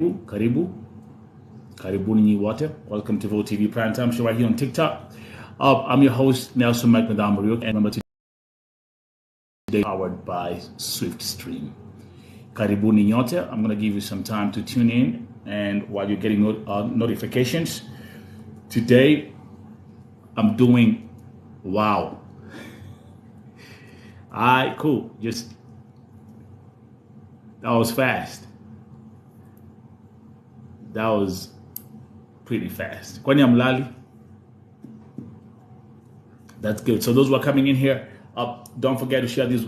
Karibu. Karibuni nyi wote. Welcome to Vote TV Primetime Show right here on TikTok. I'm your host, Nelson Mike Madamario, and remember today powered by SwiftStream. Karibuni nyote. I'm going to give you some time to tune in, and while you're getting notifications, today I'm doing wow. Alright, cool. That was fast. That was pretty fast. Kwani amlali? That's good. So those who are coming in here, don't forget to share these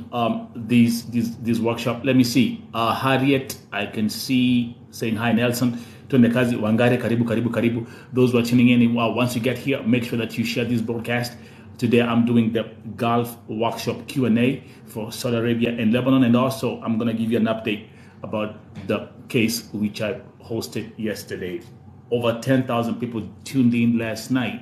workshop. Let me see. Harriet, I can see saying hi. Nelson, Tunde Kazi, Wangare, karibu. Those who are tuning in, once you get here, make sure that you share this broadcast. Today I'm doing the Gulf workshop Q&A for Saudi Arabia and Lebanon, and also I'm gonna give you an update about the case which I hosted yesterday. Over 10,000 people tuned in last night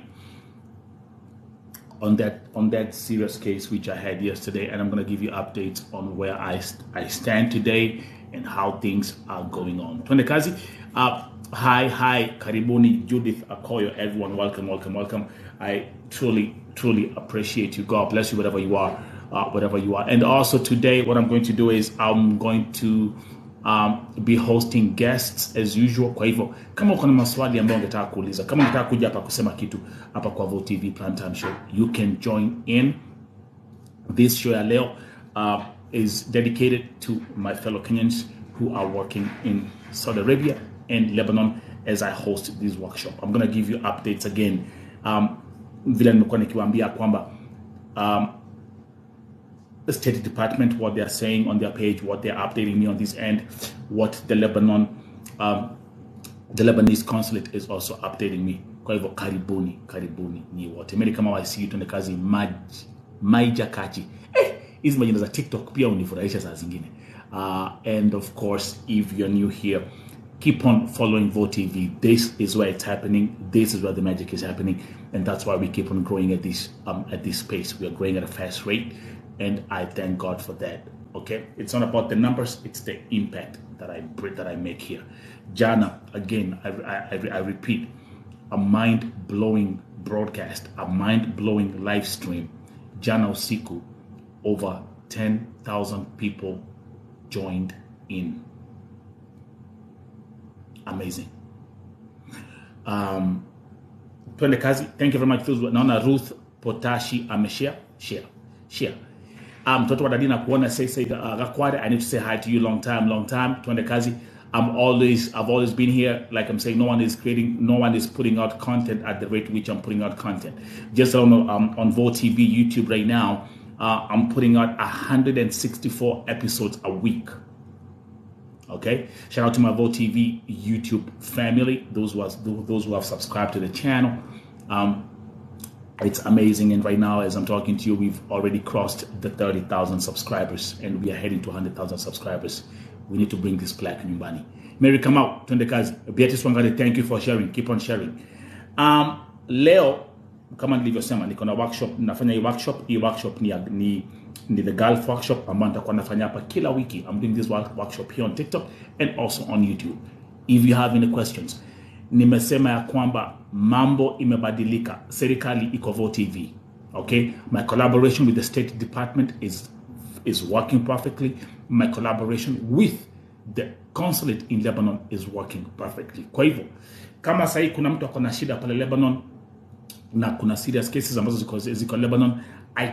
on that serious case which I had yesterday, and I'm going to give you updates on where I stand today and how things are going on. Twende kazi. Hi, karibuni, Judith Akoyo, everyone, welcome. I truly appreciate you. God bless you, whatever you are. And also today, what I'm going to do is I'm going to be hosting guests as usual. Kwa hivyo kama uko na maswali ambayo ungetaka kuuliza, kama unataka kuja hapa kusema kitu hapa kwa Vote TV Primetime Show, you can join in. This show ya leo is dedicated to my fellow Kenyans who are working in Saudi Arabia and Lebanon as I host this workshop. I'm going to give you updates again. Vile nimekuwa nikiwaambia kwamba the State Department, what they're saying on their page, what they're updating me on this end, what the Lebanese consulate is also updating me. Kwa hivyo karibuni ni wote. Mimi kama wasi you tunde kazi Maija Kachi. Hizi majina za TikTok pia unifurahisha saa zingine. And of course, if you're new here, keep on following Vote TV. This is where it's happening. This is where the magic is happening, and that's why we keep on growing at this pace. We are growing at a fast rate, and I thank God for that. Okay, it's not about the numbers; it's the impact that I make here. Jana, again, I repeat, a mind-blowing broadcast, a mind-blowing live stream. Jana usiku, over 10,000 people joined in. Amazing. Twende kazi. Thank you very much. Naona Ruth Potashi ameshare. Share. Mtoto wa dadina kuona say Gakware, I need to say hi to you. Long time. Twende kazi. I've always been here. Like I'm saying, no one is putting out content at the rate which I'm putting out content. Just on Vote TV YouTube right now, I'm putting out 164 episodes a week. Okay, shout out to my Vote TV YouTube family, those who have subscribed to the channel. It's amazing, and right now as I'm talking to you, we've already crossed the 30,000 subscribers, and we are heading to 100,000 subscribers. We need to bring this plaque nyumbani. Mary, come out. Twende kazi. Beatrice Wangari, thank you for sharing. Keep on sharing. Leo kama nilivyosema niko na workshop, nafanya hii workshop ni the Gulf workshop ambayo nitakuwa nafanya hapa kila wiki. I'm doing this workshop here on TikTok and also on YouTube. If you have any questions, nimesema ya kwamba mambo imebadilika. Serikali iko Vote TV. Okay? My collaboration with the State Department is working perfectly. My collaboration with the consulate in Lebanon is working perfectly. Kwa hivyo, kama sasa kuna mtu akona shida pale Lebanon na kuna serious cases ambazo ziko Lebanon, I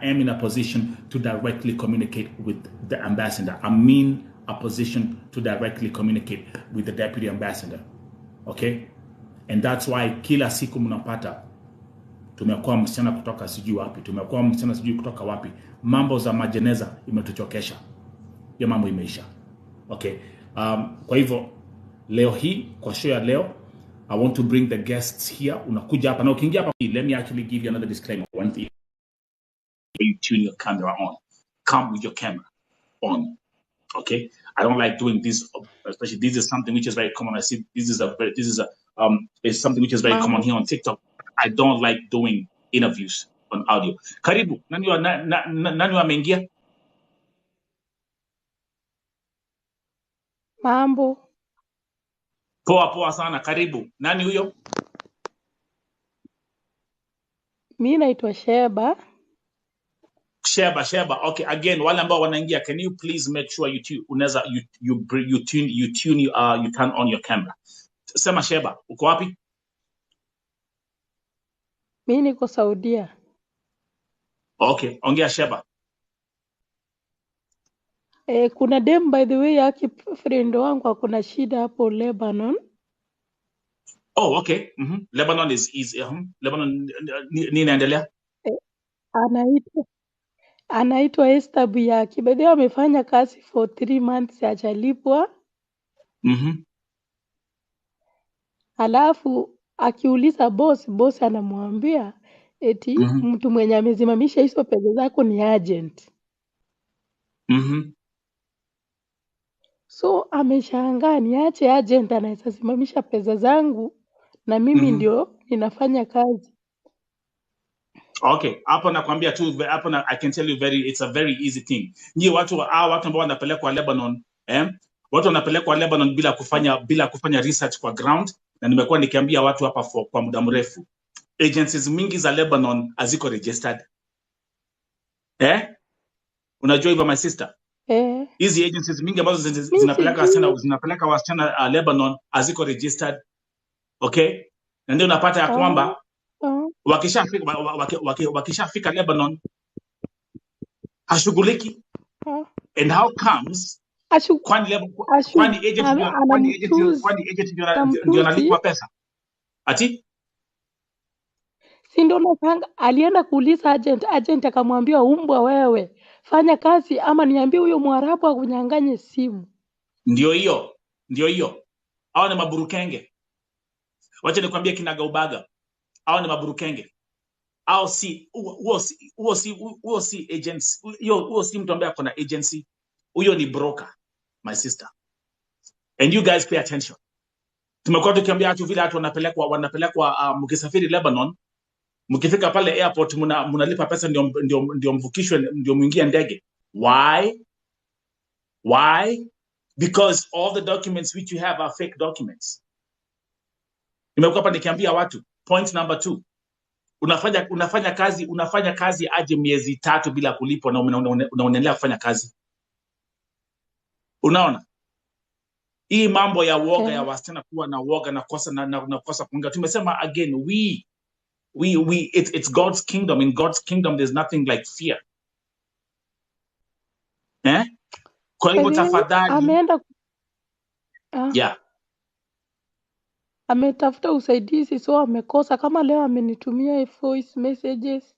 am in a position to directly communicate with the ambassador. I'm in a position to directly communicate with the deputy ambassador. Okay? And that's why kila siku mnapata tumekuwa msichana kutoka sijui wapi, tumekuwa msichana sijui kutoka wapi. Mambo za majeneza imetuchokesha. Ya mambo imeisha. Okay? Kwa hivyo leo hii kwa show ya leo, I want to bring the guests here. Unakuja hapa na ukiingia hapa, let me actually give you another disclaimer. One thing, you tune your camera on. Come with your camera on. Okay? I don't like doing this, especially this is something which is very common. I see it's something which is very common here on TikTok. I don't like doing interviews on audio. Karibu, nani ameingia? Mambo. Poa sana, karibu. Nani huyo? Mimi naitwa Sheba. Sheba. Okay, again, wale ambao wanaingia, can you please make sure you turn on your camera. Sema Sheba, uko wapi? Mimi niko Saudia. Okay, ongea Sheba. Kuna dem by the way yake friend wangu akona shida hapo Lebanon. Oh, okay. Lebanon is Lebanon nini inaendelea? Anaitwa Esther Buyaki. By the way amefanya kazi for 3 months hajalipwa. Alafu akiuliza boss anamwambia eti mtu mwenye amezimamisha hizo pesa zako ni agent. So ameshangaa niache agent anaweza simamisha pesa zangu na mimi ndio ninafanya kazi. Okay, hapo nakwambia tu hapo I can tell you it's a very easy thing. Nyie watu ambao wanapelekwa Lebanon, watu wanapelekwa Lebanon bila kufanya research kwa ground, na nimekuwa nikiambia watu hapa kwa muda mrefu. Agencies mingi za Lebanon haziko registered. Unajua hivyo my sister? Hizi agencies mingi ambazo zinapeleka wasichana Lebanon haziko registered. Okay? Na ndio unapata ya kwamba wakishafika Lebanon hashughuliki. And how comes kwani agent ndio analipwa pesa? Ati si ndio napanga alienda kuuliza agent akamwambia umbwa wewe fanya kazi ama niambie huyo Mwarabu akunyanganye simu. Ndio hiyo. Hao ni maburukenge. Wacha nikwambie kinagaubaga. Hao ni maburukenge. Hao si agents. Huo si mtu ambaye akona agency. Huyo ni broker, my sister. And you guys pay attention. Tumekuwa tukiambia watu vile watu wanapelekwa mkisafiri Lebanon, mkifika pale airport mnalipa pesa ndio mvukishwe ndio muingie ndege. Why? Because all the documents which you have are fake documents. Nimekuwa hapa nikiambia watu, point number 2. Unafanya kazi aje miezi 3 bila kulipwa na unaendelea kufanya kazi. Unaona? Hii mambo ya woga ya wasichana kuwa na woga na kosa kuongea. Tumesema again, it's God's kingdom. In God's kingdom there's nothing like fear. Kwa hivyo tafadhali ametafuta usaidizi so amekosa. Kama leo amenitumia voice messages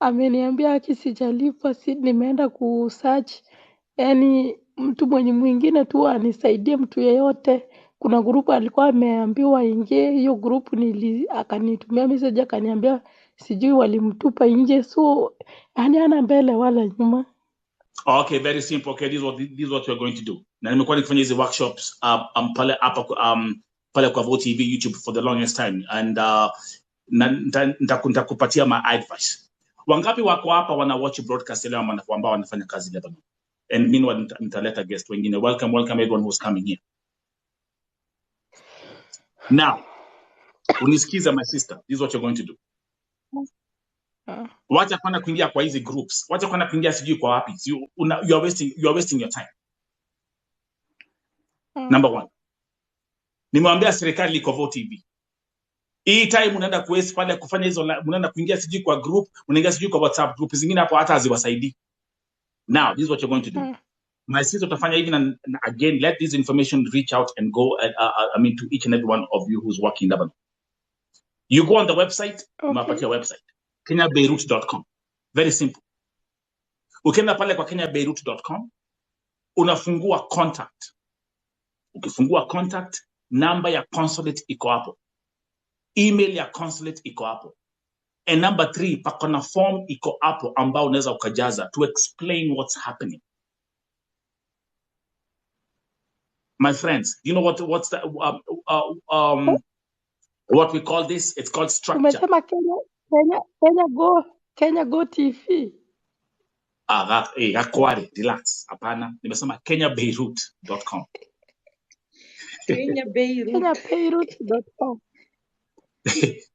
ameniambia akisijalipa nimeenda kusearch, yani mtu mwenye mwingine tu anisaidie, mtu yeyote. Kuna grupu alikuwa ameambiwa ingie, hiyo grupu akanitumia message akaniambia sijui walimtupa nje, so yani ana mbele wala nyuma. Okay, very simple. Okay, this is what we're going to do. Na nimekuwa nikifanya hizi workshops pale kwa Vote TV YouTube for the longest time, and nitakupatia my advice. Wangapi wako hapa wana watch broadcast leo ambao wanafanya kazi Lebanon? And meanwhile nitaleta guest wengine. Welcome everyone who's coming here. Now, unisikiza my sister, this is what you're going to do. Wacha kwenda kuingia kwa hizi groups. Wacha kwenda kuingia sijui kwa wapi. You are wasting your time. Number 1. Nimwambia serikali iko Vote TV. Hii time unaenda kuwaste pale kufanya hizo, unaenda kuingia sijui kwa group, unaingia sijui kwa WhatsApp group zingine hapo hata haziwasaidii. Now, this is what you're going to do. My sister utafanya hivi, na again, let this information reach out and go to each and every one of you who's working in Lebanon. You go on the website, unapatia website kenyabeirut.com. Very simple. Ukienda pale kwa kenyabeirut.com, unafungua contact. Ukifungua contact, namba ya consulate iko hapo. Email ya consulate iko hapo. And number 3, pakona form iko hapo ambao unaweza ukajaza to explain what's happening. My friends, you know what's the what we call this? It's called structure. Umesema Kenya Go TV. Akwari, relax. Hapana, nimesema kenyabeirut.com. Kenya Beirut. KenyaBeirut.com.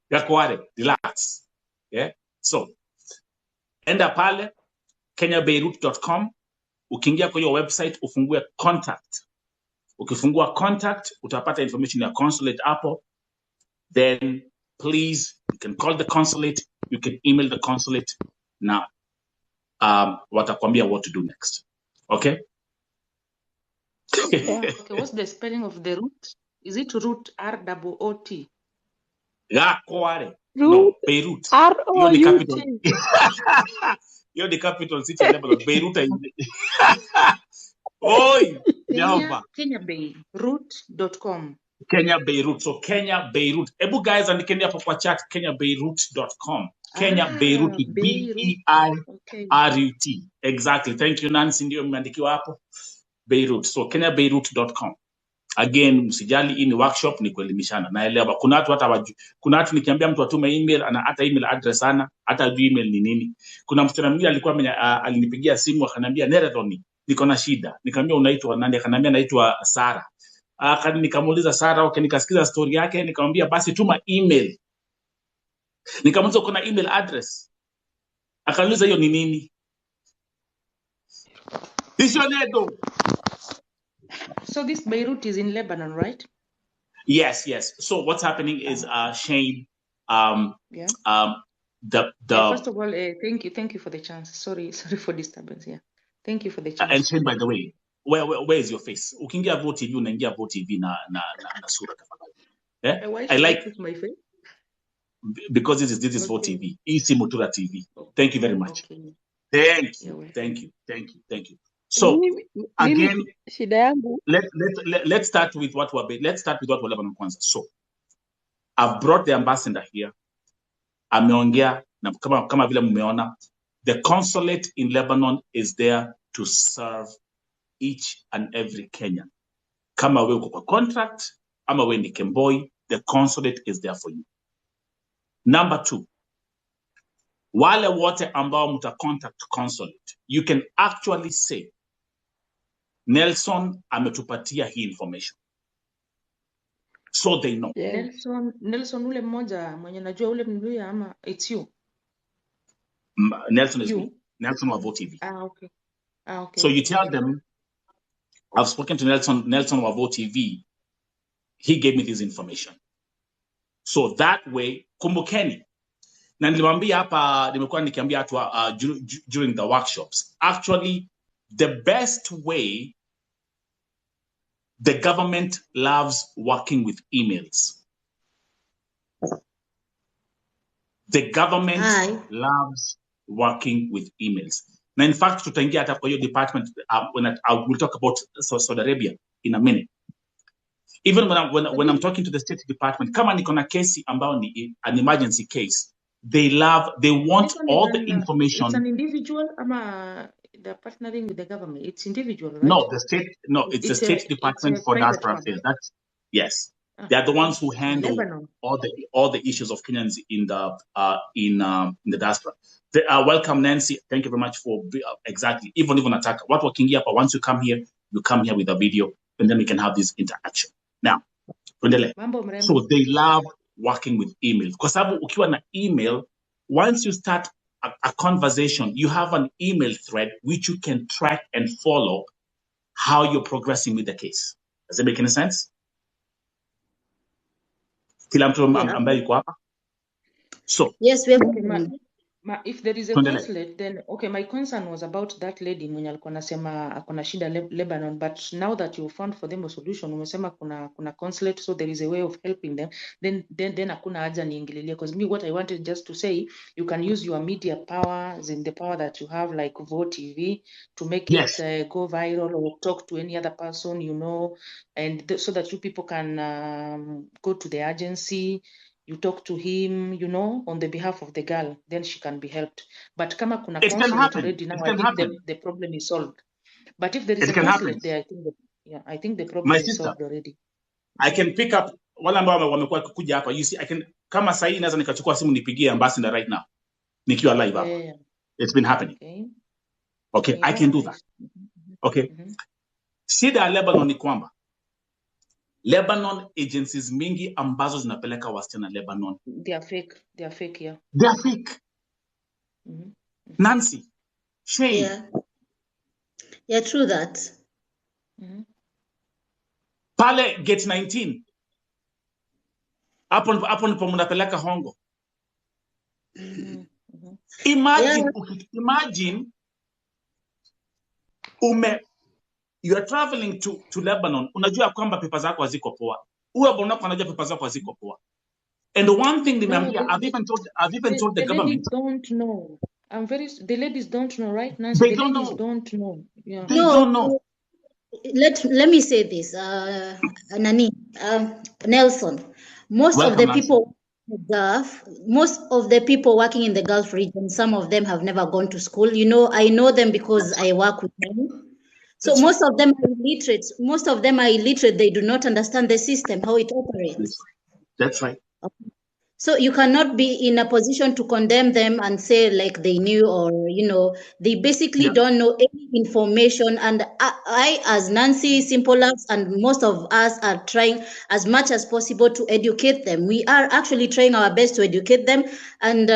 Gakware, relax. Yeah. So enda pale KenyaBeirut.com. Ukiingia kwa hiyo website ufungue contact. Ukifungua contact utapata information ya consulate hapo. Then please, you can call the consulate, you can email the consulate. Now, watakwambia what to do next. Okay? Yeah. Okay, what's the spelling of the root? Is it root R-O-O-T? Gakware. No, Root Beirut. Hiyo ni capital. ROUT. Hiyo ni capital city ya Lebanon. Beirut. Oi, Jehova. KenyaBeirut.com. Kenya Beirut. So Kenya Beirut. Ebu guys andikeni hapo kwa chat KenyaBeirut.com. Kenya Beirut is B-E-I-R-U-T. Exactly. Thank you Nancy, ndio mmeandikiwa hapo. Beirut. So KenyaBeirut.com. Again, msijali, hii ni workshop, ni kuelimishana. Naelewa kuna watu hata kuna watu nikiambia mtu atume email ana hata email address ana hata hajui email ni nini. Kuna msichana mwingine alikuwa alinipigia simu akaniambia Nerathon, niko na shida. Nikamwambia unaitwa nani? Akaniambia naitwa Sara. Nikamuuliza Sara, okay, nikasikiza story yake, nikamwambia basi tuma email. Nikamuuliza kuna email address. Akaniuliza hiyo ni nini? Visionedo. So this Beirut is in Lebanon, right? Yes. So what's happening is Shane, Yeah. First of all, thank you for the chance. Sorry for disturbance. Yeah. Thank you for the chance. And Shane, by the way, where is your face? Ukiingia Vote TV unaingia Vote TV na sura tafadhali. Yeah? Why should I put my face? Because this is Vote TV. Isi Mutura TV. Thank you very much. Okay. Thank you. So again, shida yangu, let's start with what we're Lebanon kwanza. So I've brought the ambassador here. Ameongea na kama vile mmeona, the consulate in Lebanon is there to serve each and every Kenyan. Kama wewe uko kwa contract ama wewe ni Kemboi, the consulate is there for you. Number 2, wale wote ambao mta contact consulate, you can actually say Nelson ametupatia hii information, so they know. yeah. Nelson ule mmoja mwenye najua ule mluya ama it's you? Nelson is me. Nelson wa Vote TV. Okay. So you tell them, I've spoken to Nelson wa Vote TV. He gave me this information. So that way, kumbukeni. Na nilimwambia hapa, nimekuwa nikiambia watu during the workshops. Actually, the best way, the government loves working with emails. The government loves working with emails. Now, in fact, tutaingia hata kwa hiyo department when I will talk about Saudi Arabia in a minute. Even when I'm talking to the State Department, kama niko na kesi ambao ni an emergency case, they want all the information. It's an individual ama they're partnering with the government. It's individual, right? No, it's the State Department for Diaspora Affairs. That's yes. They are the ones who handle Lebanon. all the issues of Kenyans in the diaspora. Welcome, Nancy. Thank you very much for exactly. Even attack. What we're here, but once you come here with a video, and then we can have this interaction. Now, so they love working with email. Kwa sababu ukiwa na email, once you start a conversation, you have an email thread which you can track and follow how you're progressing with the case. Does it make any sense? So yes, we have. If there is a consulate, then okay. My concern was about that lady mwenye alikuwa nasema akona shida Lebanon, but now that you found for them a solution, umesema kuna consulate, so there is a way of helping them. Then hakuna haja niingililie, because me what I wanted just to say, you can use your media powers in the power that you have, like Vote TV, to make it go viral or talk to any other person you know, and so that you people can go to the agency. You talk to him, you know, on the behalf of the girl, then she can be helped. But kama kuna consulate already now, I think the problem is solved. But if there is a consulate there, I think the problem is solved already. I can pick up wale ambao wamekuwa kuja hapa. You see, I can kama sasa naweza nikachukua simu nipigie ambassador right now. Nikiwa live hapa. Yeah. It's been happening. Okay, I can do that. Okay. Shida ya Lebanon ni kwamba Lebanon agencies mingi ambazo zinapeleka wasichana Lebanon. They are fake, yeah. They are fake. Nancy, Shane. Yeah, true that. Pale Gate 19. Hapo ndipo mnapeleka hongo. Imagine you are traveling to Lebanon, unajua kwamba pepa zako haziko poa. Uwe bonako anajua pepa zako haziko poa. And the one thing I've even told the government. The ladies don't know. The ladies don't know, right, Nancy? They don't know. Yeah. They don't know. Let me say this, Nelson. Most of the people working in the Gulf region, some of them have never gone to school. You know, I know them because I work with them. So most of them are illiterate. Most of them are illiterate. They do not understand the system, how it operates. That's right. Okay. So you cannot be in a position to condemn them and say like they knew, or, you know, they basically don't know any information. And I as Nancy, Simple Labs, and most of us are trying as much as possible to educate them. We are actually trying our best to educate them. And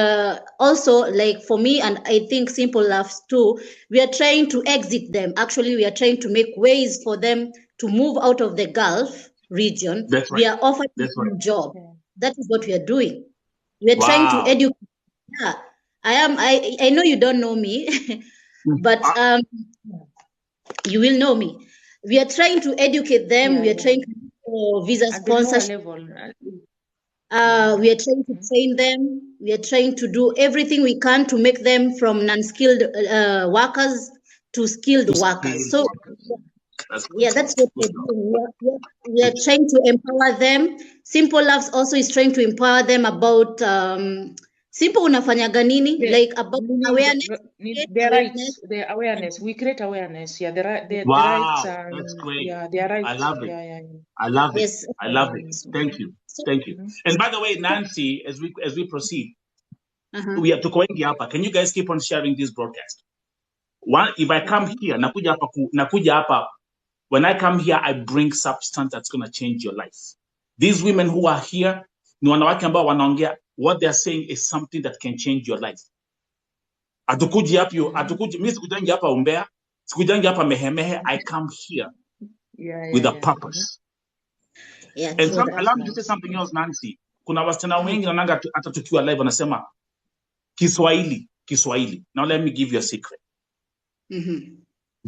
also, like for me, and I think Simple Labs too, we are trying to exit them. Actually, we are trying to make ways for them to move out of the Gulf region. That's right. We are offering them a job. That is what we are doing. We are trying to educate. Yeah, I know you don't know me, but you will know me. We are trying to educate them. We are trying to do visa sponsorship. We are trying to train them. We are trying to do everything we can to make them from non-skilled workers to skilled workers. So yeah, that's what we're doing. We are trying to empower them. Simple Labs also is trying to empower them about Simple unafanyaga nini? Like about awareness. Their rights, their awareness. We create awareness. Yeah, their rights. That's great. Yeah, their rights. I love it. Yeah. I love it. Yes. I love it. Thank you. Thank you. And by the way, Nancy, as we proceed, we have to go in hapa. Can you guys keep on sharing this broadcast? If I come here, nakuja hapa. When I come here, I bring substance that's going to change your life. These women who are here, ni wanawake ambao wanaongea, what they're saying is something that can change your life. Mimi sikujangi hapa umbea, sikujangi hapa mehemehe. I come here with a purpose. Yeah, and allow me to say something else, Nancy. Kuna wasichana wengi wananga hata tukiwa live wanasema Kiswahili. Now let me give you a secret.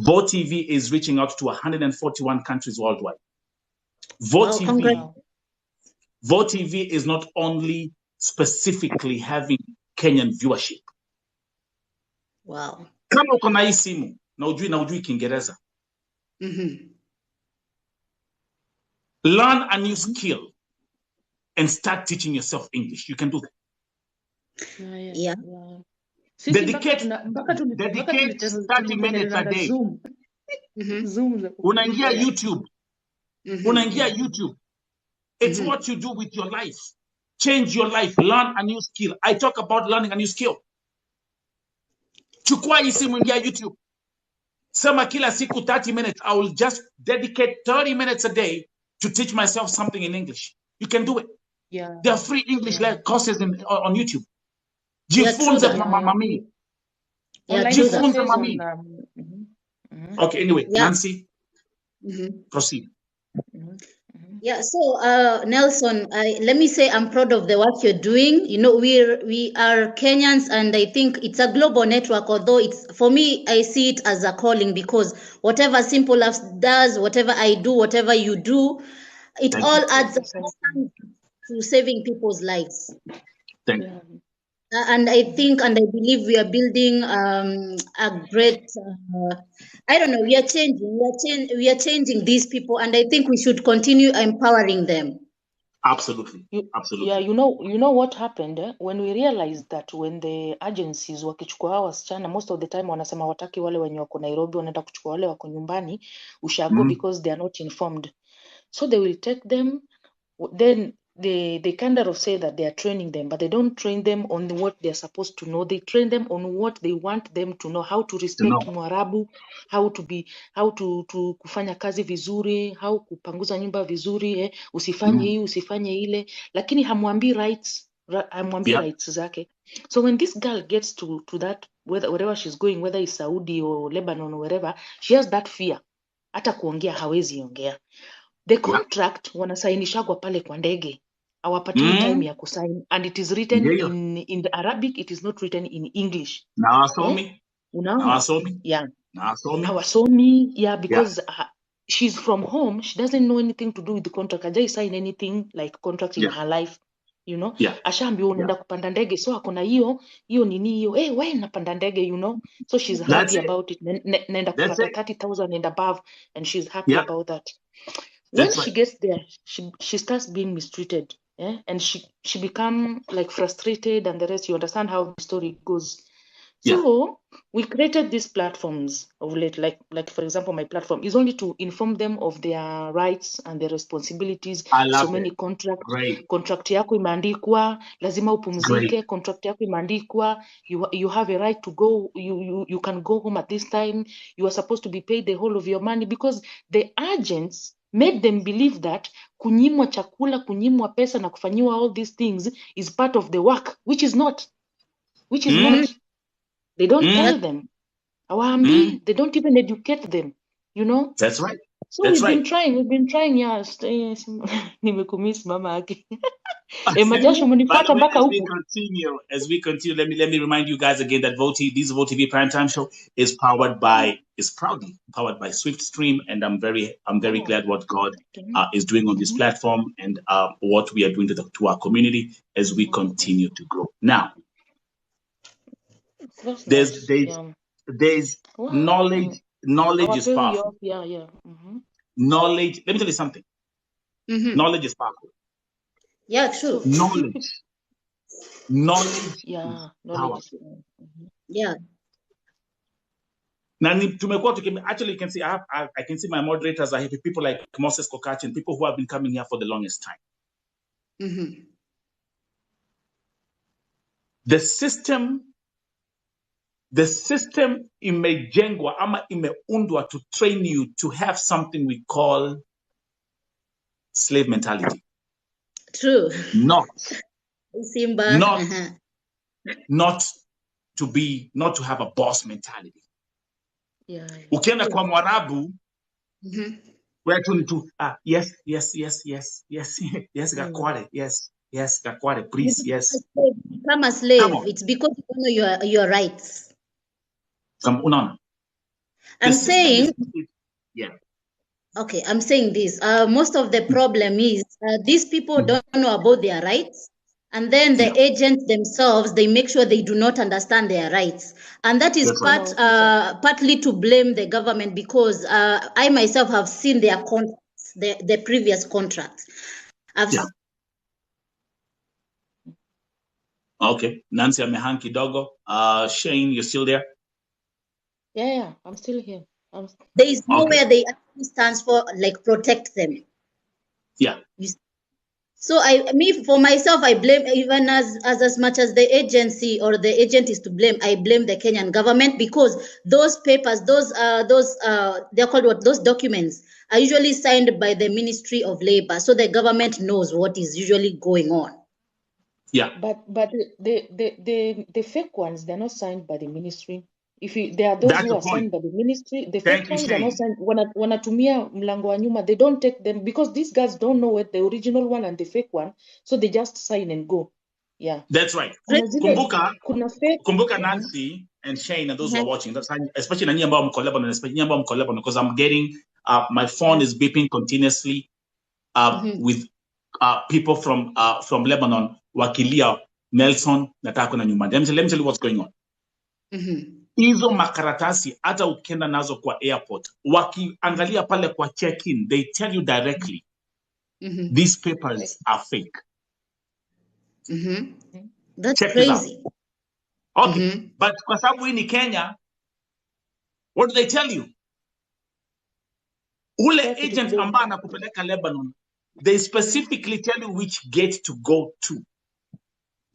Vote TV is reaching out to 141 countries worldwide. Vote TV is not only specifically having Kenyan viewership. Wow. Kama uko na hii simu na ujui Kiingereza. Learn a new skill and start teaching yourself English. You can do that. Yeah. Dedicate 30 minutes a day. Unaingia YouTube. It's what you do with your life. Change your life. Learn a new skill. I talk about learning a new skill. Chukua hii simu, ingia YouTube. Sema kila siku 30 minutes. I will just dedicate 30 minutes a day to teach myself something in English. You can do it. Yeah. There are free English courses on YouTube. Jifunze mami. Jifunze mami. Okay, anyway, Nancy, proceed. Yeah, so Nelson, let me say I'm proud of the work you're doing. You know, we are Kenyans, and I think it's a global network, although for me, I see it as a calling, because whatever Simple Labs does, whatever I do, whatever you do, it all adds up to saving people's lives. Thank you. And I think, and I believe we are building a great, I don't know, we are changing these people, and I think we should continue empowering them. Absolutely. Yeah, you know what happened when we realized that when the agencies wakichukua hawa wasichana, most of the time wanasema wataki wale wenye wako Nairobi, wanaenda kuchukua wale wako nyumbani ushago, because they are not informed. So they will take them, then they kind of say that they are training them, but they don't train them on what they're supposed to know. They train them on what they want them to know, how to respect Mwarabu, how to kufanya kazi vizuri, how kupanguza nyumba vizuri, usifanye hii, usifanye ile, lakini hamwambii rights zake. So when this girl gets to that, wherever she's going, whether it's Saudi or Lebanon or wherever, she has that fear. Hata kuongea hawezi ongea. The contract wanasainishagwa pale kwa ndege. Hawapatiwi time ya kusign, and it is written in the Arabic, it is not written in English. Hawasomi. Yeah, because she's from home, she doesn't know anything to do with the contract. Hajai sign anything like contract in her life, you know. Ashaambiwa unaenda kupanda ndege, so akona hiyo nini hiyo, wewe napanda ndege, you know. So she's happy about it. Naenda kupata 30,000 and above, and she's happy about that. When she gets there, she starts being mistreated, and she become like frustrated and the rest. You understand how the story goes. So we created these platforms of late, like for example, my platform is only to inform them of their rights and their responsibilities. So many contract yako imeandikwa, lazima upumzike, contract yako imeandikwa, you have a right to go, you can go home at this time, you are supposed to be paid the whole of your money, because the agents made them believe that kunyimwa chakula, kunyimwa pesa na kufanyiwa all these things is part of the work, which is not. They don't tell them. They don't even educate them, you know. That's right. So we've been trying, yes. Nimekumiss mama yake. As we continue, let me remind you guys again that this Vote TV Primetime Show is proudly powered by SwiftStream, and I'm very glad what God is doing on this platform, and what we are doing to our community as we continue to grow. Now, there's knowledge. Knowledge is powerful. Knowledge. Let me tell you something. Knowledge is powerful. Yeah, true. Knowledge. Yeah, knowledge. Yeah. Now, actually, you can see I can see my moderators are happy. People like Moses Kokachi and people who have been coming here for the longest time. The system imejengwa ama imeundwa to train you to have something we call slave mentality. True. Not to have a boss mentality. Ukienda kwa Mwarabu, wetu tu yes Gakware, yes Gakware, please, yes. Become a slave. It's because you know your rights. I'm saying Okay, I'm saying this. Most of the problem is these people don't know about their rights, and then the agents themselves, they make sure they do not understand their rights, and that is partly to blame the government, because I myself have seen their contracts, the previous contracts. Okay, Nancy amehan kidogo. Shane, you're still there? Yeah, I'm still here. There is nowhere they actually stands for, like, protect them. Yeah. So for myself, I blame, even as much as the agency or the agent is to blame, I blame the Kenyan government, because those papers, they're called what? Those documents are usually signed by the Ministry of Labor, so the government knows what is usually going on. Yeah. But the fake ones, they're not signed by the ministry. They are those who are signed by the ministry, the fake ones are not signed. Wanatumia mlango wa nyuma, they don't take them, because these guys don't know what the original one and the fake one, so they just sign and go. Yeah, that's right. Kumbuka Nancy and Shane and those who are watching, that's especially Nani ambao mko Lebanon, because I'm getting my phone is beeping continuously with people from Lebanon wakilia Nelson nataka kuna nyuma. Let me tell you what's going on. Hizo makaratasi hata ukienda nazo kwa airport, wakiangalia pale kwa check-in, they tell you directly these papers are fake. That's crazy. Okay, but kwa sababu hii ni Kenya, what do they tell you? Ule agent ambaye anakupeleka Lebanon, they specifically tell you which gate to go to.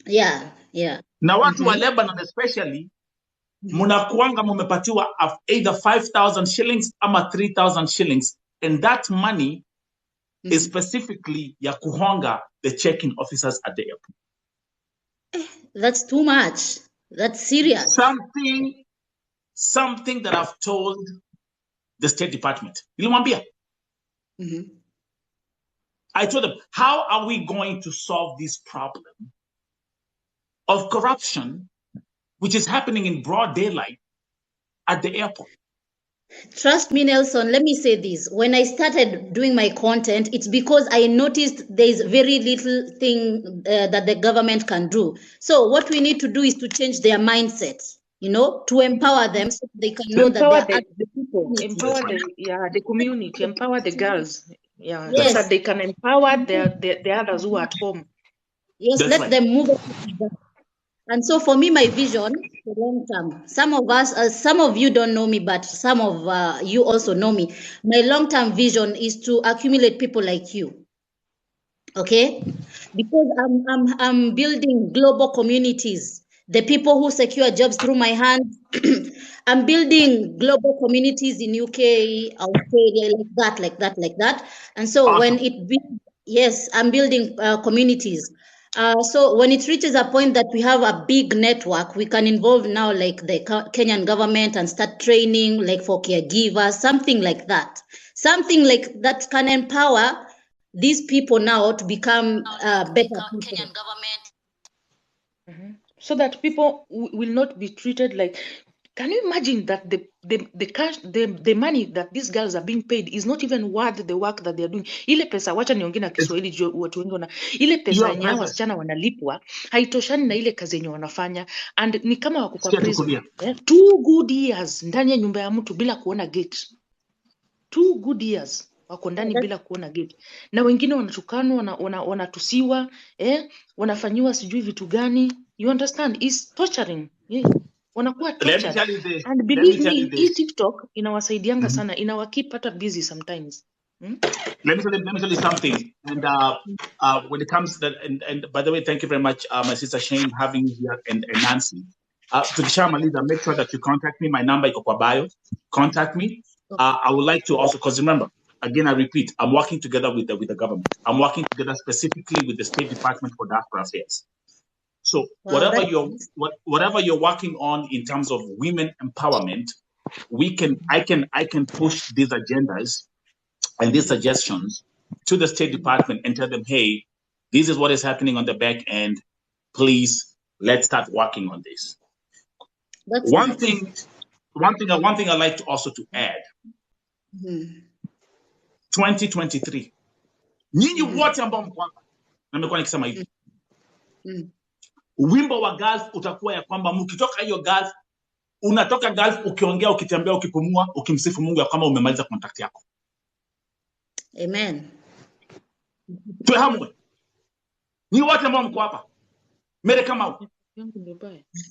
Yeah, yeah. Na watu wa Lebanon especially, munakuanga mumepatiwa either 5,000 shillings ama 3,000 shillings, and that money is specifically ya kuhonga the check-in officers at the airport. That's too much. That's serious. Something that I've told the State Department. Nilimwambia. I told them, how are we going to solve this problem of corruption, which is happening in broad daylight at the airport? Trust me, Nelson, let me say this. When I started doing my content, it's because I noticed there's very little thing that the government can do. So what we need to do is to change their mindset, you know, to empower them so they can know that the people, empower the community, empower the girls. Yeah, yes. So that they can empower the others who are at home. Yes, That's let right. them move. And so for me, my vision for long term, some of us, some of you don't know me, but some of you also know me. My long-term vision is to accumulate people like you. Okay? Because I'm building global communities. The people who secure jobs through my hand, I'm building global communities in UK, Australia, like that. And so Awesome. when it yes, I'm building communities. So when it reaches a point that we have a big network, we can involve now like the Kenyan government and start training like for caregivers, something like that. Something like that can empower these people now to become better people. Kenyan government. So that people will not be treated like. Can you imagine that the cash, the money that these girls are being paid is not even worth the work that they are doing? Ile pesa, wacha niongee na Kiswahili juu watu wengi wana ile pesa yenye hao wasichana wanalipwa haitoshani na ile kazi yenye wanafanya, and ni kama wako kwa prison. 2 good years ndani ya nyumba ya mtu bila kuona gate. 2 good years wako ndani bila kuona gate, na wengine wanatukanwa, wanatusiwa, wanafanyiwa sijui vitu gani. You understand? Is torturing. Yeah. Wanakuwa tortured. And believe me, hii TikTok inawasaidianga sana, inawakeep hata busy sometimes. Let me tell you something. And when it comes to that, and by the way, thank you very much, my sister Shane, having you here, and Nancy. Tukishamaliza, make sure that you contact me. My number is kwa bio. Contact me. I would like to also, because remember, again, I repeat, I'm working together with the government. I'm working together specifically with the State Department for Diaspora Affairs. So whatever you're working on in terms of women empowerment, I can push these agendas and these suggestions to the State Department and tell them, hey, this is what is happening on the back end. Please, let's start working on this. That's one thing I'd like to also to add. 2023. Nyinyi wote ambao mko hapa, na nimekuwa nikisema hivi. Wimbo wa Gulf utakuwa ya kwamba mkitoka hiyo Gulf, unatoka Gulf ukiongea, ukitembea, ukipumua, ukimsifu Mungu ya kwamba umemaliza contract yako. Amen. Tuhamwe. Ni wote ambao mko hapa. Mere kama huko.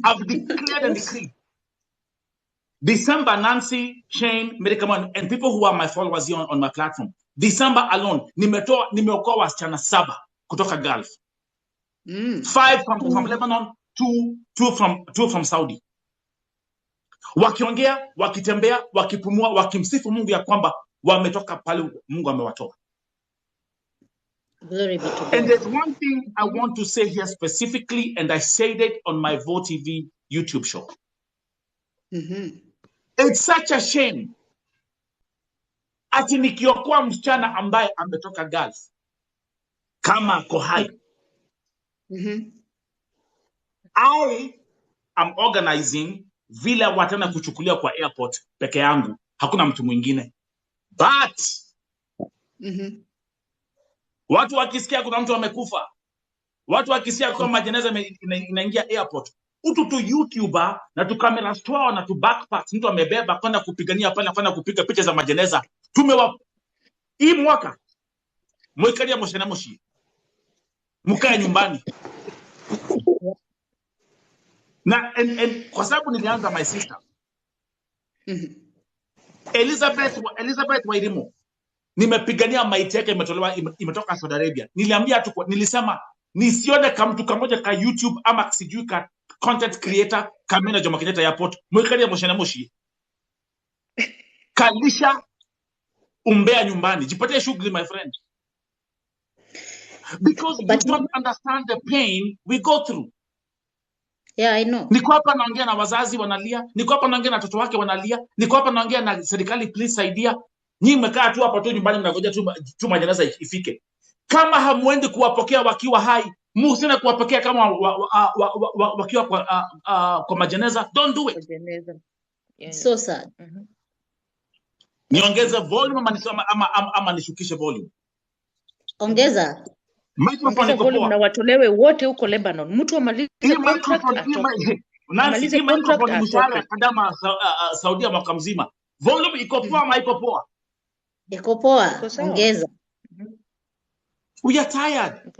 I've declared and decreed. December, Nancy, Shane, Mere kama, and people who are my followers here on my platform. December alone, nimeokoa wasichana 7 kutoka Gulf. 5 from Lebanon, 2 from Saudi. Wakiongea, wakitembea, wakipumua, wakimsifu Mungu ya kwamba wametoka pale Mungu amewatoa. Glory be to God. And there's one thing I want to say here specifically, and I said it on my VoTV YouTube show. It's such a shame. Ati nikiokoa msichana ambaye ametoka Gulf kama ako hai. I am organizing vile watana kuchukulia kwa airport peke yangu. Hakuna mtu mwingine. But watu wakisikia kuna mtu amekufa, watu wakisikia kwa majeneza inaingia airport, utu tu YouTuber na tu camera store na tu backpacks, mtu amebeba kwenda kupigania pale, kwenda kupiga picha za majeneza. Hii mwaka mwekalia moshana moshi, mkae nyumbani. Na kwa sababu nilianza my sister Elizabeth Wairimu, nimepigania maiti yake imetolewa imetoka Saudi Arabia. Nilisema nisione kama mtu kamoja ka YouTube ama sijui ka content creator kamera Jomo Kenyatta Airport mwekalia moshana moshi kalisha umbea nyumbani, jipatie shughuli my friend, because you don't understand the pain we go through. Yeah, I know. Niko hapa naongea na wazazi wanalia, niko hapa naongea na watoto wake wanalia, niko hapa naongea na serikali, please saidia. Nyinyi mmekaa tu hapa tu nyumbani mnangoja tu majeneza ifike. Kama hamwendi kuwapokea wakiwa hai, msina kuwapokea kama wakiwa kwa majeneza, don't do it. Yeah. So sad. Niongeze volume ama nishukishe volume? Ongeza. Microphone volume na watolewe wote huko Lebanon. Mtu amalize contract atoke. Nancy, microphone mshahara kadama Saudi mwaka mzima. Volume iko poa ama iko poa? Iko poa. Ongeza. We are tired.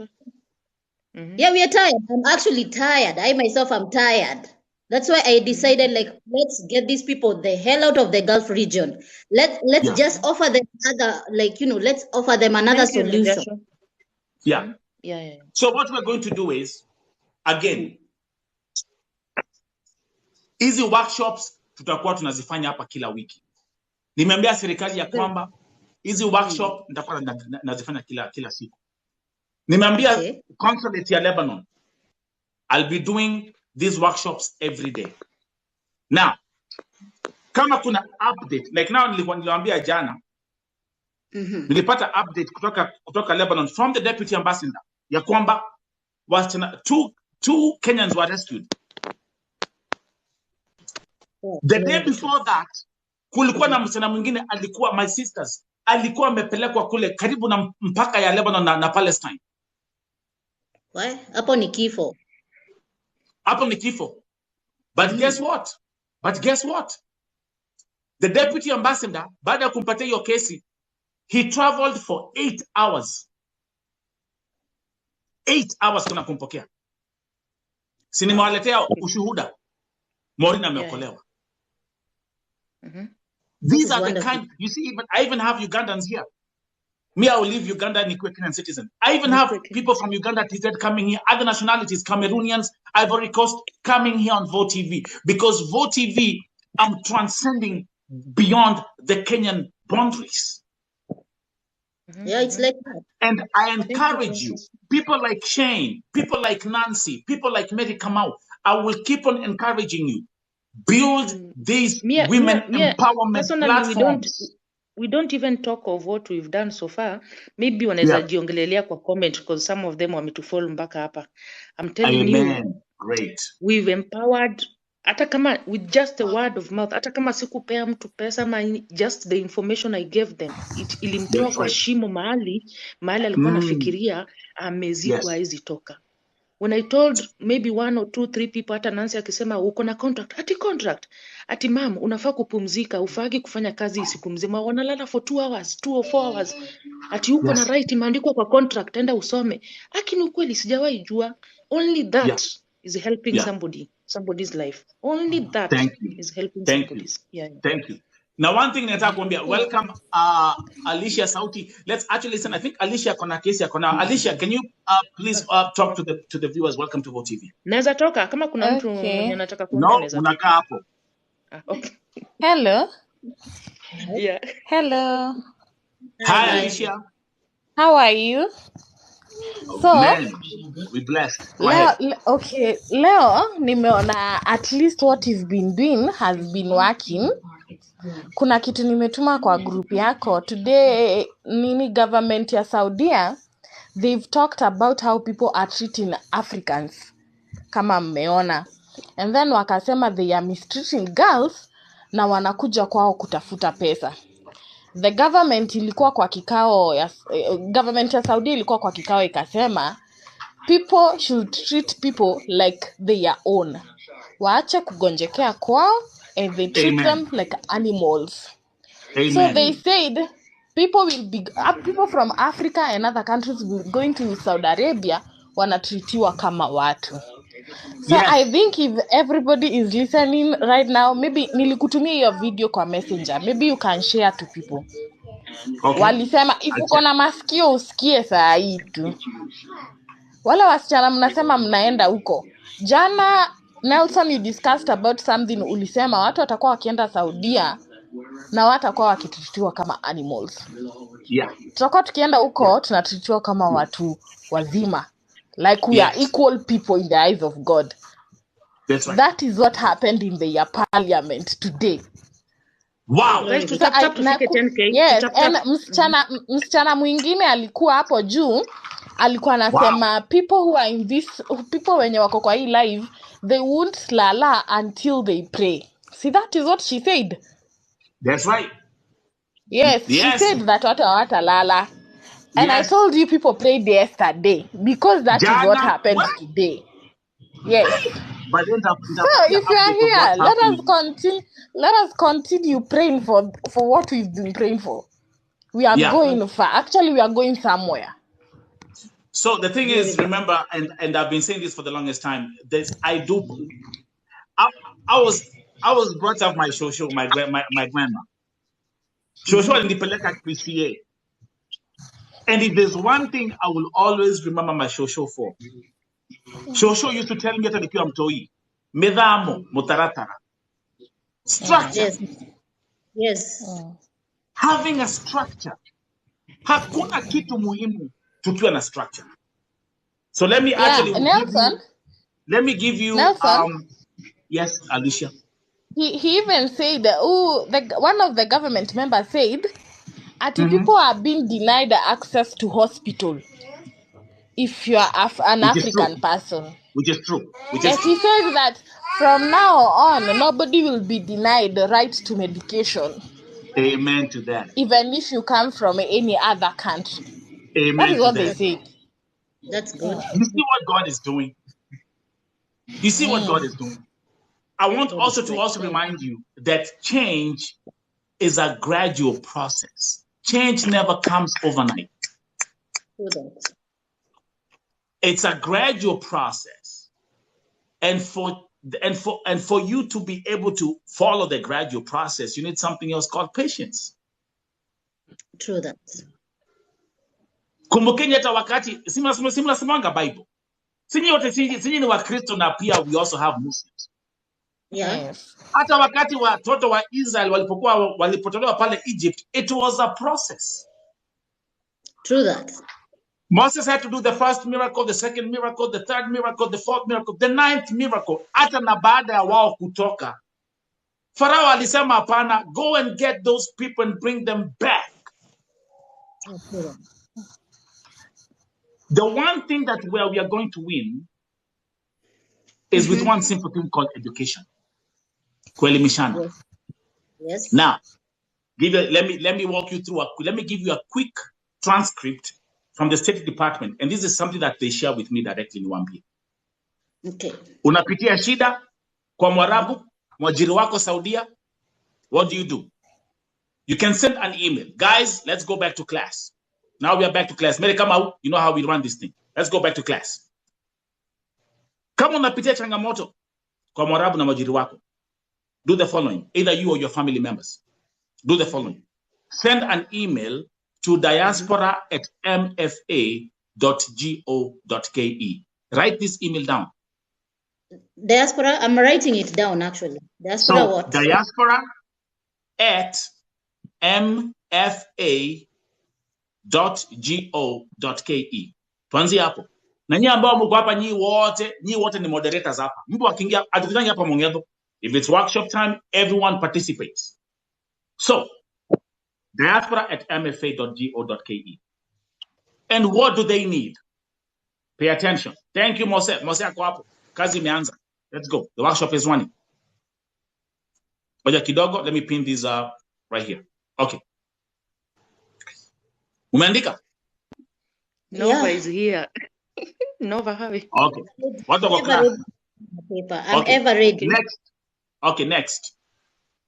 Yeah, we are tired. I'm actually tired. I myself am tired. That's why I decided, like, let's get these people the hell out of the Gulf region. Let's just offer them let's offer them another solution. Yeah. So what we're going to do is, again, hizi workshops tutakuwa tunazifanya hapa kila wiki. Nimeambia serikali ya kwamba hizi workshop nitakuwa nazifanya kila siku. Nimeambia consulate ya Lebanon, I'll be doing these workshops every day. Now, kama kuna update, like now niliwaambia jana, nilipata update kutoka Lebanon from the deputy ambassador ya kwamba two Kenyans were rescued. The day before that, kulikuwa na msichana mwingine alikuwa, my sisters, alikuwa amepelekwa kule karibu na mpaka ya Lebanon na Palestine. Why? Hapo ni kifo. But guess what? The deputy ambassador, baada ya kumpatia hiyo kesi, he traveled for 8 hours. 8 hours kuna kumpokea. Si nimewaletea ushuhuda. Maureen ameokolewa. These are the kind, you see, I even have Ugandans here. Me, I will leave Uganda and a Kenyan citizen. I even have people from Uganda coming here, other nationalities, Cameroonians, Ivory Coast, coming here on Vote TV. Because Vote TV, I'm transcending beyond the Kenyan boundaries. Yeah, it's like that. And I encourage you, people like Shane, people like Nancy, people like Mary Kamau, I will keep on encouraging you. Build these women empowerment platforms. We don't even talk of what we've done so far. Maybe wanaweza jiongelelea kwa comment, because some of them wametufall mpaka hapa. I'm telling you, great. We've empowered, hata kama with just a word of mouth, hata kama sikupea mtu pesa, just the information I gave them, ilimtoa kwa shimo mahali alikuwa nafikiria amezikwa hizi toka. When I told maybe 1 or 2, 3 people, hata Nancy akisema uko na contract, ati mom unafaa kupumzika, ufaki kufanya kazi usiku mzima, wanalala for 2 hours, 2 or 4 hours, ati uko na right imeandikwa kwa contract, enda usome. Lakini ukweli sijawahi jua. Only that is helping somebody's life. Only that is helping somebody's. Thank you. Now, one thing nataka kuambia, welcome Alicia Sauti. Let's actually listen. I think Alicia kona kesi yako. Now, Alicia, can you please talk to the viewers? Welcome to Vote TV. Naweza toka kama kuna mtu mwenye anataka kuongea. No, unakaa hapo. Okay. Hello. Yeah. Hello. Hi, Alicia. How are you? So, we blessed. Leo nimeona at least what you've been doing has been working. Kuna kitu nimetuma kwa group yako today. Government ya Saudia, they've talked about how people are treating Africans kama mmeona, and then wakasema they are mistreating girls na wanakuja kwao kutafuta pesa. The government ilikuwa kwa kikao ya government ya Saudi ilikuwa kwa kikao ikasema people should treat people like their own. Waache kugonjekea kwao and they treat them like animals. So they said people from Africa and other countries will going to Saudi Arabia wanatreatiwa kama watu. So I think if everybody is listening right now, maybe nilikutumia your video kwa Messenger, maybe you can share to people. Walisema if uko na masikio usikie saa hii tu. Wale wasichana mnasema mnaenda huko. Jana Nelson, you discussed about something, ulisema watu watakuwa wakienda Saudia na watakuwa wakitreatiwa kama animals. Yeah. Tutakuwa tukienda huko tunatreatiwa kama watu wazima. Like we are equal people in the eyes of God. That's right. That is what happened in the parliament today. Wow. Guys, tutap tufike 10K. Yes, and msichana mwingine alikuwa hapo juu alikuwa anasema people who are in this, people wenye wako kwa hii live, they won't lala until they pray. See, that is what she said. That's right. Yes. She said that watu hawatalala. And I told you people prayed yesterday because that is what happened today. Yes. But so if you are here, let us continue praying for what we've been praying for. We are going far. Actually, we are going somewhere. So the thing is, remember, and I've been saying this for the longest time, that I was brought up my shosho, my grandma. Shosho nilipeleka PCA. And if there's one thing I will always remember my shosho for, shosho used to tell me hata nikiwa mtoi, medhamo mutaratara. Structure. Yes. Having a structure. Hakuna kitu muhimu tukiwa na structure. So let me actually give you Nelson, yes, Alicia. He even said one of the government members said people are being denied access to hospital if you are an African person. Which is true. He says that from now on nobody will be denied the right to medication. Amen to that. Even if you come from any other country. Amen. That is what they say. That's good. You see what God is doing? You see what God is doing? I want also to remind you that change is a gradual process. Change never comes overnight. It's a gradual process. And for you to be able to follow the gradual process, you need something else called patience. True that. Kumbukeni hata wakati simnasemanga Bible. Sinyi ni Wakristo na pia we also have Muslims. Yeah. Hata wakati watoto wa Israel walipotolewa pale Egypt, it was a process. True that. Moses had to do the first miracle, the second miracle, the third miracle, the fourth miracle, the ninth miracle. Hata na baada ya wao kutoka, Farao alisema hapana, go and get those people and bring them back. Okay. The one thing that where we are going to win is with one simple thing called education. Kuelimishana. Yes. Now, let me walk you through. Let me give you a quick transcript from the State Department, and this is something that they share with me directly in Wambia. Okay. Unapitia shida kwa Mwarabu, mwajiri wako Saudia. What do? You can send an email. Guys, let's go back to class. Now we are back to class. Mary, come out. You know how we run this thing. Let's go back to class. Kama unapitia changamoto kwa Mwarabu na mwajiri wako, do the following. Either you or your family members. Do the following. Send an email to diaspora@mfa.go.ke. Write this email down. Diaspora, I'm writing it down actually. Diaspora what? diaspora@mfa.go.ke. Tuanzie hapo. Na nyinyi ambao mko hapa nyinyi wote ni moderators hapa. Mtu akiingia atukitangi hapa mongezo. If it's workshop time, everyone participates. So, diaspora@mfa.go.ke. And what do they need? Pay attention. Thank you, Mose. Mose ako hapo. Kazi imeanza. Let's go. The workshop is running. Oja kidogo, let me pin these right here. Okay. Umeandika? Nova is here. Nova, how? Okay. What about class? I'm ever ready. Next.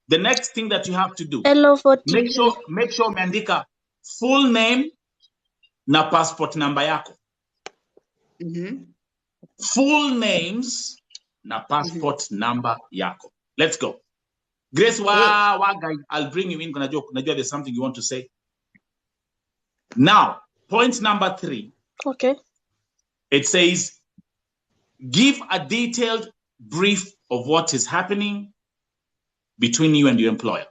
The next thing that you have to do. Hello, make sure umeandika full name na passport number yako. Full names na passport number yako. Let's go. Grace, guy, I'll bring you in. Najua there's something you want to say. Now, point number 3. Okay. It says, give a detailed brief of what is happening between you and your employer.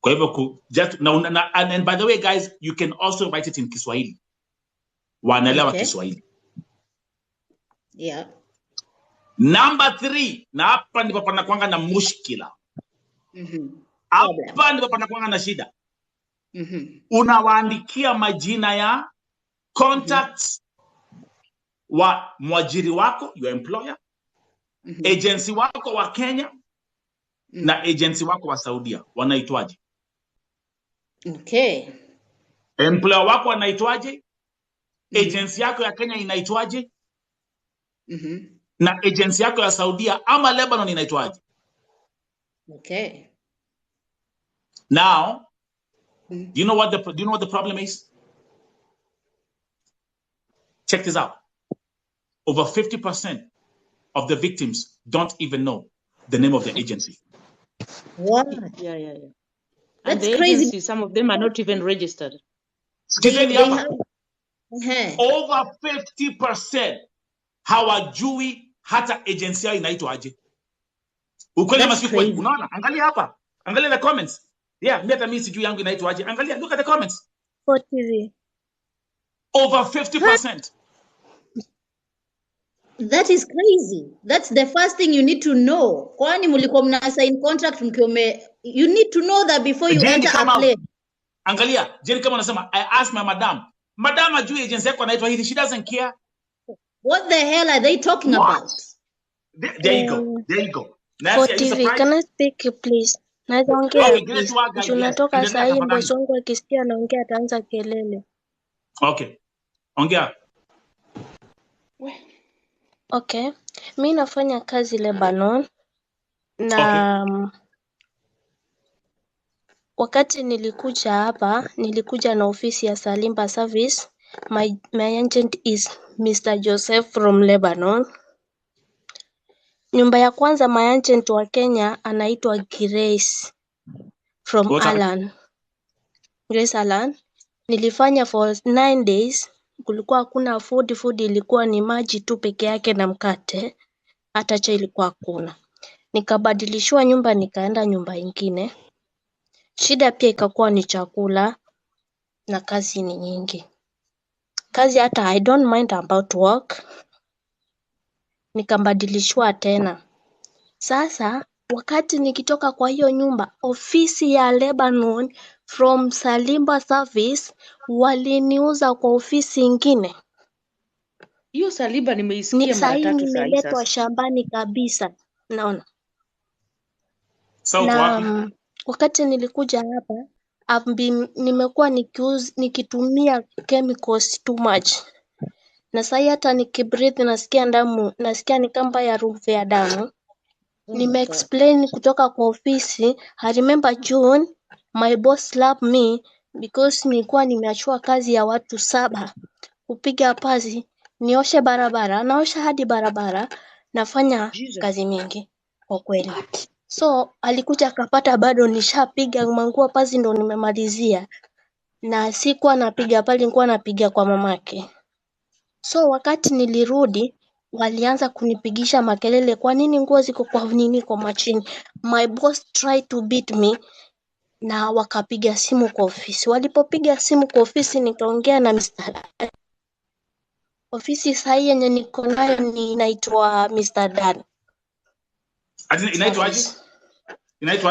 Kwa hivyo and by the way, guys, you can also write it in Kiswahili. Wanaelewa Kiswahili. Yeah. Number 3, na hapa ndipo panakuanga na mushkila. Hapa ndipo panakuanga na shida. Unawaandikia majina ya contacts wa mwajiri wako, your employer, agency wako wa Kenya, na agency wako wa Saudia. Wanaitwaje? Okay. Employer wako anaitwaje? Agency yako ya Kenya inaitwaje? Na agency yako ya Saudia ama Lebanon inaitwaje? Okay. Now, do you know what the problem is? Check this out. Over 50% of the victims don't even know the name of the agency. What? Yeah. That's and the crazy. agency, some of them are not even registered. Over 50% hawajui hata agency yao inaitwaje. Ukweli masiku unaona? Angalia hapa. Angalia the comments. Yeah, mimi hata mimi sijui yangu inaitwaje. Angalia, look at the comments. What is it? Over 50%. That is crazy. That's the first thing you need to know. Kwani mulikuwa mna sign contract you need to know that before you enter a place. Angalia, Jenny kama anasema, I asked my madam ajui agency yako anaitwa hivi. She doesn't care. What the hell are they talking about? There you go. There you go. For TV, can I speak please? Naweza ongea please. Tunatoka saa hii boss wangu akisikia naongea ataanza kelele. Okay. Ongea. Okay. Mimi nafanya kazi Lebanon na wakati nilikuja hapa, nilikuja na ofisi ya Salimba Service. My agent is Mr. Joseph from Lebanon. Nyumba ya kwanza my agent wa Kenya anaitwa Grace from Alan. Grace Alan. Nilifanya for 9 days. Kulikuwa hakuna food ilikuwa ni maji tu peke yake na mkate. Hata chai ilikuwa hakuna. Nikabadilishwa nyumba nikaenda nyumba ingine. Shida pia ikakuwa ni chakula na kazi ni nyingi. Kazi hata I don't mind about work. Nikabadilishwa tena. Sasa wakati nikitoka kwa hiyo nyumba, ofisi ya Lebanon from Salimba Service waliniuza kwa ofisi ingine. Hiyo Saliba nimeisikia mara 3 saa hii sasa. Nimeletwa shambani kabisa. Naona. Wakati nilikuja hapa, nimekuwa nikitumia chemicals too much. Na sasa hata nikibreathe nasikia ni kama ya harufu ya damu. Nime-explain kutoka kwa ofisi. I remember June, my boss slapped me because nilikuwa nimeachua kazi ya watu 7. Kupiga pasi, nioshe barabara, naosha hadi barabara, nafanya kazi mingi kwa kweli. So alikuja akapata bado nishapiga manguo pasi ndo nimemalizia. Na sikuwa napiga pale, nilikuwa napiga kwa mamake. So wakati nilirudi walianza kunipigisha makelele, kwa nini nguo ziko kwa nini kwa machine? My boss tried to beat me na wakapiga simu kwa ofisi. Walipopiga simu kwa ofisi nikaongea na Mr. Ofisi sahi yenye niko nayo ni inaitwa Mr. Dan. Inaitwaje?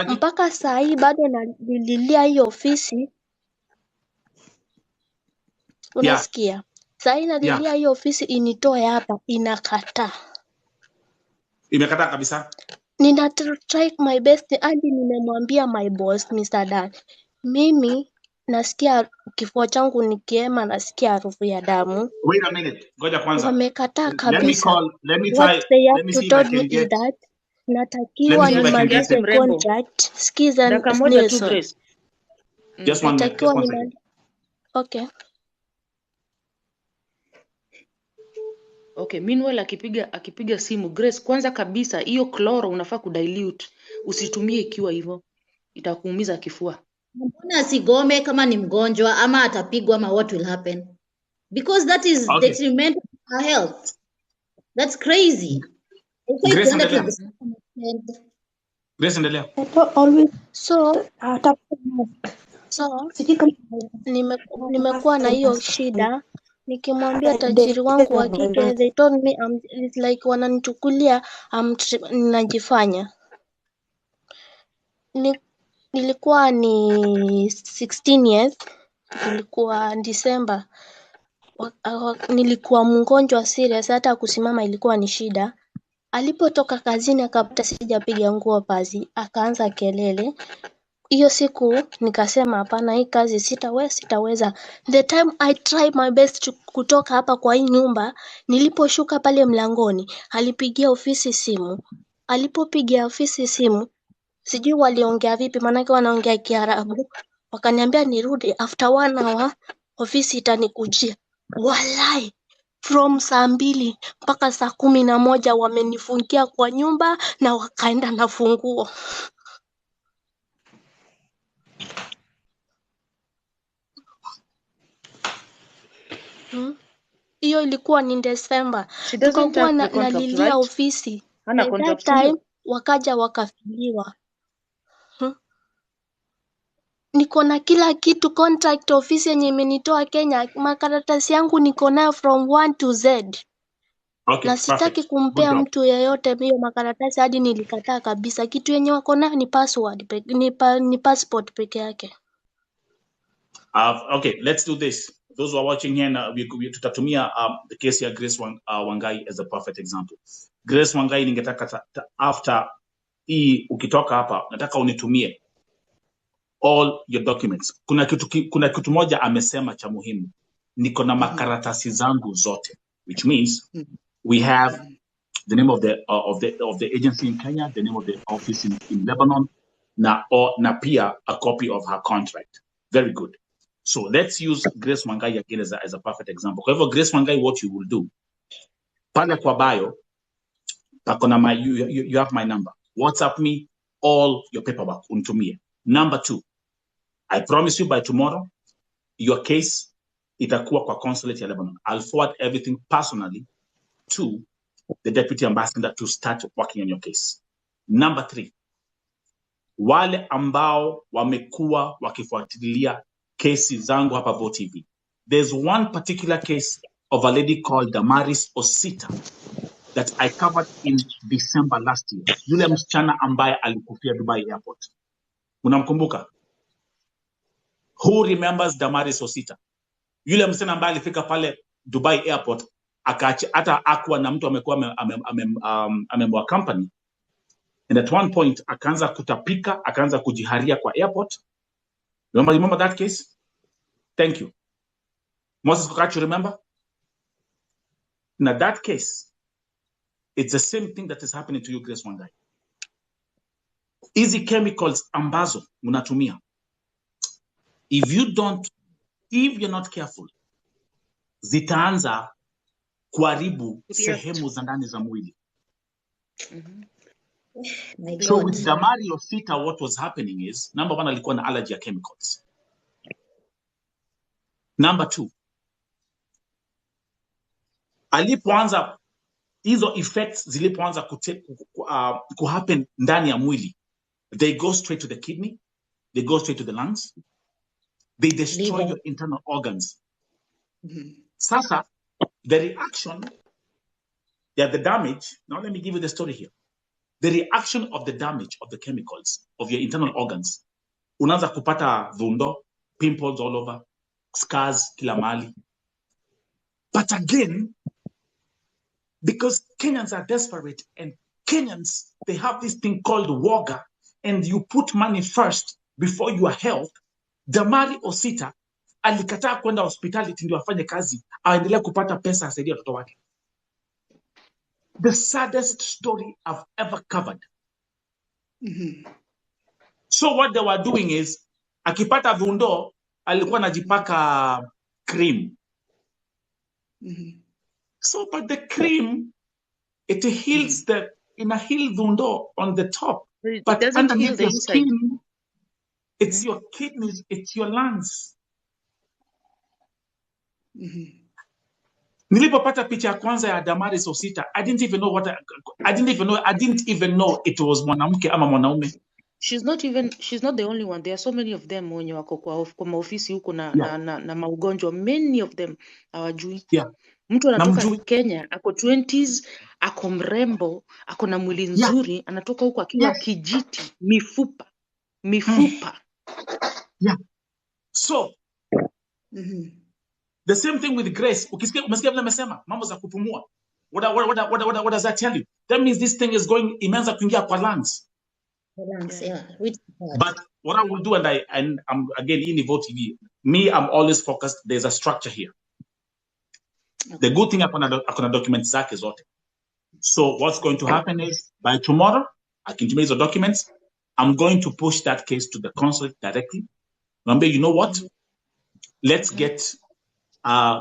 Mpaka saa hii bado nalilia hiyo ofisi. Unasikia? Yeah. Saa hii nalilia hiyo ofisi initoe hapa, inakataa. Imekataa kabisa. Nina try my best hadi nimemwambia my boss Mr. Dan. Mimi nasikia kifua changu nikiema nasikia harufu ya damu. Wait a minute. Ngoja kwanza. Wamekataa kabisa. Let me see if I can get that. Natakiwa nimalize contract. Skiza Nelson. Just one minute. Okay. Okay, meanwhile akipiga simu Grace, kwanza kabisa hiyo chloro unafaa kudilute. Usitumie ikiwa hivyo. Itakuumiza kifua. mbona asigome kama ni mgonjwa ama atapigwa ama what will happen? Because that is Okay. detrimental to our health. That's crazy. Grace endelea. Grace endelea. So nimekuwa na hiyo shida, nikimwambia tajiri wangu wa kike, they told me it's like wananichukulia ninajifanya. Nilikuwa ni 16 years, ilikuwa December. Nilikuwa mgonjwa serious, hata kusimama ilikuwa ni shida. Alipotoka kazini akapata sijapiga nguo pasi, akaanza kelele. Hiyo siku nikasema hapana, hii kazi sitaweza. The time I tried my best kutoka hapa kwa hii nyumba, niliposhuka pale mlangoni, alipigia ofisi simu. Alipopigia ofisi simu, sijui waliongea vipi, maanake wanaongea Kiarabu. Wakaniambia nirudi after 1 hour, ofisi itanikujia. Walai, from saa 2 mpaka saa 11 wamenifungia kwa nyumba na wakaenda na funguo. Hiyo ilikuwa ni December. Tukakuwa nalilia ofisi. At that time wakaja wakafiliwa. Niko na kila kitu, contract ofisi yenye imenitoa Kenya, makaratasi yangu niko nayo from 1 to Z. Okay, Na sitaki kumpea mtu yeyote hiyo makaratasi hadi nilikataa kabisa. Kitu yenye wako nayo ni password, ni passport peke yake. Okay, let's do this. Those who are watching here, tutatumia the case ya Grace Wangai as a perfect example. Grace Wangai, ningetaka after hii ukitoka hapa, nataka unitumie all your documents. Kuna kitu moja amesema cha muhimu. Niko na makaratasi zangu zote, which means we have the name of the agency in Kenya, the name of the office in Lebanon, na pia a copy of her contract. Very good. So let's use Grace Wangai again as a perfect example. However, Grace Wangai, what you will do, pale kwa bio, you have my number. WhatsApp me all your paperwork unitumie. Number 2, I promise you by tomorrow, your case itakuwa kwa consulate ya Lebanon. I'll forward everything personally to the deputy ambassador to start working on your case. Number 3, wale ambao wamekuwa wakifuatilia kesi zangu hapa VOTV. There's one particular case of a lady called Damaris Osita that I covered in December last year. Yule msichana ambaye alikufia Dubai Airport. Unamkumbuka? Who remembers Damaris Osita? Yule msichana ambaye alifika pale Dubai Airport, hata akuwa na mtu amekuwa amemwa company. And at one point, akaanza kutapika, akaanza kujiharia kwa airport. Remember that case? Thank you. Moses Kokachi, remember? Now that case, it's the same thing that is happening to you, Grace Wangai. Easy chemicals ambazo unatumia. If you're not careful, zitaanza kuharibu sehemu za ndani za mwili. So with Damari Osita, what was happening is, number 1, alikuwa na allergy ya chemicals. Number 2, alipoanza hizo effects zilipoanza kuhappen ndani ya mwili, they go straight to the kidney, they go straight to the lungs, they destroy your internal organs. Sasa, the reaction, the damage, now let me give you the story here. The reaction of the damage of the chemicals of your internal organs, unaanza kupata vundo, pimples all over, scars kila mahali. But again, because Kenyans are desperate and Kenyans, they have this thing called woga, and you put money first before your health. Damari Osita alikataa kwenda hospitality ndio afanye kazi, aendelee kupata pesa asaidia watoto wake. The saddest story I've ever covered. So what they were doing is, akipata vundo, alikuwa anajipaka cream. So, but the cream, it heals heal vundo on the top, but underneath the skin, It's your kidneys, it's your lungs. Nilipopata picha ya kwanza ya Damaris Osita, I didn't even know it was mwanamke ama mwanaume. She's not the only one. There are so many of them wenye wako kwa maofisi huko na maugonjwa. Many of them hawajui. Yeah. Mtu anatoka Kenya, ako 20s, ako mrembo, ako na mwili nzuri, anatoka huko akiwa kijiti, mifupa. Yeah. So, the same thing with Grace. Umesikia vile amesema mambo za kupumua. What does that tell you? That means this thing is going imeanza kuingia kwa lungs. But what I will do, and I'm again in Evo TV, I'm always focused. There's a structure here. Okay. The good thing akona documents zake zote. So what's going to happen is by tomorrow, akintumia hizo documents, I'm going to push that case to the consulate directly. Remember, you know what? Let's get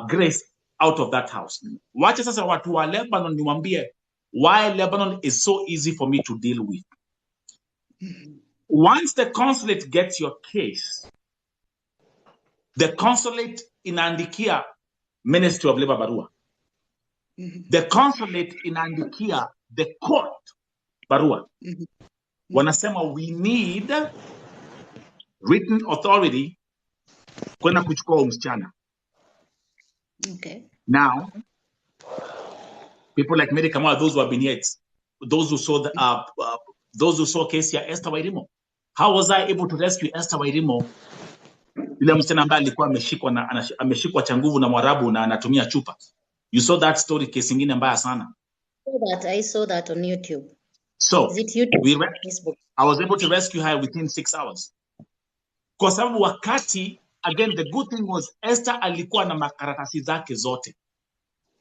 Grace out of that house. Wacha sasa watu wa Lebanon niwaambie why Lebanon is so easy for me to deal with. Once the consulate gets your case, the consulate inaandikia Ministry of Labor barua. The consulate inaandikia the court barua. Wanasema we need written authority kwenda kuchukua msichana. Okay. Now, people like Mary Kamau, those who have been here, those who saw case ya Esther Wairimo. How was I able to rescue Esther Wairimo? Yule msichana ambaye alikuwa ameshikwa cha nguvu na Mwarabu na anatumia chupa. You saw that story, case ingine mbaya sana. I saw that on YouTube. So, is it YouTube? Facebook. I was able to rescue her within 6 hours. Kwa sababu wakati, again, the good thing was Esther alikuwa na makaratasi zake zote.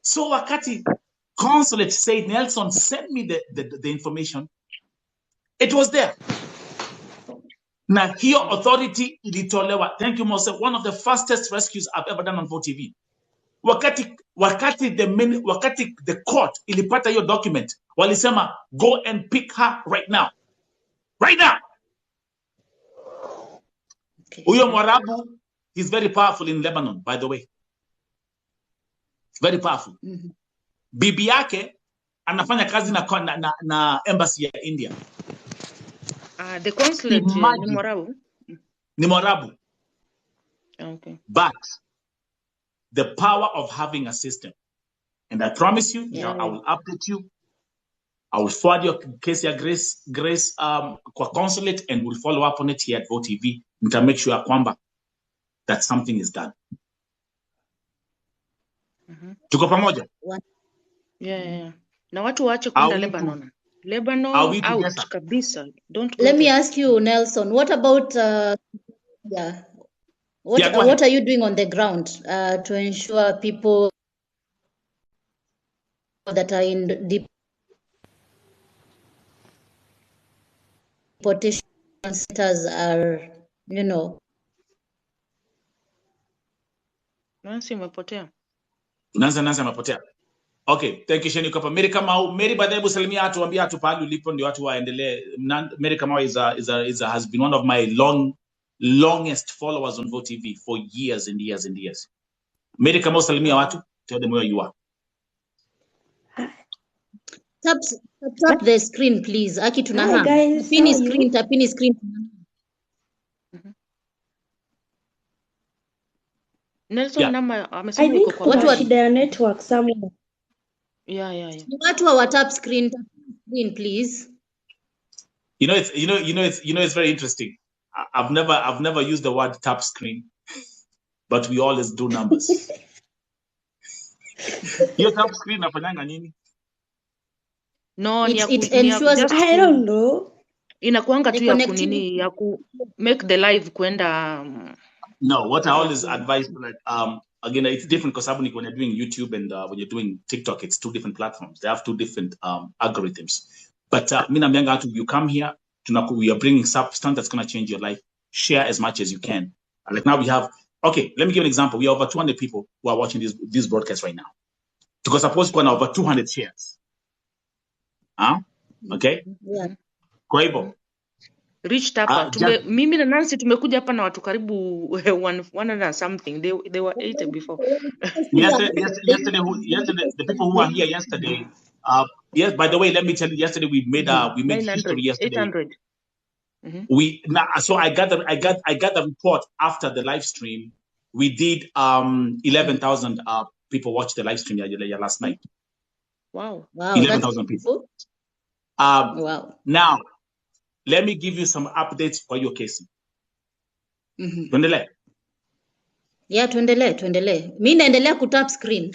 So wakati consulate said, Nelson, send me the information, it was there. Na hiyo authority ilitolewa. Thank you, Mose. One of the fastest rescues I've ever done on Vo TV. Wakati the court ilipata hiyo document, walisema, go and pick her right now. Right now. Huyo Mwarabu, he's very powerful in Lebanon, by the way. Very powerful. Bibi yake anafanya kazi na embassy ya India. The consulate ni Mwarabu. Ni Mwarabu. Okay. But the power of having a system, and I promise you, I will update you. I will forward your case ya Grace kwa consulate, and we'll follow up on it here at Vo TV. To make sure kwamba that something is done. Tuko pamoja? Yeah. Na watu waache kwenda Lebanon. Lebanon out kabisa. Don't go. Let me ask you, Nelson, what about what are you doing on the ground to ensure people that are in deportation centers are, Nancy umepotea. Nancy umepotea. Okay, thank you Sheni Kopa. Mary Kamau, Mary baadaye salimia watu, waambia watu pahali ulipo ndio watu waendelee. Mary Kamau has been one of my longest followers on Vo TV for years and years and years. Mary Kamau, salimia watu, tell them where you are. Tap the screen please. Aki tunaha. Tapini screen. Nelson Nama amesema iko kwa watu wa shida ya network somewhere. Yeah. Watu wa tap screen please. It's very interesting. I've never used the word tap screen, but we always do numbers. Your tap screen nafanyanga nini? No, it ensures I don't know. Inakuanga tu ya kunini ya ku make the live kwenda No, what I always advise, like, again, it's different because when you're doing YouTube and when you're doing TikTok, it's two different platforms. They have two different algorithms. But you come here, we are bringing substance that's going to change your life. Share as much as you can. Like now we have, okay, let me give an example. We have over 200 people who are watching this broadcast right now. Because suppose we're over 200 shares. Okay? Yeah. Kwa hivyo, reached hapa. Mimi na Nancy tumekuja hapa na watu karibu 100 and something. They were 80 before. yesterday, the people who were here yesterday, yes, by the way, let me tell you, yesterday we made history yesterday. 800. So I got the report after the live stream. We did 11,000 people watched the live stream last night. Wow. 11,000 people. Wow. Now, let me give you some updates for your case. Tuendelee. Yeah, tuendelee. Mimi naendelea kutap screen.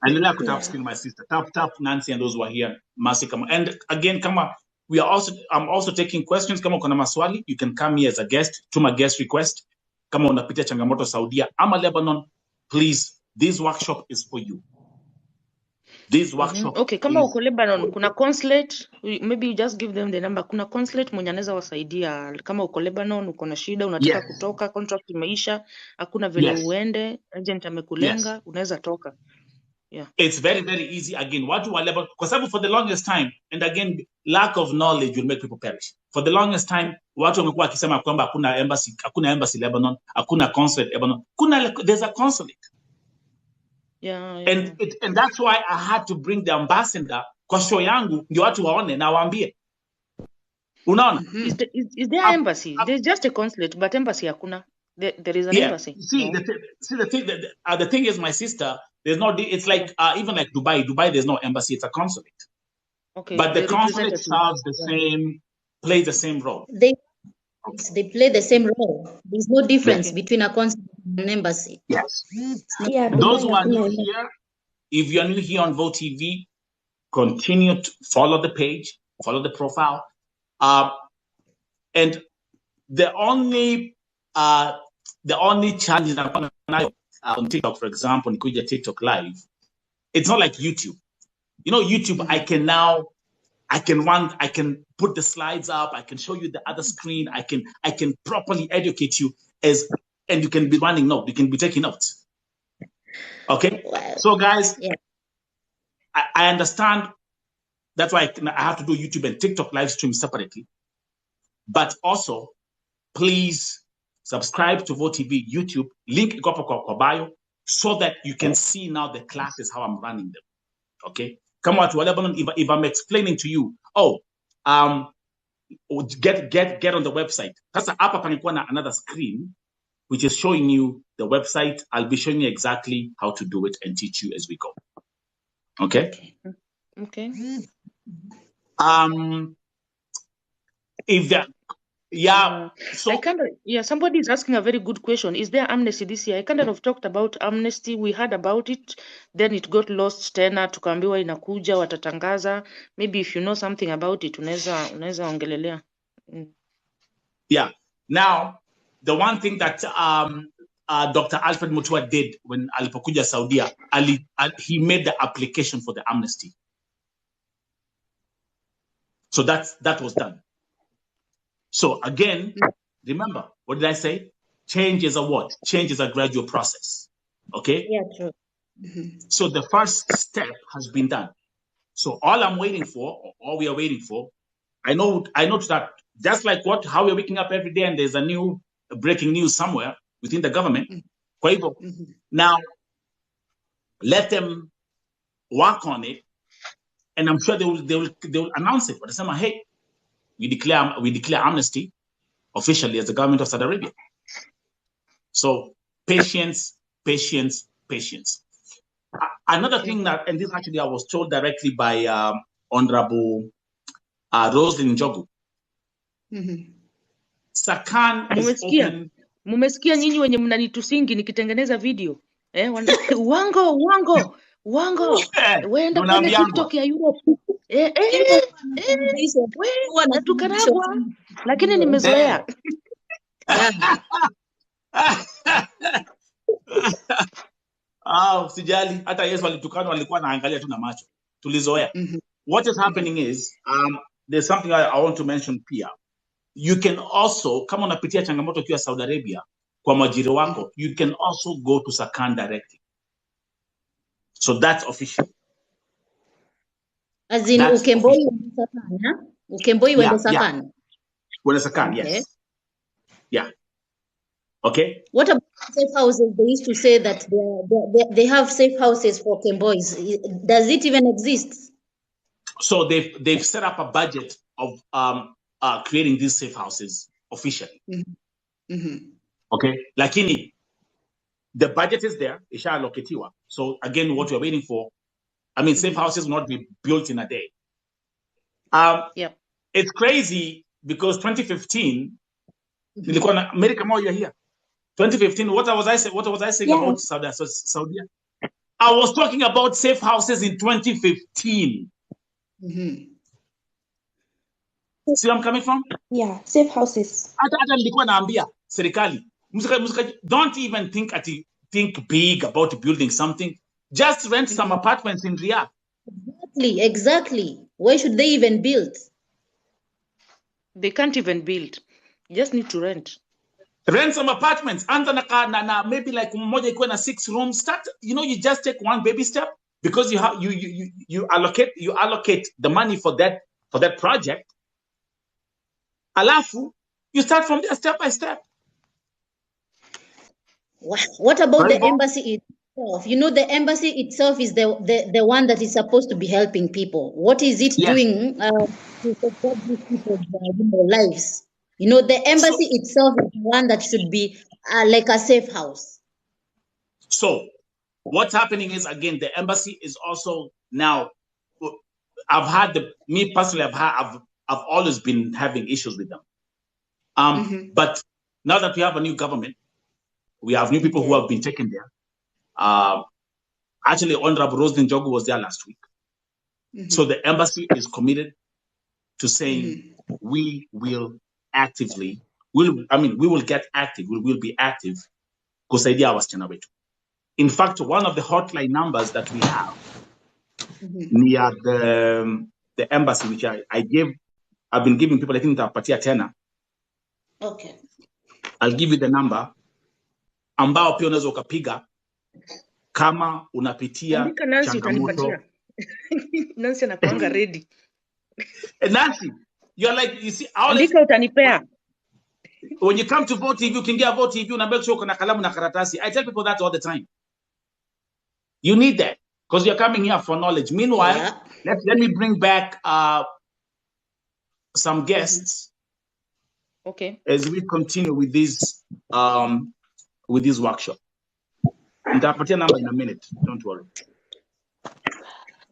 Endelea kutap screen, my sister. Tap Nancy and those who are here. Mercy, come on. And again, I'm also taking questions. Kama kuna maswali, you can come here as a guest. Tuma guest request. Kama unapitia changamoto Saudia ama Lebanon, please, this workshop is for you. This workshop. Okay, kama uko Lebanon, kuna consulate, maybe you just give them the number. Kuna consulate mwenye anaweza wasaidia. Kama uko Lebanon, uko na shida, unataka kutoka, contract imeisha, hakuna vile uende, agent amekulenga, unaweza toka. Yeah. It's very, very easy. Again, watu wa Lebanon, kwa sababu for the longest time, and again, lack of knowledge will make people perish. For the longest time, watu wamekuwa wakisema kwamba hakuna embassy Lebanon, hakuna consulate Lebanon. There's a consulate. Yeah. And that's why I had to bring the ambassador kwa show yangu ndio watu waone na waambie. Unaona? Is there embassy? There's just a consulate, but embassy hakuna. There is an embassy. See, the thing is, my sister, there's no. It's like even like Dubai. Dubai, there's no embassy. It's a consulate. Okay. But the consulate serves the same, plays the same role. They play the same role. There's no difference between a consulate and an embassy. Yes. Yeah, Those who are new here, if you're new here on Vote TV, continue to follow the page, follow the profile, and the only challenge on TikTok, for example, Nikuja TikTok Live, it's not like YouTube. You know, YouTube, I can put the slides up, I can show you the other screen, I can properly educate you and you can be you can be taking notes. Okay? So guys, I understand that's why I have to do YouTube and TikTok live stream separately. But also, please subscribe to Vote TV YouTube, link kwa bio, so that you can see now the classes, how I'm running them. Okay? Come on to Lebanon. If I'm explaining to you, get on the website. That's another screen, which is showing you the website. I'll be showing you exactly how to do it and teach you as we go. Okay? Okay. If that, so somebody is asking a very good question. Is there amnesty this year? I kind of talked about amnesty. We heard about it, then it got lost tena, tukaambiwa inakuja, watatangaza. Maybe if you know something about it, unaweza ongelelea. Yeah. Now, the one thing that Dr. Alfred Mutua did when alipokuja Saudia, he made the application for the amnesty. So that was done. So again, remember, what did I say? Change is a what? Change is a gradual process. Okay? Yeah, true. So the first step has been done. So all I'm waiting for, all we are waiting for, I know that just like how we're waking up every day and there's a new breaking news somewhere within the government. Now, let them work on it, and I'm sure they will announce it. But they say, hey, we declare amnesty officially as the government of Saudi Arabia. So patience. Another thing that, and this actually I was told directly by Honorable Roslyn Njogu. Sakan is open. Mumesikia nyinyi wenye mnanitusingi nikitengeneza video. Uongo. Wenda kwenye TikTok ya Europe. Natukanagwa. Lakini nimezoea. Sijali. Hata Yesu alitukana walikuwa naangalia tu na macho. Tulizoea. What is happening is, there's something I want to mention here. You can also, kama unapitia changamoto ukiwa Saudi Arabia, kwa mwajiri wako, you can also go to Sakan directly. So that's official. As in Ukemboi wende Sakan, Ukemboi wende Sakan. When it's a car, Okay. yes. Yeah. Okay. What about safe houses? They used to say that they have safe houses for Kemboys. Does it even exist? So they've set up a budget of creating these safe houses officially. Okay. Lakini, the budget is there. Isha allocatiwa. So again, what we're waiting for, I mean, safe houses will not be built in a day. Yep. It's crazy because 2015, nilikuwa na America more you're here. 2015, what was I saying about Saudi? I was talking about safe houses in 2015. See where I'm coming from? Yeah, safe houses. Hata nilikuwa naambia serikali, don't even think big about building something. Just rent some apartments in Riyadh. Exactly. Why should they even build? They can't even build. You just need to rent. Rent some apartments. Anza na maybe like moja ikuwe na 6 rooms. Start, you just take one baby step because you allocate the money for that project. Alafu, you start from there step by step. What about the embassy itself? The embassy itself is the one that is supposed to be helping people. What is it doing to support these people's lives? The embassy itself is the one that should be like a safe house. So, what's happening is, again, the embassy is also now. Me personally, I've always been having issues with them. But now that we have a new government, we have new people who have been taken there. Actually, Honorable Roslyn Jogu was there last week. So the embassy is committed to saying we will actively, we will get active, we will be active kusaidia wasichana wetu. In fact, one of the hotline numbers that we have near the embassy, which I've been giving people, I think nitapatia tena. Okay. I'll give you the number ambao pia unaweza ukapiga kama unapitia changamoto. Nancy anakuanga ready. Nancy, you're like, you see, andika utanipea. When you come to Vote TV, ukiingia Vote TV, una make sure uko na kalamu na karatasi. I tell people that all the time. You need that because you're coming here for knowledge. Meanwhile, let me bring back some guests. Okay. As we continue with this workshop. Nitapatia number in a minute. Don't worry.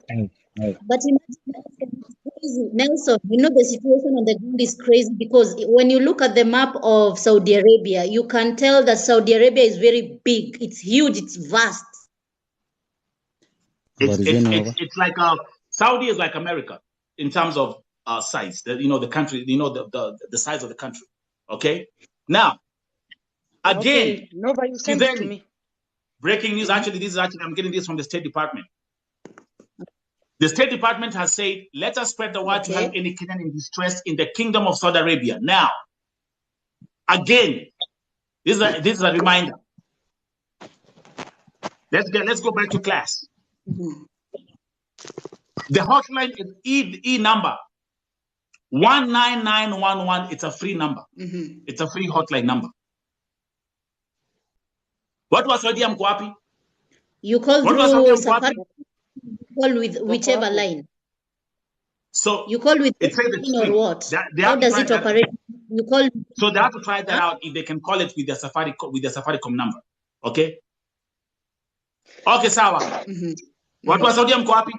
But imagine, Nelson, the situation on the ground is crazy because when you look at the map of Saudi Arabia, you can tell that Saudi Arabia is very big. It's huge. It's vast. It's like Saudi is like America in terms of size. The country. The size of the country. Okay. Now, again, nobody sent it to me. Breaking news. Actually, I'm getting this from the State Department. The State Department has said, let us spread the word to help any Kenyan in distress in the Kingdom of Saudi Arabia. Now, again, this is a reminder. Let's go back to class. The hotline is E number 19911. It's a free number. It's a free hotline number. What was Saudi mko wapi? You call with whichever line. So you call with or what? How does it operate? You call. So they have to try that out if they can call it with their Safaricom number. Okay. Okay, sawa. What was Saudi mko wapi?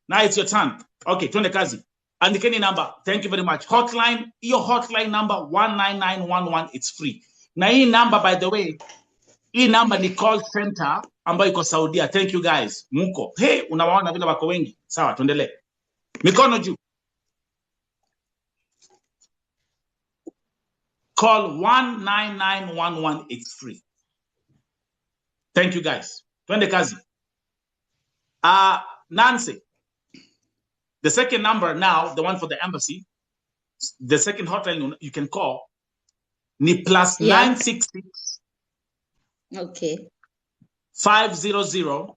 Now it's your turn. Okay, twende kazi. Andikeni number. Thank you very much. Hotline, your hotline number 19911. It's free. Now, hii number, by the way, hii number ni call center ambayo iko Saudia. Thank you guys. Muko. Hey, unawaona vile wako wengi. Sawa, tuendelee. Mikono juu. Call 19911. It's free. Thank you guys. Twende kazi. Nancy. The second number now, the one for the embassy, the second hotline you can call, ni plus 966. Okay. 500.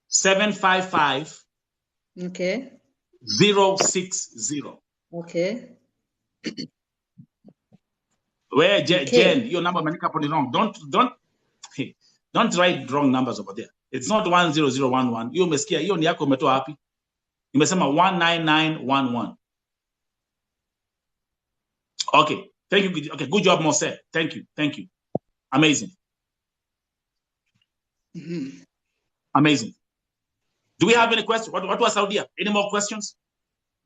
755. Okay. 060. Okay. Where Okay. Jen, your number manika hapo ni wrong. Don't write wrong numbers over there. It's not 10011. Hiyo umesikia, hiyo ni yako umetoa wapi? Nimesema 19911. Okay. Thank you. Okay, good job, Mose. Thank you. Amazing. Amazing. Do we have any questions? What was Saudi? Any more questions?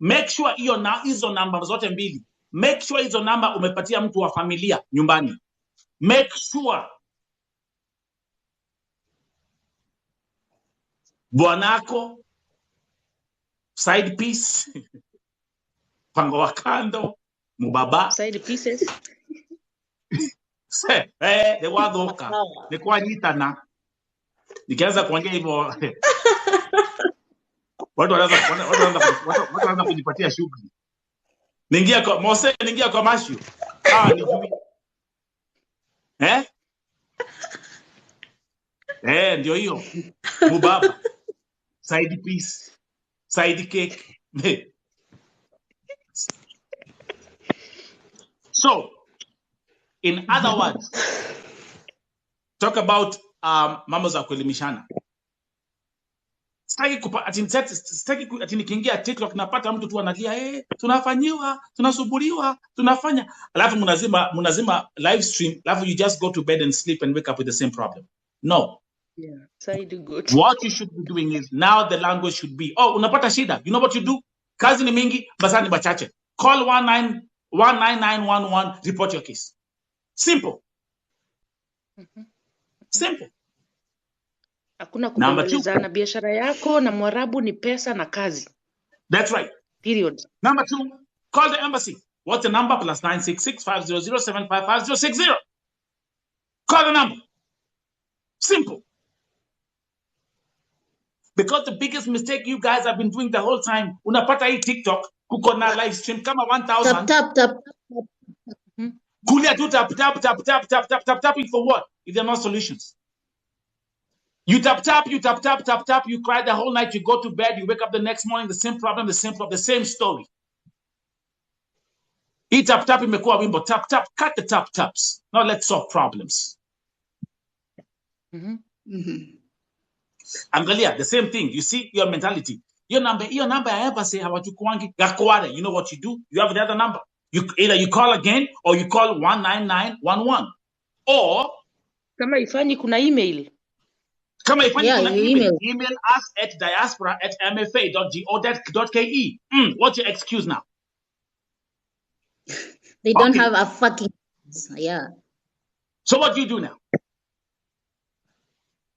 Make sure hizo namba zote mbili. Make sure hizo namba umepatia mtu wa familia nyumbani. Make sure bwanako, side piece, pango wa kando, mubaba. Side pieces. De wadoka. De kwa nyitana. Nikianza kuongea hivyo watu wanaanza kujipatia shughuli. Ningia kwa Mose, ningia kwa Mashu. Nijui. Ndio hiyo. Mubaba. Side piece. Side cake. So, in other words, talk about mambo za kuelimishana. Sitaki ati nikiingia TikTok napata mtu tu analia tunafanyiwa, tunasubuliwa, tunafanya. Alafu mnazima live stream, alafu you just go to bed and sleep and wake up with the same problem. No. Yeah, side good. What you should be doing is now the language should be, unapata shida. You know what you do? Kazi ni mingi, basa ni bachache. Call 19911, report your case. Simple. Simple. Hakuna kubembelezana, biashara yako na Mwarabu ni pesa na kazi. That's right. Period. Number 2, call the embassy. What's the number? +966 500 755 060. Call the number. Simple. Because the biggest mistake you guys have been doing the whole time, unapata hii TikTok, kuko na live stream kama 1000. Tap. Kulia tu tap tapping for what? If there are no solutions. You tap, you cry the whole night, you go to bed, you wake up the next morning, the same problem, the same story. Hii tap imekuwa wimbo, tap, cut the taps. Now let's solve problems. Angalia, the same thing. You see your mentality. Your number I ever say hawachukuangi gakware. You know what you do? You have the other number. Either you call again or you call 19911. Or kama ifanyi kuna email. Email us at diaspora@mfa.go.ke. What's your excuse now? They don't have a fucking So what do you do now?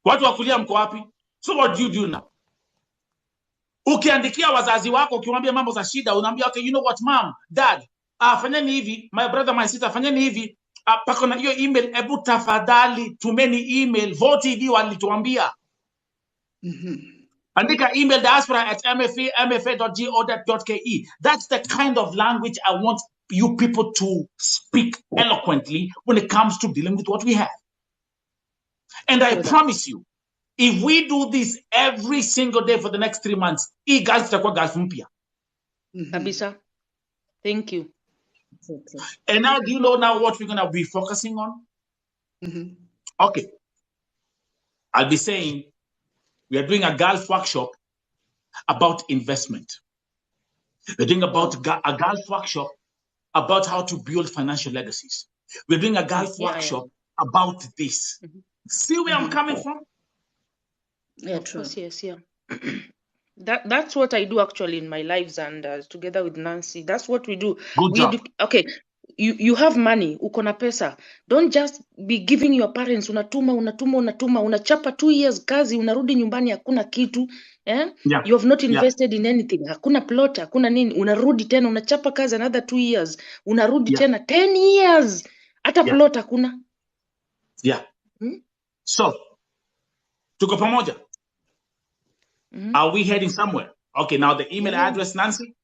Watu wa kulia mko wapi? So what do you do now? Ukiandikia wazazi wako ukiwaambia mambo za shida, unaambia okay, you know what mom, dad, fanyeni hivi, my brother, my sister, fanyeni hivi. Pako na hiyo email, ebu tafadhali tumeni email, vote hivi walituambia. Andika email diaspora@mfa.go.ke. That's the kind of language I want you people to speak eloquently when it comes to dealing with what we have. And I promise you, if we do this every single day for the next 3 months, hii girls itakuwa girls mpya. Kabisa. Thank you. And now, do you know now what we're going to be focusing on? Okay. I'll be saying we are doing a Gulf workshop about investment. We're doing about a Gulf workshop about how to build financial legacies. We're doing a Gulf workshop about this. See where I'm coming from? Yeah, true. Yes, yeah. That's what I do actually in my lives, and together with Nancy, that's what we do. Good job. Okay, you have money, uko na pesa. Don't just be giving your parents, unatuma, unachapa 2 years kazi, unarudi nyumbani hakuna kitu. Yeah. You have not invested in anything. Hakuna plot, hakuna nini. Unarudi tena, unachapa kazi another 2 years. Unarudi tena 10 years. Hata plot hakuna. Yeah. So, tuko pamoja. Are we heading somewhere? Okay, now the email address, Nancy.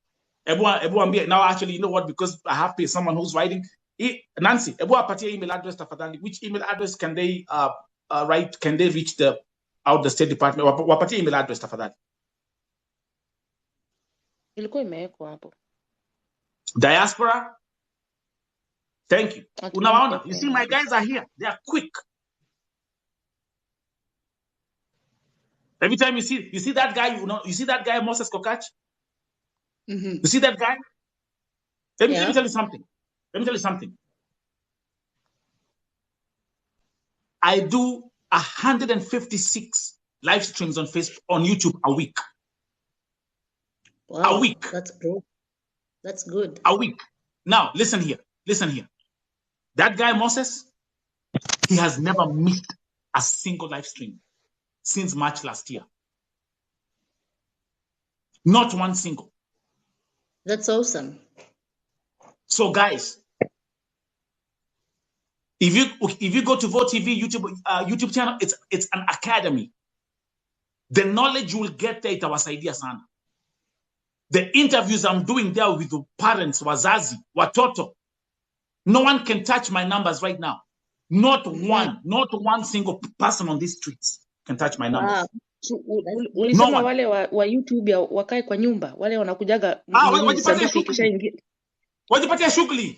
Everyone, now actually, you know what? Because I have someone who's writing. Nancy, everyone email address. Which email address can they write? Can they reach the State Department? Wapatie email address tafadhali. Ilikuwa imewekwa hapo. Diaspora Thank you. Okay, Unawaona? okay, You see, my guys are here. They are quick. Every time you see that guy, you see that guy, Moses Kokach? You see that guy? Let me tell you something. Let me tell you something. I do 156 live streams on Facebook, on YouTube a week. Wow, a week. That's good. That's good. A week. Now, listen here. Listen here. That guy, Moses, he has never missed a single live stream since March last year. Not one single. That's awesome. So, guys, if you go to Vote TV YouTube channel, it's an academy. The knowledge you will get there itawasaidia sana. The interviews I'm doing there with the parents, wazazi, watoto, no one can touch my numbers right now. Not one single person on these streets can touch my numbers. Wow. Ulisema No one. wale wa YouTube ya wakae kwa nyumba, wale wanakujaga wajipatie shughuli. Wajipatie shughuli.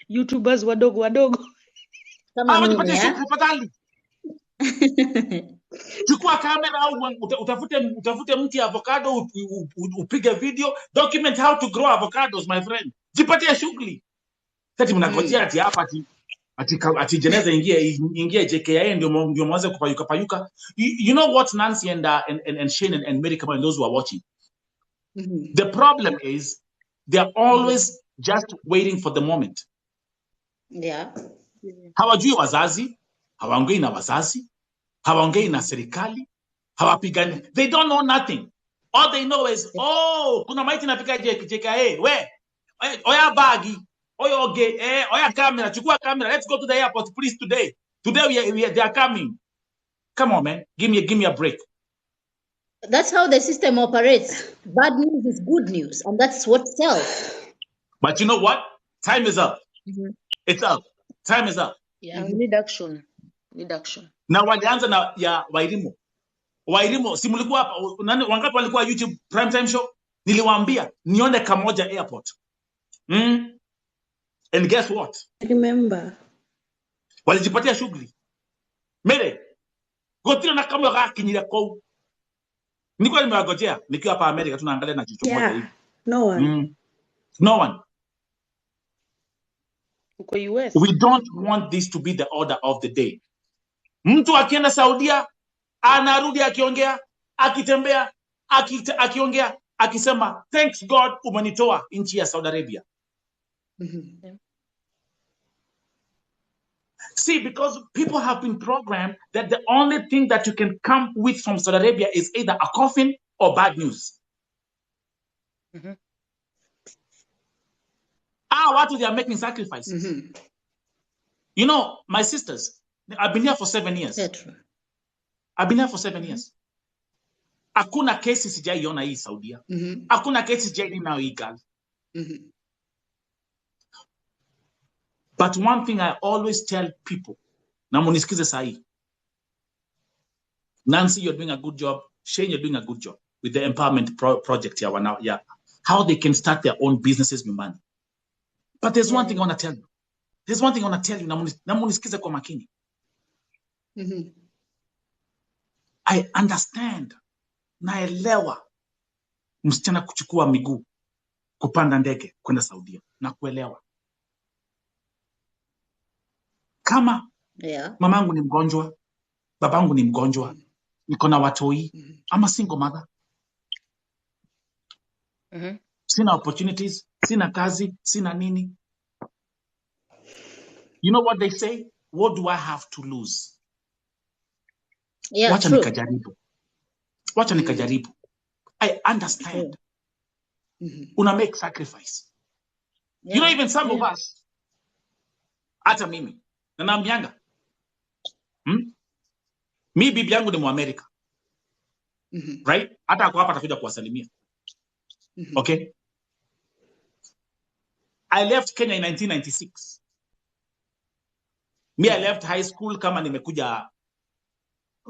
YouTubers wadogo. Wajipatie shughuli tafadhali. Chukua kamera au utafute mti avocado upige video, document how to grow avocados, my friend. Jipatie shughuli. Tati mnangojea ati hapa ati jeneza ingie JKIA ndio mwanze kupayuka. You know what, Nancy and Shane and Mary, come on, those who are watching. The problem is they're always just waiting for the moment. Yeah. Hawajui wazazi, hawaongei na wazazi, hawaongei na serikali, hawapigani. They don't know nothing. All they know is, kuna maiti napika JKIA, oya bagi, oya camera, chukua camera, let's go to the airport, please, today. Today they are coming. Come on, man, give me a break. That's how the system operates. Bad news is good news, and that's what sells. But you know what? Time is up. It's up. Time is up. Yeah, need action. Na walianza na ya Wairimo, si mlikuwa hapa, wangapi walikuwa YouTube prime time show? Niliwaambia nione kamoja airport. And guess what? Remember. Walijipatia shughuli. Mere, gotira na kama gakinyira kou. Nilikuwa nimewagojea nikiwa hapa America tunaangalia na jicho moja hivi. No one. No one. Uko US. We don't want this to be the order of the day. Mtu akienda Saudia, anarudi akiongea, akitembea, akiongea, akisema, thanks God umenitoa nchi ya Saudi Arabia. See, because people have been programmed that the only thing that you can come with from Saudi Arabia is either a coffin or bad news. What they are making sacrifices. You know, my sisters, I've been here for 7 years. I've been here for 7 years. Hakuna kesi sijaiona hii Saudia. Hakuna kesi sijaiona nao hii gal. But one thing I always tell people, na munisikize sahi. Nancy, you're doing a good job. Shane, you're doing a good job with the empowerment project here now. Yeah, how they can start their own businesses with money. But there's one thing I want to tell you. There's one thing I want to tell you. Na munisikize kwa makini. I understand. Naelewa msichana kuchukua miguu kupanda ndege kwenda Saudia. Na kuelewa. Kama mamangu ni mgonjwa, babangu ni mgonjwa, niko na watoi, I'm a single mother. Sina opportunities, sina kazi, sina nini. You know what they say? What do I have to lose? Yeah, Wacha nikajaribu. Wacha nikajaribu. I understand. Una make sacrifice. You know, even some of us, hata mimi, na naambianga, mi bibi yangu ni Muamerika. Right? Hata ako hapa atakuja kuwasalimia. Okay? I left Kenya in 1996. Me, I left high school kama nimekuja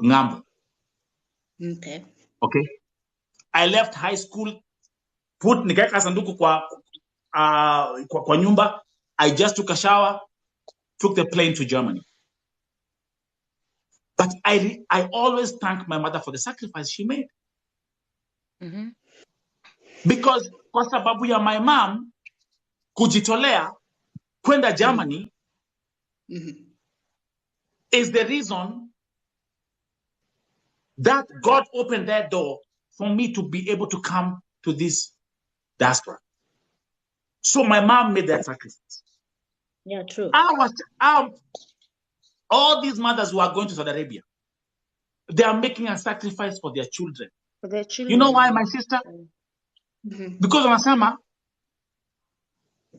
ng'ambo. Okay? I left high school, nikaeka sanduku kwa nyumba. I just took a shower, took the plane to Germany. But I always thank my mother for the sacrifice she made. Because kwa sababu ya my mom kujitolea kwenda Germany is the reason that God opened that door for me to be able to come to this diaspora. So my mom made that sacrifice. Yeah, true. All these mothers who are going to Saudi Arabia, they are making a sacrifice for their children. For their children. You know why, my sister? Because wanasema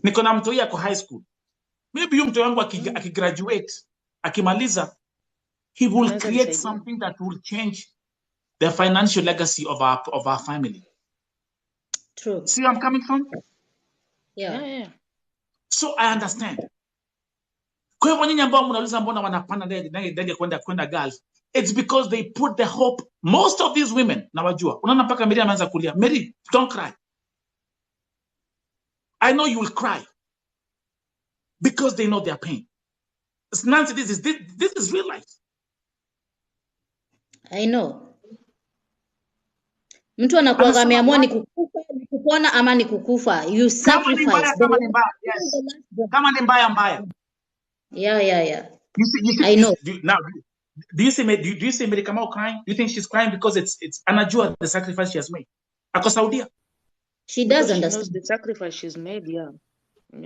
niko na mtu yako high school. Maybe you mtu wangu akigraduate, akimaliza, he will create something that will change the financial legacy of our family. True. See where I'm coming from? Yeah. So I understand. Kwa hivyo nyinyi ambao mnauliza mbona wanapanda ndege kwenda Gulf, it's because they put the hope. Most of these women, nawajua. Unaona mpaka Mary ameanza kulia. Mary, don't cry. I know you will cry. Because they know their pain. Nancy, this is real life. I know. Mtu anakuwa ameamua ni kukufa, ni kupona ama ni kukufa. You sacrifice. Kama ni mbaya, yes. Kama ni mbaya. Yeah. You see, I know. Do you see Mary Kamau crying? Do you think she's crying because it's anajua the sacrifice she has made? Ako Saudia. She does Because understand. she knows the sacrifice she's made, yeah.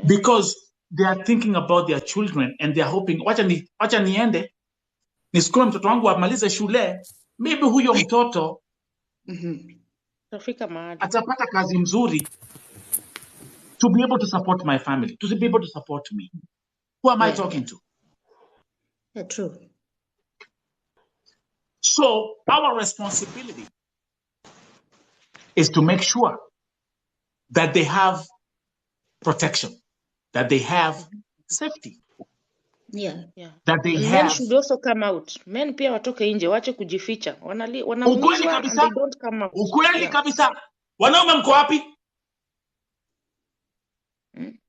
Because they are thinking about their children and they are hoping, wacha niende, nisikue mtoto wangu amalize shule, maybe huyo mtoto atapata kazi mzuri to be able to support my family, to be able to support me. Who am I talking to? Yeah, true. So our responsibility is to make sure that they have protection, that they have safety. Yeah. That they and have. Men should also come out. Men pia watoke nje, wache kujificha. Ukweli Wanaumizwa and kabisa. they don't come out. Ukweli kabisa. Wanaume mko wapi?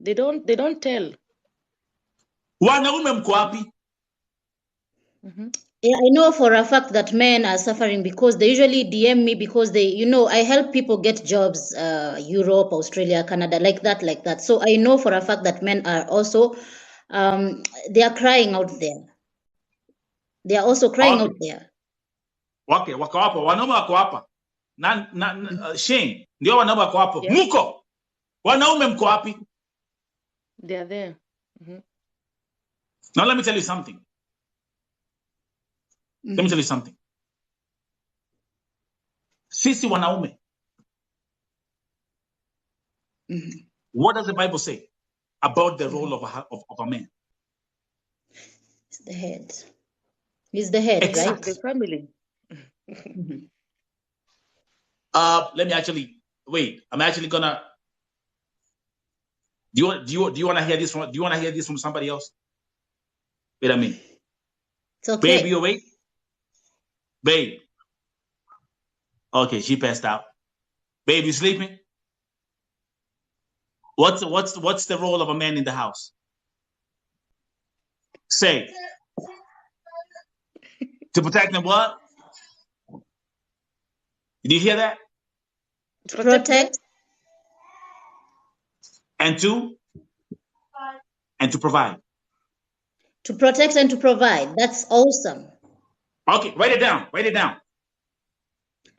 They don't tell. Wanaume mko wapi? Yeah, I know for a fact that men are suffering because they usually DM me because they, I help people get jobs, Europe, Australia, Canada, like that. So I know for a fact that men are also, they are crying out there. They are also crying out there. Okay, wako hapo. Wanaume wako hapa. Shane, ndio wanaume wako hapo. Yes. Muko. Wanaume mko wapi? They are there. Now let me tell you something. Let me tell you something. Sisi wanaume. What does the Bible say about the role of a man? It's the head. He's the head, exactly. Right? The family. Let me actually wait. I'm actually gonna. Do you want to hear this from? Do you want to hear this from somebody else? Wait a minute. It's okay. Babe, you awake? Babe. Okay, she passed out. Babe, you sleeping? What's the role of a man in the house? Say. To protect them what? Did you hear that? Protect. And to provide. To protect and to provide. That's awesome. Okay, write it down.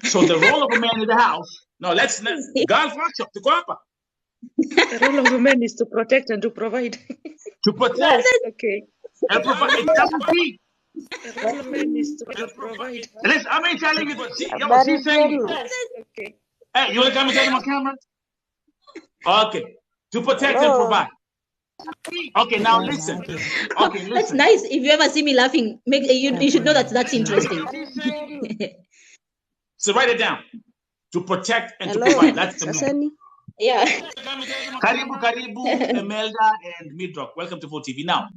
So the role of a man in the house. No, let's God's workshop to go up. The role of a man is to protect and to provide. To protect. Okay. And provide. It doesn't mean. The role of a man is to provide. Listen, I mean telling you that she's saying. Okay. Hey, you want to come and tell them on camera? Okay. To protect and provide. Okay, now listen. Okay, listen. That's nice. If you ever see me laughing, you should know that's interesting. So write it down. To protect and to provide. That's the man. Yeah. Karibu, Imelda and Midrock. Welcome to 4TV. Now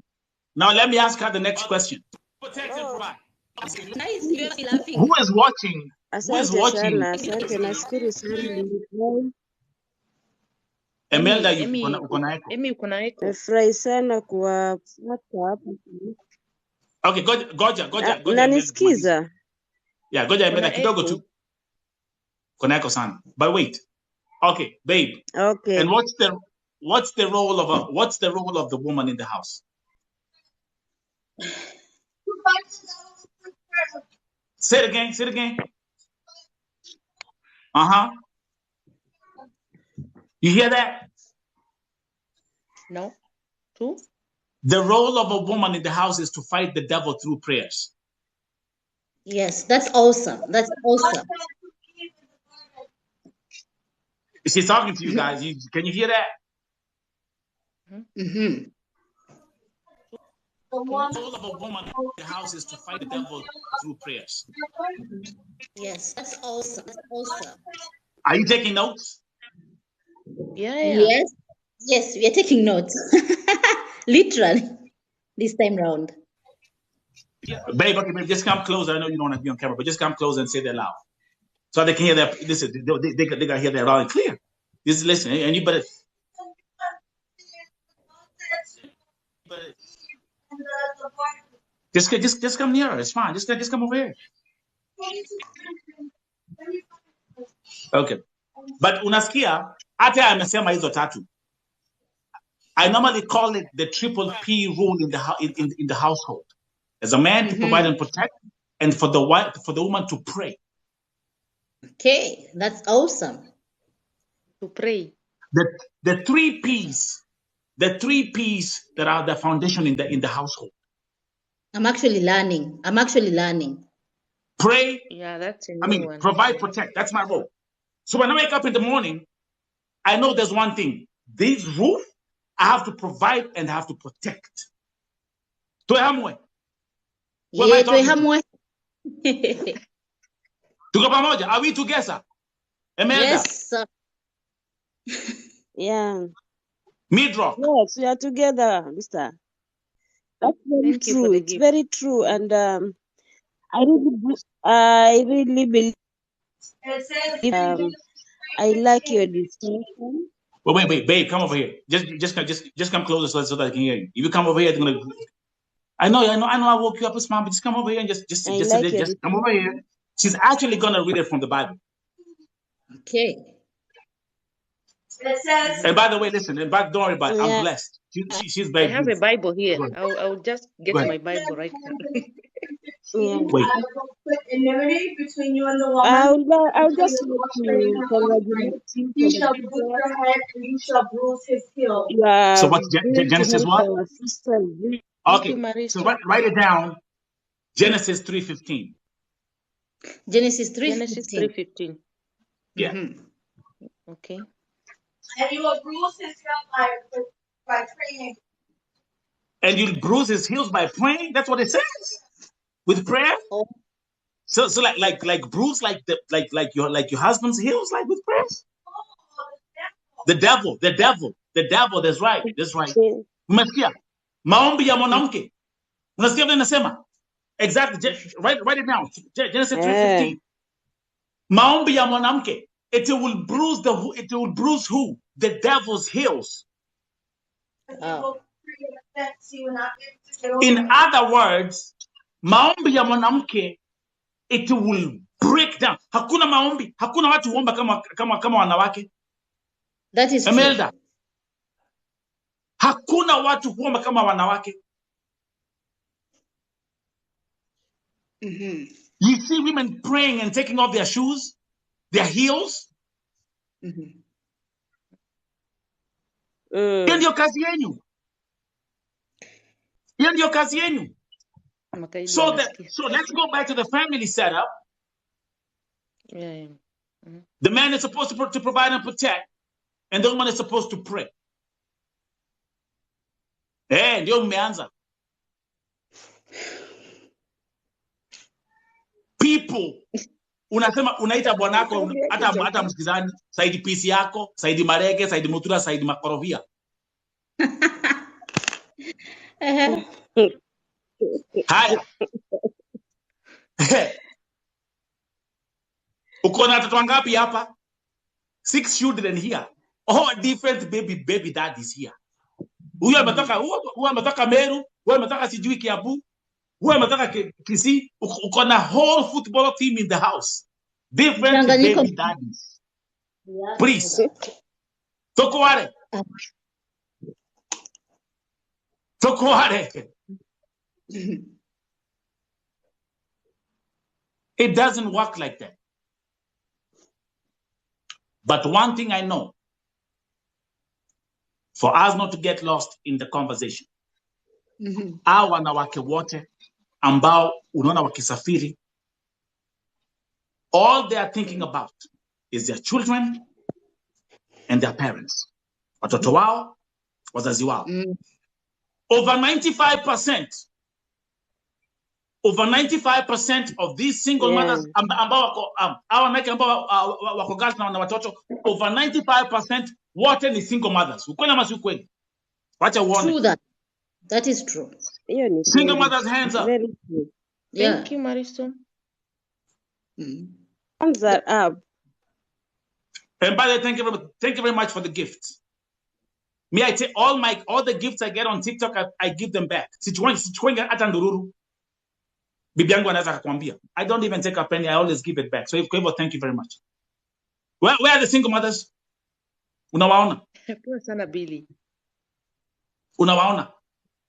let me ask her the next question. Protect and provide. Nice. If you ever see me laughing. Who is watching? Who is watching? Emelda, Emmy uko na echo. Emmy uko na echo. Nafurahi sana kuwapata hapa. Okay, goja Emelda. Unanisikiza? Yeah, goja Emelda Kuna kidogo echo. tu. Kuna echo sana. But wait. Okay, babe. Okay. And what's the role of the woman in the house? Say it again. Uh-huh. You hear that? No. Two. The role of a woman in the house is to fight the devil through prayers. Yes, that's awesome. That's awesome. She's talking to you guys. Can you hear that? Mm-hmm. The role of a woman in the house is to fight the devil through prayers. Yes, that's awesome. That's awesome. Are you taking notes? Yeah. Yes, we are taking notes. Literally, this time round. Yeah. Babe, just come closer. I know you don't want to be on camera, but just come closer and say that loud. So they can hear that. Listen, they gotta hear that loud and clear. Just listen, and you better. Just come nearer. It's fine. Just come over here. Okay. But unasikia hata amesema hizo tatu. I normally call it the triple P rule in the household. As a man to provide and protect, and for the woman to pray. Okay, that's awesome. To pray. The three P's that are the foundation in the household. I'm actually learning. Pray. Yeah, that's a new one. Provide, protect. That's my role. So when I wake up in the morning, I know there's one thing. This roof, I have to provide and I have to protect. Tuehamwe. Yeah, tuehamwe. Tuko pamoja. Are we together? Emelda? Yes, sir. Yeah. Midrock? Yes, we are together, Mr. That's very true. It's very true, and I really believe. I like your distinction. Wait, babe, come over here. Just come closer so that I can hear you. If you come over here, I know. I woke you up, Mom, but just come over here and just come over here. She's actually gonna read it from the Bible. Okay. And by the way, listen. And don't worry about it. I'm blessed. She's very. I have a Bible here. I'll just get my Bible right now. Wait. Enmity between you and the woman. I'll just congratulate you. You shall bruise her head and you shall bruise his heel. So what's Genesis what? Okay. So write it down. Genesis 3:15. Genesis 3:15. Yeah. Okay. And you will bruise his heel by praying. And you'll bruise his heels by praying. That's what it says. With prayer. Oh. So like bruise like your husband's heels like with prayers. The devil. That's right. Umesikia? Maombi ya mwanamke. Unasikia vile nasema? Exactly. Write it down. Genesis 3:15. Maombi ya mwanamke. It will bruise who? The devil's heels. Oh. In other words, maombi ya mwanamke, it will break down. Hakuna maombi, hakuna watu huomba kama wanawake. That is Emelda. Hakuna watu huomba kama wanawake. You see women praying and taking off their shoes, their heels. Hiyo ndio kazi yenu. So let's go back to the family setup. Yeah. The man is supposed to provide and protect, and the woman is supposed to pray. Ndio mmeanza. People, unasema unaita bwanako hata msikizani, Saidi PC yako, Saidi Marege, Saidi Mutura, Saidi Makorofia. Haya. Uko na watoto wangapi hapa? 6 children here. all different baby daddies here. Huyu ametoka Meru, huyu ametoka sijui Kiambu, huyu ametoka Kisii. Uko na whole football team in the house. Different baby daddies. Please. Tokoare. It doesn't work like that. But one thing I know, for us not to get lost in the conversation, hawa wanawake wote ambao unaona wakisafiri, all they are thinking about is their children and their parents. Watoto wao, wazazi wao. Over 95% of these single mothers ambao wako girls na watoto, over 95% wote ni single mothers. Ukweli ama si ukweli? Wacha uone. True that is true. Single mothers, hands up. Thank you, Marisol. Hands are up. And by the way, thank you very much for the gift. Me, I take all the gifts I get on TikTok, I give them back. Sichuenga hata ndururu. Bibi yangu anaweza kukwambia. I don't even take a penny, I always give it back. So thank you very much. Where are the single mothers? Unawaona? Poa sana Billy. Unawaona?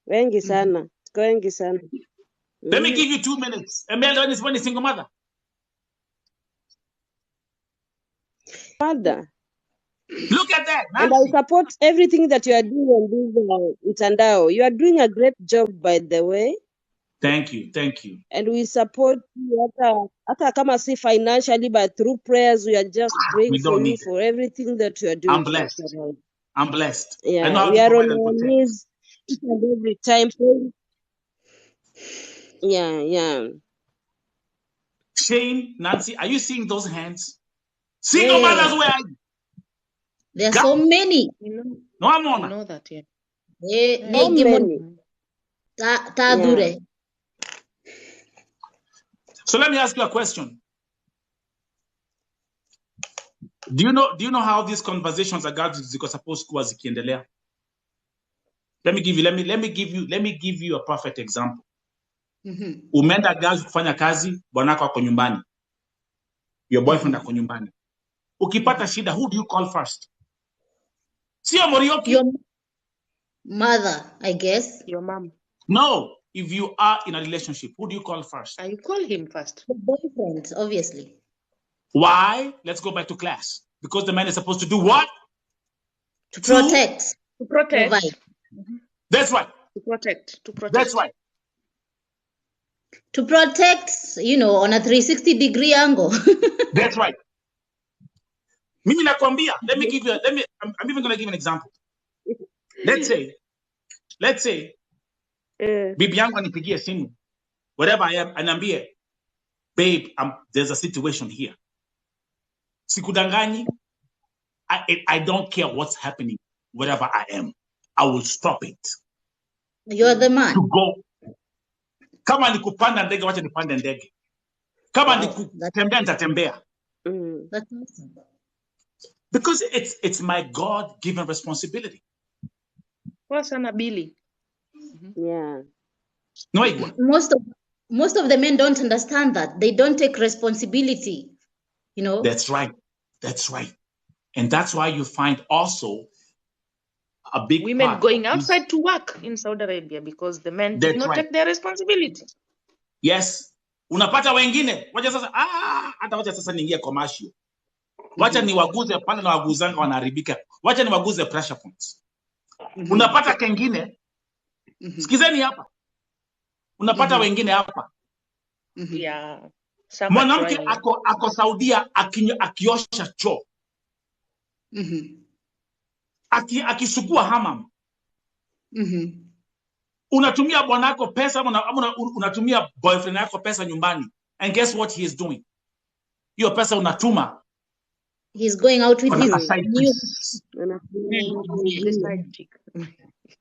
Wengi sana. Tuko wengi sana. Let me give you 2 minutes. Emel is one single mother. Mother. Look at that. And I support everything that you are doing on this Mtandao. You are doing a great job, by the way. Thank you. And we support you, hata kama si financially, but through prayers, we are just praying for you for everything that you are doing. I'm blessed. Yeah, we are on our knees each and every time. Yeah. Shane, Nancy, are you seeing those hands? Single mothers, where are you? There are so many. No, I'm on. I know that, yeah. So let me ask you a question. Do you know how these conversations are supposed to zikiendelea? Let me give you a perfect example. Umeenda girls kufanya kazi, bwanako ako nyumbani. Your boyfriend ako nyumbani. Ukipata shida, who do you call first? Sio Morioki. Your mother, I guess. Your mom. No, if you are in a relationship, who do you call first? You call him first. The boyfriend, obviously. Why? Let's go back to class. Because the man is supposed to do what? To protect. To protect. Provide. That's right. To protect. That's right. To protect, on a 360-degree angle. That's right. Mimi nakwambia, I'm even going to give an example. Let's say, bibi yangu anipigie simu, whatever I am, aniambie, babe, there's a situation here. Sikudanganyi, I don't care what's happening, wherever I am. I will stop it. You're the man. To go. Kama ni kupanda ndege, wacha nipande ndege. Kama ni kutembea, nitatembea. That's awesome. Because it's my God-given responsibility. What's an ability? Yeah. No, Igwa. Most of the men don't understand that. They don't take responsibility. That's right. And that's why you find also a big women going outside to work in Saudi Arabia because the men did not take their responsibility. Yes. Unapata wengine. Wacha sasa niingie commercial. Wacha niwaguze pale na waguzanga wanaharibika. Wacha niwaguze pressure points. Unapata kengine. Sikizeni hapa. Unapata wengine hapa. Yeah. Mwanamke ako Saudia akiosha choo. Akisugua hamam. Unatumia bwanako pesa ama unatumia boyfriend yako pesa nyumbani. And guess what he is doing? Hiyo pesa unatuma. He's going out with his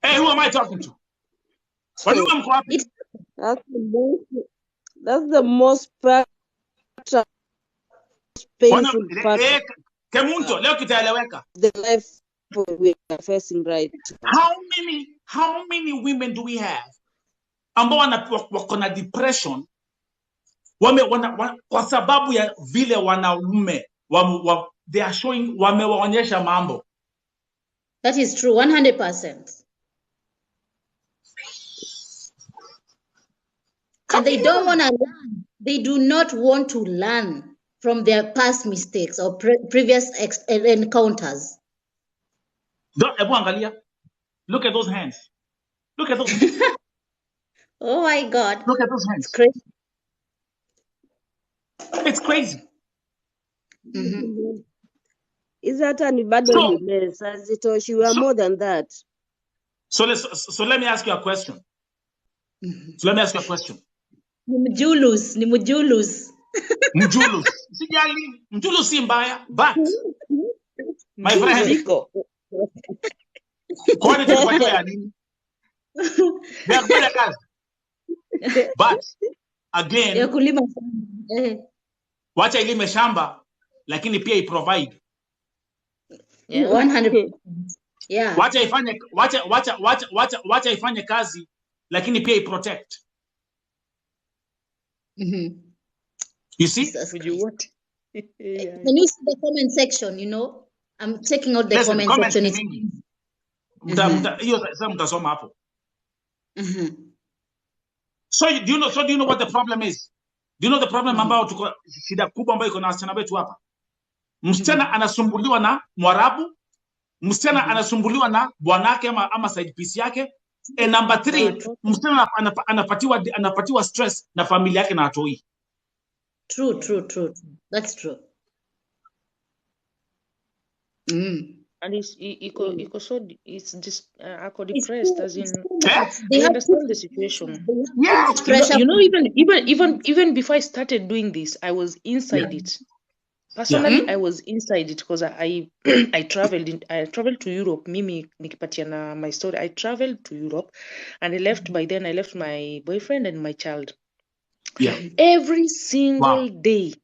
Hey, who am I talking to? That's the most painful part. Kemunto, leo kitaeleweka. The life we are facing right now. How many women do we have ambao wako na depression kwa sababu ya vile wanaume they are showing wamewaonyesha mambo. That is true, 100%. And they don't want to learn. They do not want to learn from their past mistakes or previous encounters. Look at those hands. Look at those hands. Oh my God. Look at those hands. It's crazy. It's crazy. Is that any bado less? As it was, you are more than that. So let me ask you a question. Ni mjulus. Sijali, mjulus si mbaya, but my friend, kwani tulifanya ya nini? But again, ya kulima wacha ilime shamba lakini pia i-provide. 100%. Yeah. Wacha ifanye kazi lakini pia i-protect. You see? Can you see the comment section? You know, I'm checking out the comment section. Mtasoma hapo. So do you know what the problem is? Do you know the problem ambao tuko shida kubwa ambayo iko na wasichana wetu hapa? Msichana anasumbuliwa na Mwarabu, msichana anasumbuliwa na bwanake ama side piece yake. And number 3, msichana anapatiwa stress na familia yake na atoi. True. That's true. And it's depressed, as in they understand the situation. Yeah. You know, even before I started doing this, I was inside it. Personally, I was inside it because I traveled to Europe. Mimi nikipatia na my story. I traveled to Europe, and I left. By then, I left my boyfriend and my child. Yeah. Every single day,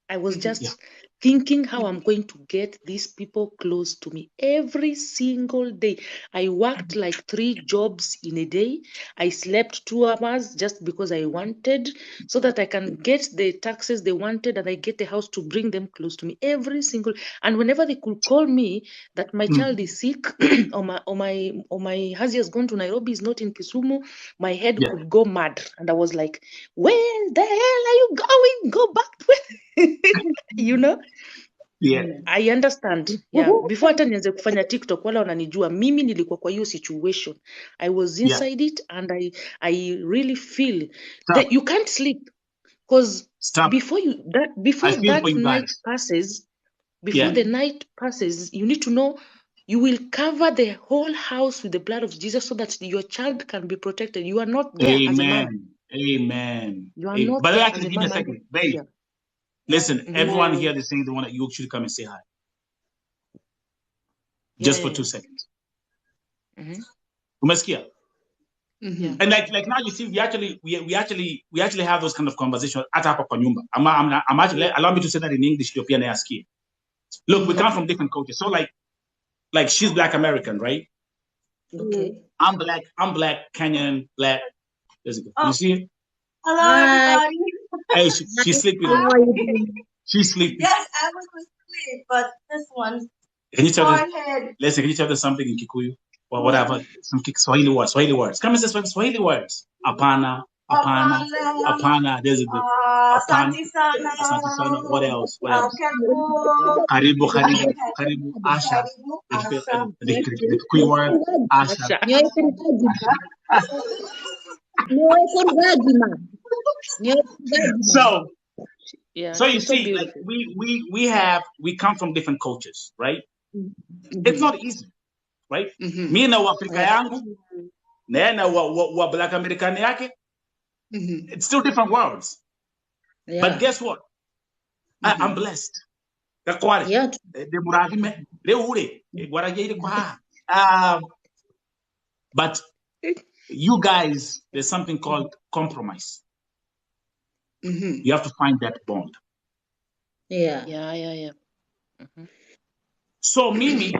I was just thinking how I'm going to get these people close to me. Every single day. I worked like 3 jobs in a day. I slept 2 hours just because I wanted, so that I can get the taxes they wanted and I get the house to bring them close to me. Every single, and whenever they could call me that my child is sick or my husband has gone to Nairobi, is not in Kisumu, my head could go mad. And I was like, where the hell are you going? Go back to you know? Yeah. I understand. Yeah. Before hata nianze kufanya TikTok, wala wananijua mimi nilikuwa kwa hiyo situation. I was inside it, and I really feel that you can't sleep because before that night passes, the night passes, you need to know you will cover the whole house with the blood of Jesus so that your child can be protected. You are not there as a man. Amen. You are not but there actually, give me a second, babe. Yeah. Listen, everyone here is saying they want you should come and say hi. Just for 2 seconds. Umesikia? And like now you see, we actually have those kind of conversations at hapa kwa nyumba. I'm actually, allow me to say that in English, European asking. Look, we come from different cultures. So like she's Black American, right? Okay. I'm Black, Kenyan, Black. There's a good. You see it? Hello, everybody. Hey, she's sleeping. She's sleeping. Yes, I was asleep, but this one. Can you tell them something in Kikuyu or whatever? Some Swahili words. Come and say Swahili words. Apana. There's a good. Asante sana. Asante sana. What else? Karibu. Asha. The Kikuyu word. Asha. So you see, like we come from different cultures, right? It's not easy, right? Me na Afrika yangu, na wa Black American yake, it's still different worlds. But guess what? I'm blessed. But you guys, there's something called compromise. You have to find that bond. Yeah. So Mimi,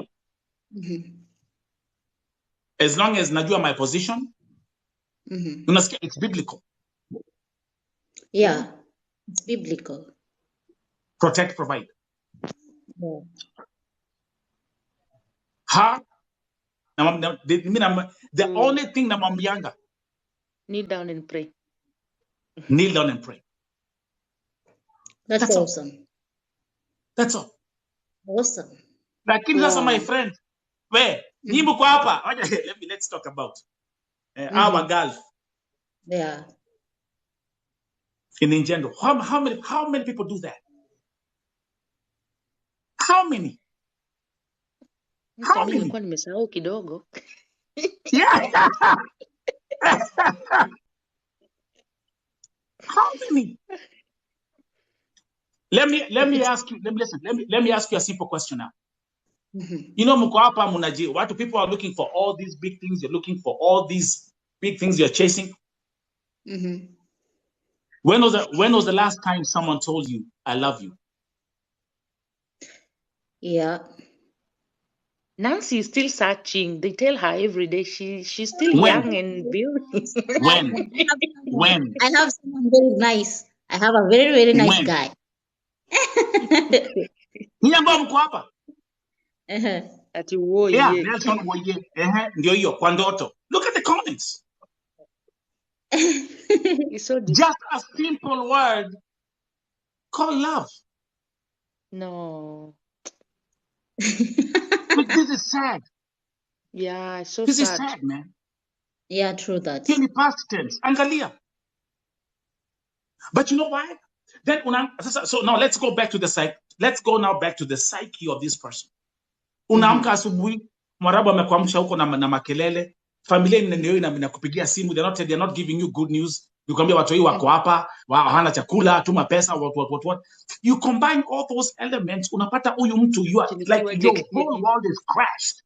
As long as najua my position, it's biblical. Yeah, it's biblical. Protect, provide. Yeah. The only thing namwambianga, kneel down and pray. Kneel down and pray. That's awesome. That's all. Awesome. Lakini sasa my friend, nyimbo kwa hapa. Let's talk about our girls. Yeah. In Njendo. How many people do that? How many? How many? Nilikuwa nimesahau kidogo. Yeah. How many? Let me ask you a simple question now. You know, mko hapa munaji, what people are looking for all these big things, you're looking for all these big things you're chasing. When was the last time someone told you, I love you? Yeah. Nancy is still searching. They tell her every day she's still young and beautiful. When? I have someone very nice. I have a very, very nice guy. Ati woye. Yeah, Nelson woye. Ndio hiyo kwa ndoto. Look at the comments. It's so just a simple word called love. No. But this is sad. Yeah, it's so this sad. This is sad, man. Yeah, true that. In the past tense. Angalia. But you know why? Then so now let's go back to the psyche. Let's go now back to the psyche of this person. Unaamka asubuhi, Mwarabu amekuamsha huko na makelele, familia ndio inakupigia simu, they're not giving you good news. Nikwambia watu hii wako hapa, hana chakula, tuma pesa, what. You combine all those elements, unapata huyu mtu, you are like your whole world is crashed.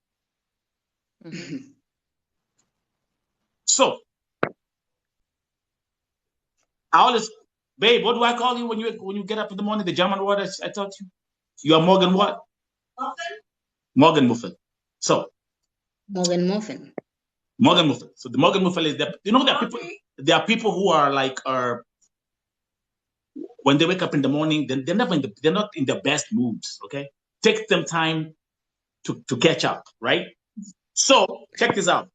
So, I always, babe, what do I call you when you get up in the morning? The German word I taught you? You are Morgan what? Muffin? Morgan Muffin. So. Morgan Muffin. Morgan Muffin. So the Morgan Muffin is that, you know, there are people who are like, when they wake up in the morning, they're not in the best moods, okay? Take them time to catch up, right? So check this out.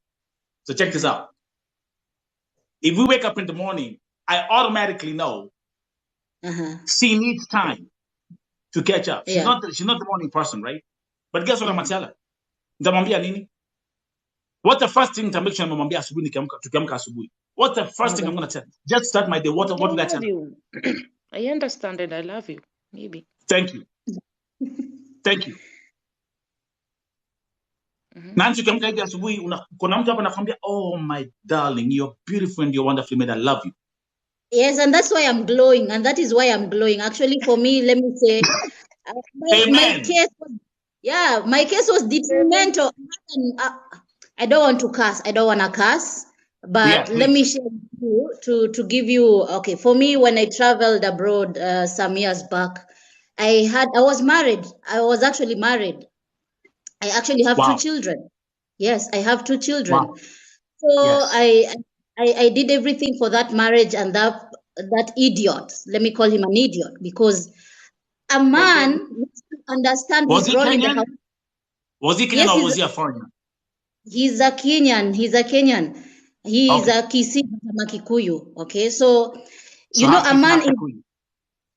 If we wake up in the morning, I automatically know she needs time to catch up. She's not the morning person, right? But guess what I'm gonna tell her? Nitamwambia nini? What's the first thing to make sure I'm tukiamka asubuhi? What's the first thing I'm gonna tell? Just start my day. What did I tell you? I understand and I love you. Maybe. Thank you. Nancy, ukiamka hivi asubuhi, kuna mtu hapa anakuambia, oh my darling, you're beautiful and you're wonderfully made. I love you. Yes, and that's why I'm glowing, and that is why I'm glowing. Actually, for me, let me say, my case was detrimental. I don't want to curse. I don't want to curse, but let me share with you to give you. Okay, for me, when I traveled abroad some years back, I was married. I was actually married. I actually have 2 children. Yes, I have 2 children. Wow. So yes. I did everything for that marriage, and that idiot, let me call him an idiot, because a man needs to understand his role in the house. Was he Kenyan or was he a foreigner? He's a Kenyan. He is a Kisii Kikuyu. Okay, so you know a man is.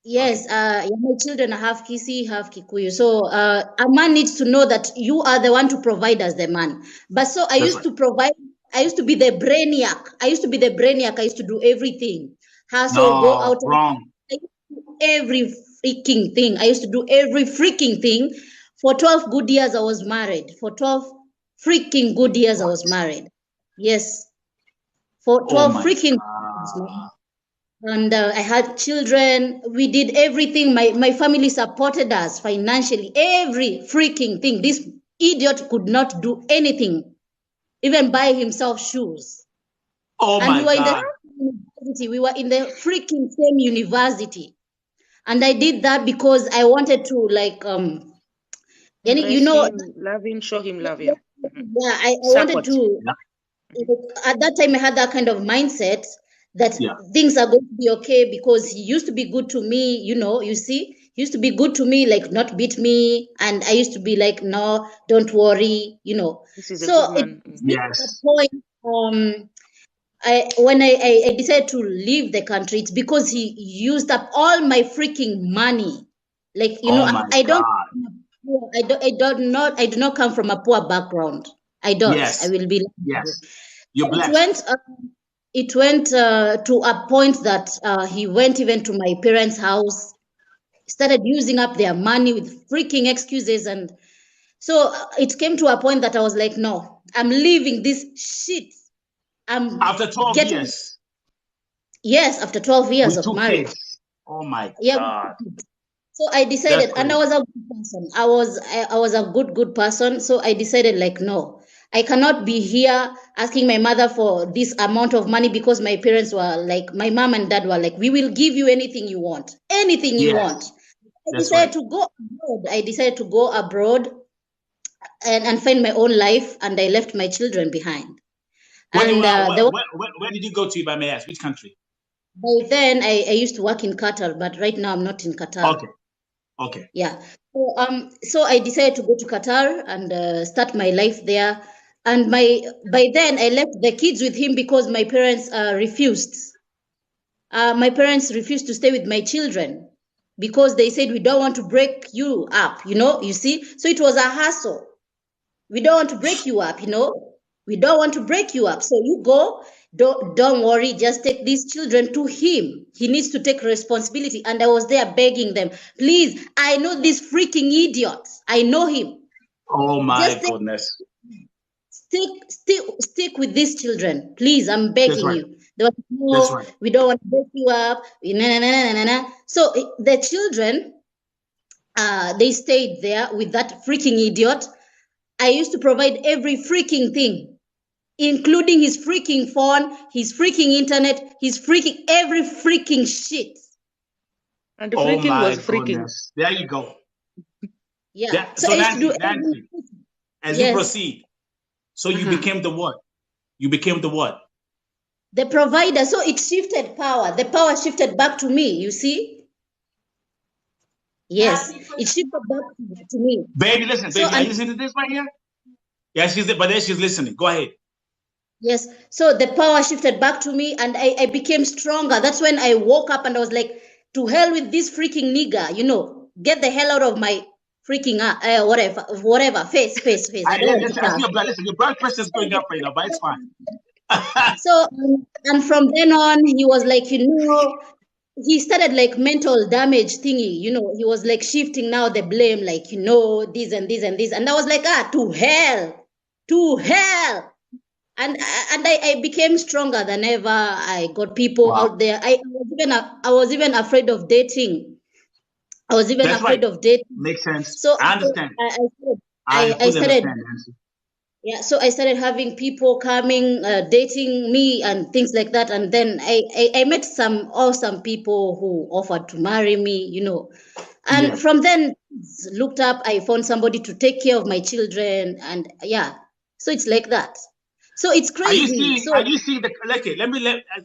Yes, my children are half Kisii, half Kikuyu. So a man needs to know that you are the one to provide as the man. But so I used to provide. I used to be the brainiac. I used to do everything. Go out. Wrong. I used to do every freaking thing. I used to do every freaking thing. For 12 good years, I was married. For 12 freaking good years, I was married. Yes. For 12 freaking years. And I had children. We did everything. My family supported us financially. Every freaking thing. This idiot could not do anything. Even buy himself shoes. Oh and my God. We were in the freaking same university. And I did that because I wanted to Embrace you know, him, love him, show him love. Yeah. yeah, I wanted to. At that time, I had that kind of mindset that things are going to be okay because he used to be good to me. You know, you see, he used to be good to me, like not beat me, and I used to be like, no, don't worry. You know, This is a so good man. at a point, when I decided to leave the country, it's because he used up all my freaking money. Like, you know, I do not come from a poor background. I don't. Yes. I will be. Yes. You're blessed. It went to a point that he went even to my parents' house, started using up their money with freaking excuses, and so it came to a point that I was like, no, I'm leaving this shit. After 12 years. Yes, after 12 years with of marriage. Kids. Oh my God. So I decided, and I was a good person. I was a good person. So I decided, like, no, I cannot be here asking my mother for this amount of money because my parents were like, my mom and dad were like, we will give you anything you want, anything you want. I decided to go abroad. I decided to go abroad and find my own life, and I left my children behind. Where did you go to, if I may ask? Which country? By then, I used to work in Qatar, but right now I'm not in Qatar. Okay. Yeah. So I decided to go to Qatar and start my life there. And by then I left the kids with him because my parents refused. My parents refused to stay with my children because they said, we don't want to break you up, you know, you see? So it was a hassle. We don't want to break you up, you know? We don't want to break you up. So you go, don't worry, just take these children to him. He needs to take responsibility. And I was there begging them, please, I know this freaking idiot. I know him. Oh my goodness. Stick with these children. Please, I'm begging you. They were, no, we don't want to break you up. So the children, they stayed there with that freaking idiot. I used to provide every freaking thing, including his freaking phone, his freaking internet, his freaking every freaking shit. And the freaking was freaking. Goodness. There you go. Yeah. So Nancy, as you proceed, so you became the what? You became the what? The provider. So it shifted power. The power shifted back to me, you see? Yes, it shifted back to me. Baby, listen, baby, are you listening to this right here? Yeah, but then she's listening. Go ahead. Yes, so the power shifted back to me and I became stronger. That's when I woke up and I was like, to hell with this freaking nigger, you know, get the hell out of my freaking, whatever, face. I see your blood pressure is going up right now, but it's fine. So, and from then on, he was like, you know, he started like mental damage thingy, you know, he was like shifting now the blame, like, you know, this and this and this. And I was like, to hell. And I became stronger than ever. I got people out there. I was even afraid of dating. I was even afraid of dating. Makes sense. So I understand. I started. Yeah, so I started having people coming, dating me and things like that. And then I met some awesome people who offered to marry me, you know. And from then, looked up, I found somebody to take care of my children. And yeah, so it's like that. So it's crazy. Are you seeing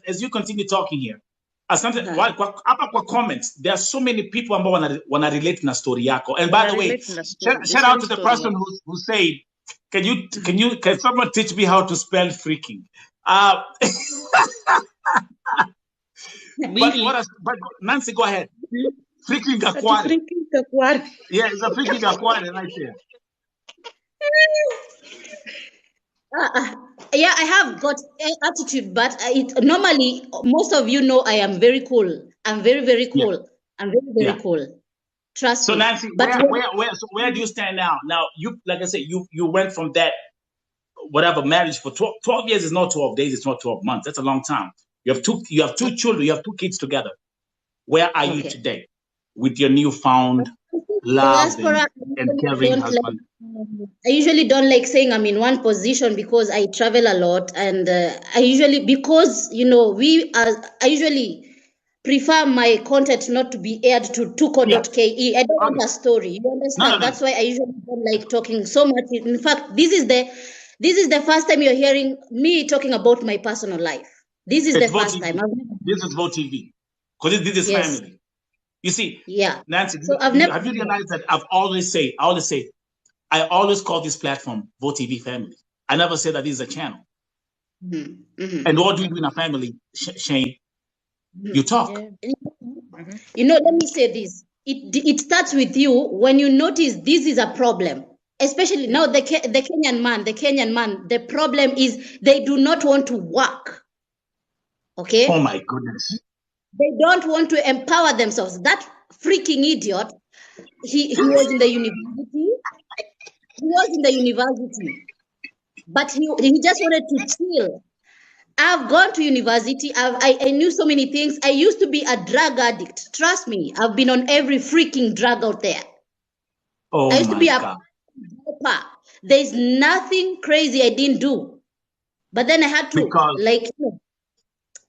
as you continue talking here, asante hapa comments, there are so many people ambao wana relate na story yako. And by the way, shout out to the person who said, can someone teach me how to spell freaking? But Nancy, go ahead. Freaking Gakwari. Yeah, it's a freaking Gakwari right there. Yeah, I have got attitude, but normally most of you know I am very cool. I'm very, very cool. Yeah. I'm very, very cool. Trust me. So Nancy, where do you stand now? Now, you, like I said, you went from that whatever marriage for 12 years is not 12 days, it's not 12 months. That's a long time. You have two children, you have 2 kids together. Where are you today with your newfound love and caring husband? I usually don't like saying I'm in one position because I travel a lot, and I usually, because you know, prefer my content not to be aired to tuko.ke. I don't want a story. You understand? No. That's why I usually don't like talking so much. In fact, this is the first time you're hearing me talking about my personal life. This is the first time. This is Vote TV. Because this is family. You see, Nancy, so have you realized that I always call this platform Vote TV family. I never say that this is a channel. And what do we do in a family, Shane? You talk. You know, let me say this. It starts with you when you notice this is a problem. Especially now the Kenyan man, the problem is they do not want to work. Okay? Oh my goodness. They don't want to empower themselves. That freaking idiot, he was in the university. He was in the university. But he just wanted to chill. I've gone to university. I knew so many things. I used to be a drug addict. Trust me. I've been on every freaking drug out there. Oh, I used to be a doper. There's nothing crazy I didn't do. But then I had to,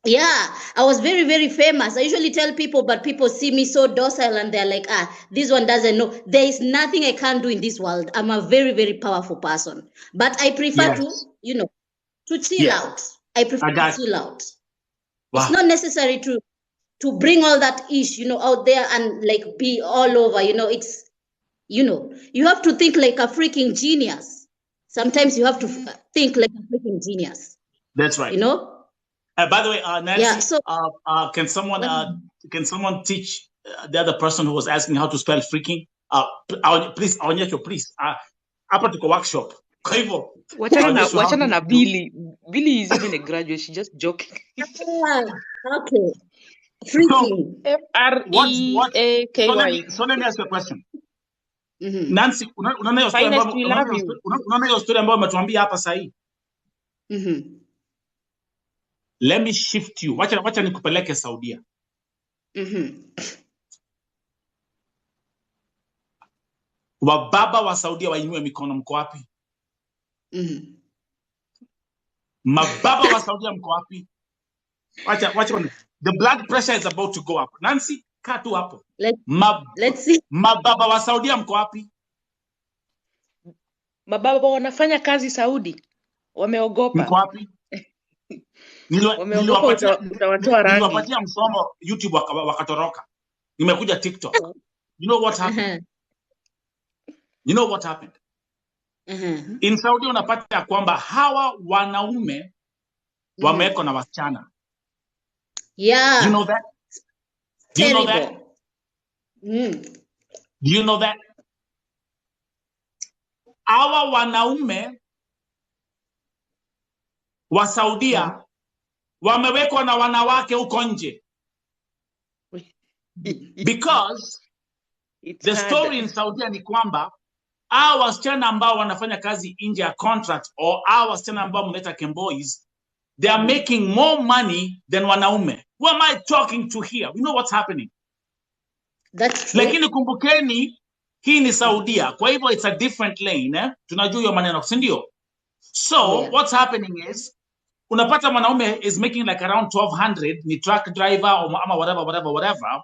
I was very, very famous. I usually tell people, but people see me so docile and they're like, this one doesn't know. There is nothing I can't do in this world. I'm a very, very powerful person. But I prefer to chill out. I prefer to chill out. Wow. It's not necessary to bring all that ish, out there and like be all over, it's, you have to think like a freaking genius. Sometimes you have to think like a freaking genius. That's right. By the way, Nancy, can someone teach the other person who was asking how to spell freaking? Please, please. Hapa tuko workshop. Kwa hivyo, wachana na Billy. Billy is even a graduate. She's just joking. Okay. Freaking. F-R-E-A-K-Y. So let me ask you a question. Nancy, unaona hiyo story ambayo umetuambia hapa sasa hii? Let me shift you. Wacha nikupeleke Saudia. Wababa wa Saudia wainue mikono, mko wapi? Mababa wa Saudia mko wapi? Wacha. The blood pressure is about to go up. Nancy, kaa tu hapo. Let's see. Mababa wa Saudia mko wapi? Mababa wanafanya kazi Saudi. Wameogopa. Mko wapi? Niliwapatia msomo YouTube wakatoroka. Nimekuja TikTok. You know what happened? In Saudi unapata kwamba hawa wanaume wamewekwa na wasichana. Yeah. You know that? Do you know that? Do you know that? Hawa wanaume wa Saudia wamewekwa na wanawake huko nje. Because the story in Saudia ni kwamba hawa wasichana ambao wanafanya kazi nje ya contract or hawa wasichana ambao mnaita Kemboys, they are making more money than wanaume. Who am I talking to here? You know what's happening? That's true. Lakini kumbukeni, hii ni Saudia. Kwa hivyo it's a different lane. Tunajua hiyo maneno, si ndio? So what's happening is, unapata mwanaume is making like around 1200, ni truck driver ama whatever.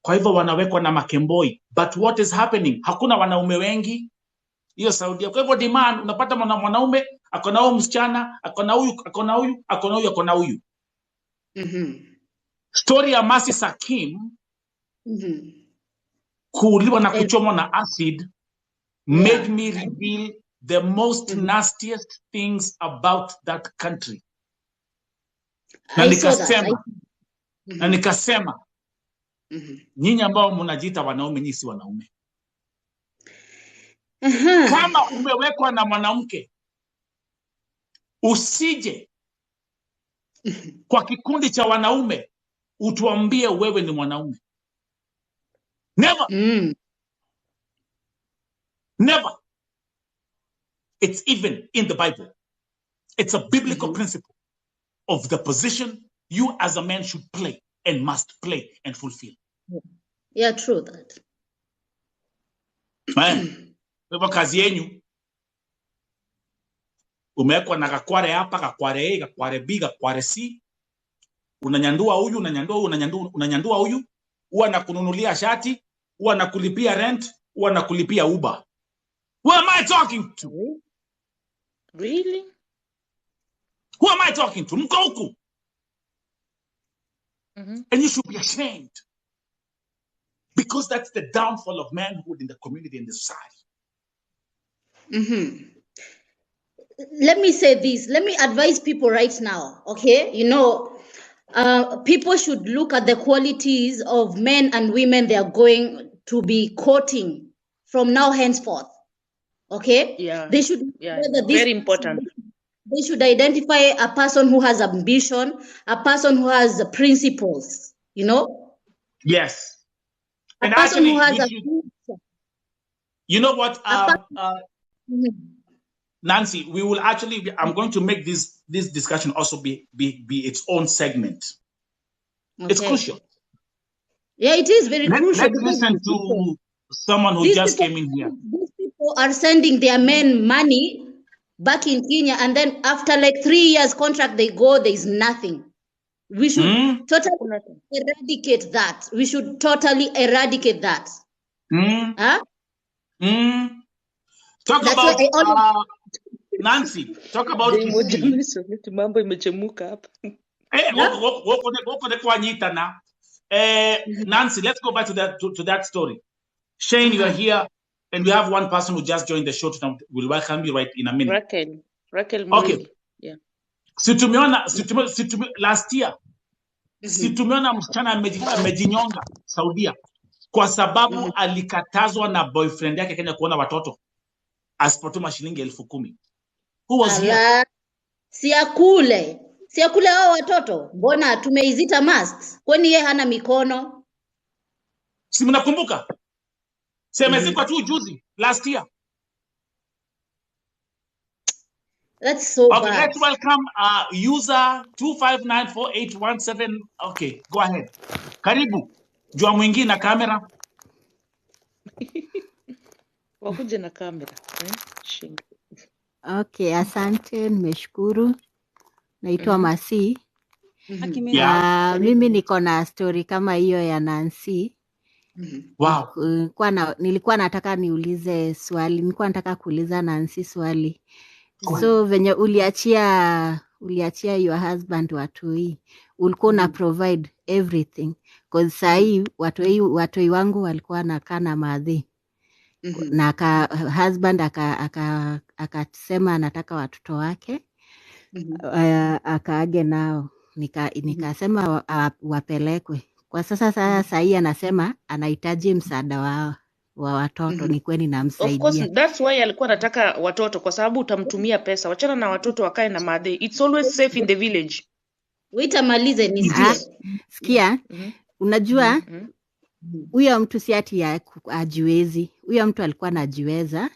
Kwa hivyo wanawekwa na makemboi. But what is happening? Hakuna wanaume wengi hiyo Saudia. Kwa hivyo demand, unapata mwanaume akona huyu msichana, akona huyu. Story ya Masi Sakim kuuliwa na kuchomwa na acid made me reveal the most nastiest things about that country. Na nikasema nyinyi ambao mnajiita wanaume, nyinyi si wanaume. Kama umewekwa na mwanamke, usije kwa kikundi cha wanaume utuambie wewe ni mwanaume. Never. Never. It's even in the Bible. It's a biblical principle of the position you as a man should play and must play and fulfill. Yeah, true that. Kwa kazi yenu umewekwa na kakware hapa, kakware A, kakware B, kakware C. unanyandua huyu, unanyandua huyu, huwa nakununulia shati, huwa nakulipia rent, huwa nakulipia Uber. Who am I talking to? Really? Who am I talking to? Mkoku. And you should be ashamed. Because that's the downfall of manhood in the community and the society. Let me say this. Let me advise people right now, okay? You know, people should look at the qualities of men and women they are going to be courting from now henceforth, okay? Yeah. They should Very important. They should identify a person who has ambition, a person who has principles, you know? Yes. A person who has a you know what, Nancy, we will actually, I'm going to make this discussion also be its own segment. Okay. It's crucial. Yeah, it is very crucial. Let's listen to someone who just came in here. These people are sending their men money back in Kenya, and then after like 3 years contract, they go, there is nothing. We should totally eradicate that. We should totally eradicate that. Huh? Talk about Nancy. Talk about mambo imechemuka hapa. Nancy, let's go back to that story. Shane, you are here, and we have one person who just joined the show tonight. We'll welcome you right in a minute. Raquel. Okay. Yeah. Situmiona last year. Situmiona msichana amejinyonga Saudia kwa sababu alikatazwa na boyfriend yake Kenya kuona watoto asipotuma shilingi 10,000. Who was here? Siakule hao watoto. Mbona tumeizita masks? Kwani yeye hana mikono? Si mnakumbuka? Semezikwa tu juzi last year. That's so bad. Okay, let's welcome user 2594817. Okay, go ahead. Karibu. Jua mwingi na kamera. Wakuje na kamera. Okay, asante, nimeshukuru. Naitwa Masi. Mimi niko na story kama hiyo ya Nancy. Wow. Nilikuwa nataka niulize swali. Nilikuwa nataka kuuliza Nancy swali. So venye uliachia your husband watoi, ulikuwa na provide everything, because sahi watoi wangu walikuwa nakaa na madhi, na husband akasema anataka watoto wake, akaage nao, nikasema wapelekwe. Kwa sasa sahi anasema anahitaji msaada wa watoto. Ni kweli namsaidia. Of course, that's why alikuwa anataka watoto, kwa sababu utamtumia pesa. Wachana na watoto wakae na madhe. It's always safe in the village. Wait amalize nisikie. Sikia, unajua huyo mtu si ati ajiwezi. Huyo mtu alikuwa anajiweza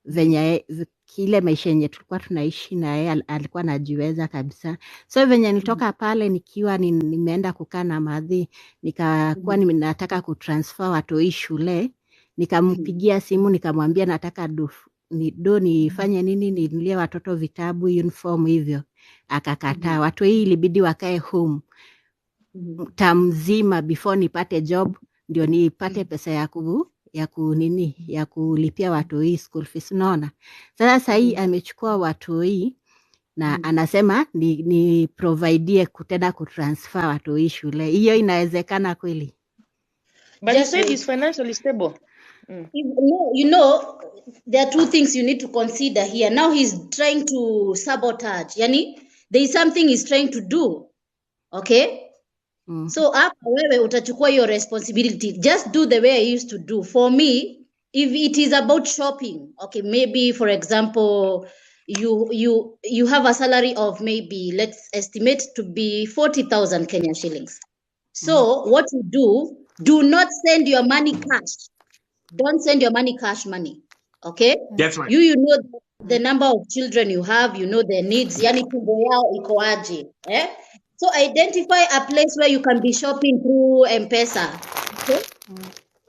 venye kile maisha yenye tulikuwa tunaishi na yeye, alikuwa anajiweza kabisa. So venye nilitoka pale nikiwa nimeenda kukaa na madhi, nikakuwa ninataka kutransfer watoi shule. Nikampigia simu nikamwambia nataka nifanye nini, ninunulie watoto vitabu, uniform hivyo. Akakataa. Watu hii ilibidi wakae home tamzima before nipate job, ndio nipate pesa ya kulipia watu hii school fees. Unaona? Sasa hii amechukua watu hii na anasema ni providie kutenda kutransfer watu hii shule. Hiyo inawezekana kweli? But he said he's financially stable. No, you know, there are two things you need to consider here. Now he's trying to sabotage. Yani, there is something he's trying to do. Okay? So hapa wewe utachukua your responsibility. Just do the way I used to do. For me, if it is about shopping, okay, maybe for example, you have a salary of maybe, let's estimate to be 40,000 Kenyan shillings. So what you do not send your money cash. Don't send your money cash money. Okay? That's right. You know the number of children you have, you know their needs. Yani tumbo yao iko aje. So identify a place where you can be shopping through M-Pesa. Okay?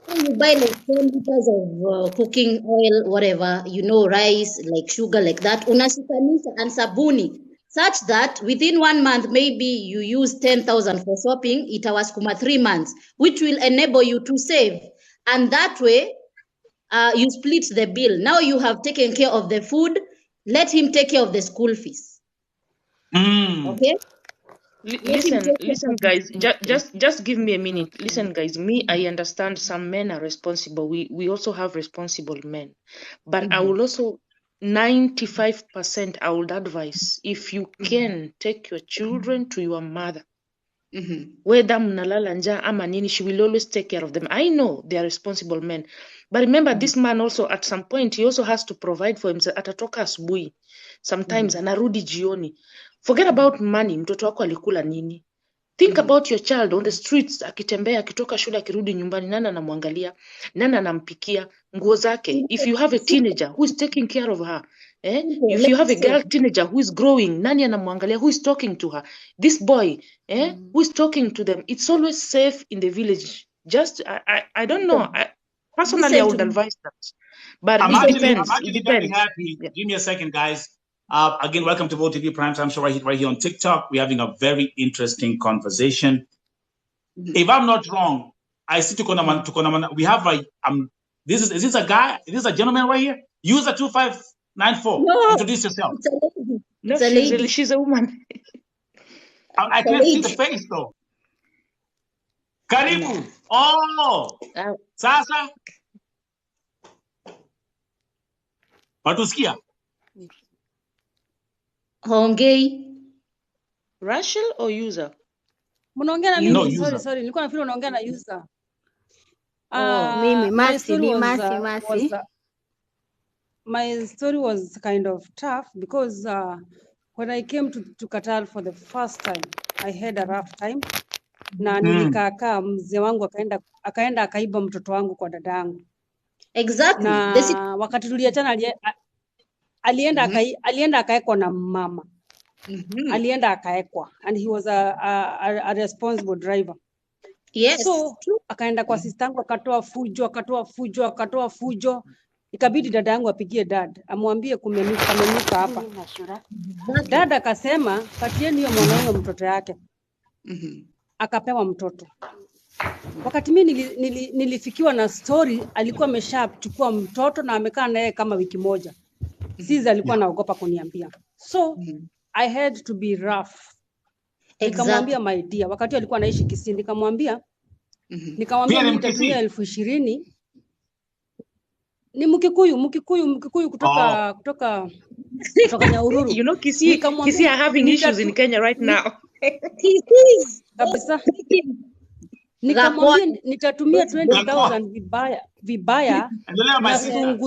So you buy like 10 liters of cooking oil, whatever, you know, rice, like sugar, like that. Unashikanisha and sabuni. such that within 1 month, maybe you use 10,000 for shopping, itawasukuma 3 months, which will enable you to save. And that way, you split the bill. Now you have taken care of the food. Let him take care of the school fees. Okay? Listen, guys. Just give me a minute. Listen, guys. Me, I understand some men are responsible. We also have responsible men, but I will also 95%. I would advise if you can take your children to your mother. Whether mnalala njaa ama nini, she will always take care of them. I know they are responsible men, but remember this man also at some point he also has to provide for himself. Atatoka asubuhi, sometimes anarudi jioni. Forget about money. Mtoto wako alikula nini? Think about your child on the streets, akitembea, akitoka shule, akirudi nyumbani, nani anamwangalia, nani anampikia, nguo zake. If you have a teenager who is taking care of her, if you have a girl teenager who is growing, nani anamwangalia, who is talking to her, this boy, who is talking to them. It's always safe in the village. Just I don't know. Personally, I would advise that, but it depends. I'm actually very happy. Yeah. Give me a second, guys. Again, welcome to Vote TV Primetime Show right here on TikTok. We're having a very interesting conversation. If I'm not wrong, I see we have a is this a guy? Is this a gentleman right here? User 2594. No, introduce yourself. It's a lady. No, It's a lady. she's a woman. I can't see the face though. Karibu. Oh, sasa. Watusikia? Hongei. Rachel or user? Mnaongea na No, mimi? user. Sorry. Nilikuwa nafikiri unaongea na user. Mimi My story my story was kind of tough because when I came to Qatar for the first time, I had a rough time. Na nilikaa mzee wangu akaenda akaiba mtoto wangu kwa dada yangu. Exactly. Na wakati tuliachana alienda akaekwa na mama. Alienda akaekwa and he was a responsible driver. Yes. So akaenda kwa sistangu akatoa fujo. Ikabidi dada yangu apigie dad amwambie kumenuka hapa. Dada akasema patieni hiyo mwanaume mtoto yake. Akapewa mtoto. Wakati mimi nilifikiwa na story, alikuwa ameshachukua mtoto na amekaa naye kama wiki moja. Sisi alikuwa naogopa kuniambia. So I had to be rough. Nikamwambia my dear, wakati alikuwa anaishi Kisii, nikamwambia nitatumia 20,000. Ni Mkikuyu kutoka Nyahururu. You know, Kisii are having issues in Kenya right now. Kabisa. Nikamwambia nitatumia 20,000 vibaya na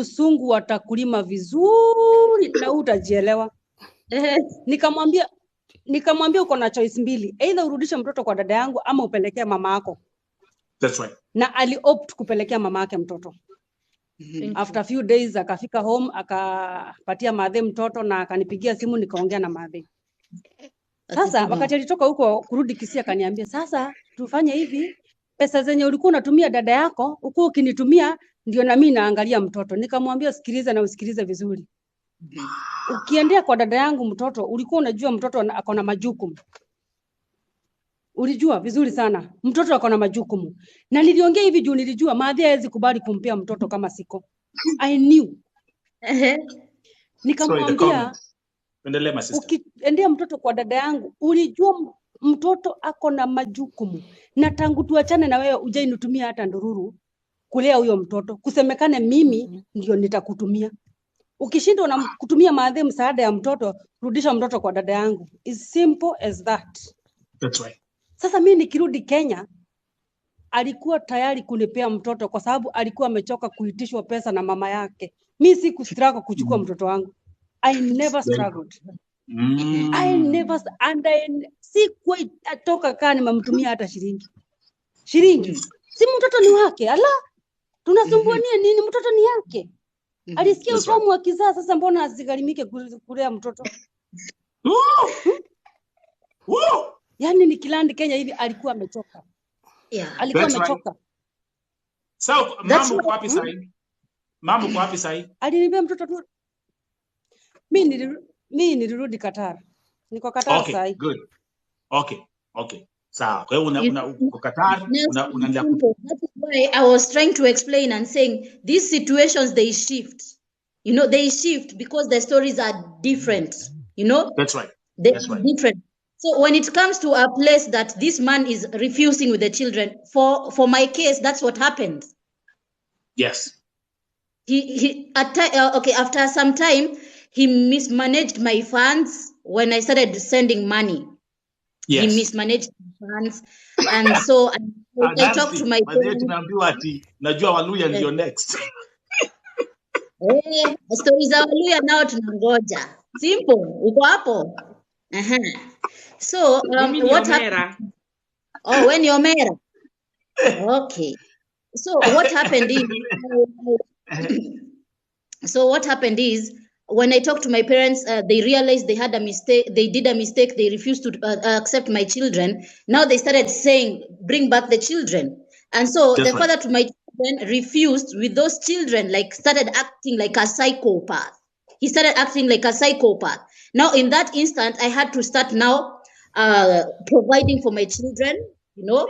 sungu watakulima vizuri na utajielewa. Nikamwambia uko na choice mbili, either urudishe mtoto kwa dada yangu ama upelekea mama yako. That's right. Na aliopt kupelekea mama yake mtoto. After a few days akafika home akapatia madhe mtoto na akanipigia simu nikaongea na madhe. Sasa wakati alitoka huko kurudi Kisii akaniambia, sasa tufanye hivi, pesa zenye ulikuwa unatumia dada yako uko ukinitumia ndio na mimi naangalia mtoto. Nikamwambia sikiliza na usikilize vizuri. Ukiendea kwa dada yangu mtoto, ulikuwa unajua mtoto ako na majukumu. Ulijua vizuri sana mtoto ako na majukumu. Na niliongea hivi juu nilijua madhi hawezi kubali kumpea mtoto kama siko. I knew. Nikamwambia ukiendea mtoto kwa dada yangu, ulijua mtoto ako na majukumu. Na tangu tuachane na wewe hujanitumia hata ndururu kulea huyo mtoto. Kusemekane mimi ndio nitakutumia. Ukishindwa na kutumia madhe msaada ya mtoto, rudisha mtoto kwa dada yangu. It's simple as that. That's right. Sasa mimi nikirudi Kenya, alikuwa tayari kunipea mtoto kwa sababu alikuwa amechoka kuitishwa pesa na mama yake. Mimi sikustruggle kuchukua mtoto wangu. I never struggled. Sikuwa atoka kaa nimemtumia hata shilingi. Si mtoto ni wake. Ala, tunasumbuania nini? Mtoto ni yake. Alisikia utamu wa kizaa, sasa mbona asigharimike kulea mtoto? Yaani nikilandi Kenya hivi alikuwa amechoka. Alikuwa amechoka. So, mambo kwa wapi sahi? Aliniambia mtoto tu. Mimi nilirudi Qatar. Niko Qatar Okay, sai. good. Okay. Sawa. Kwa hiyo uko Qatar, unaendelea That is why I was trying to explain and saying these situations, they shift. You know, they shift because the stories are different. You know? That's right. They That's are right. different. So when it comes to a place that this man is refusing with the children, for my case, that's what happened. Yes. After some time, he mismanaged my funds when I started sending money. Yes. He mismanaged my funds. And so I talked to my parents. Tunaambiwa ati najua Waluya ndio next. Stories za Waluya nao tunangoja. Simple. Uko hapo? So what happened? Oh, when you're married. Okay. So what happened is when I talked to my parents, they realized they had a mistake. They did a mistake. They refused to accept my children. Now they started saying, bring back the children. And so the father to my children refused with those children, like started acting like a psychopath. He started acting like a psychopath. Now in that instant, I had to start now providing for my children, you know,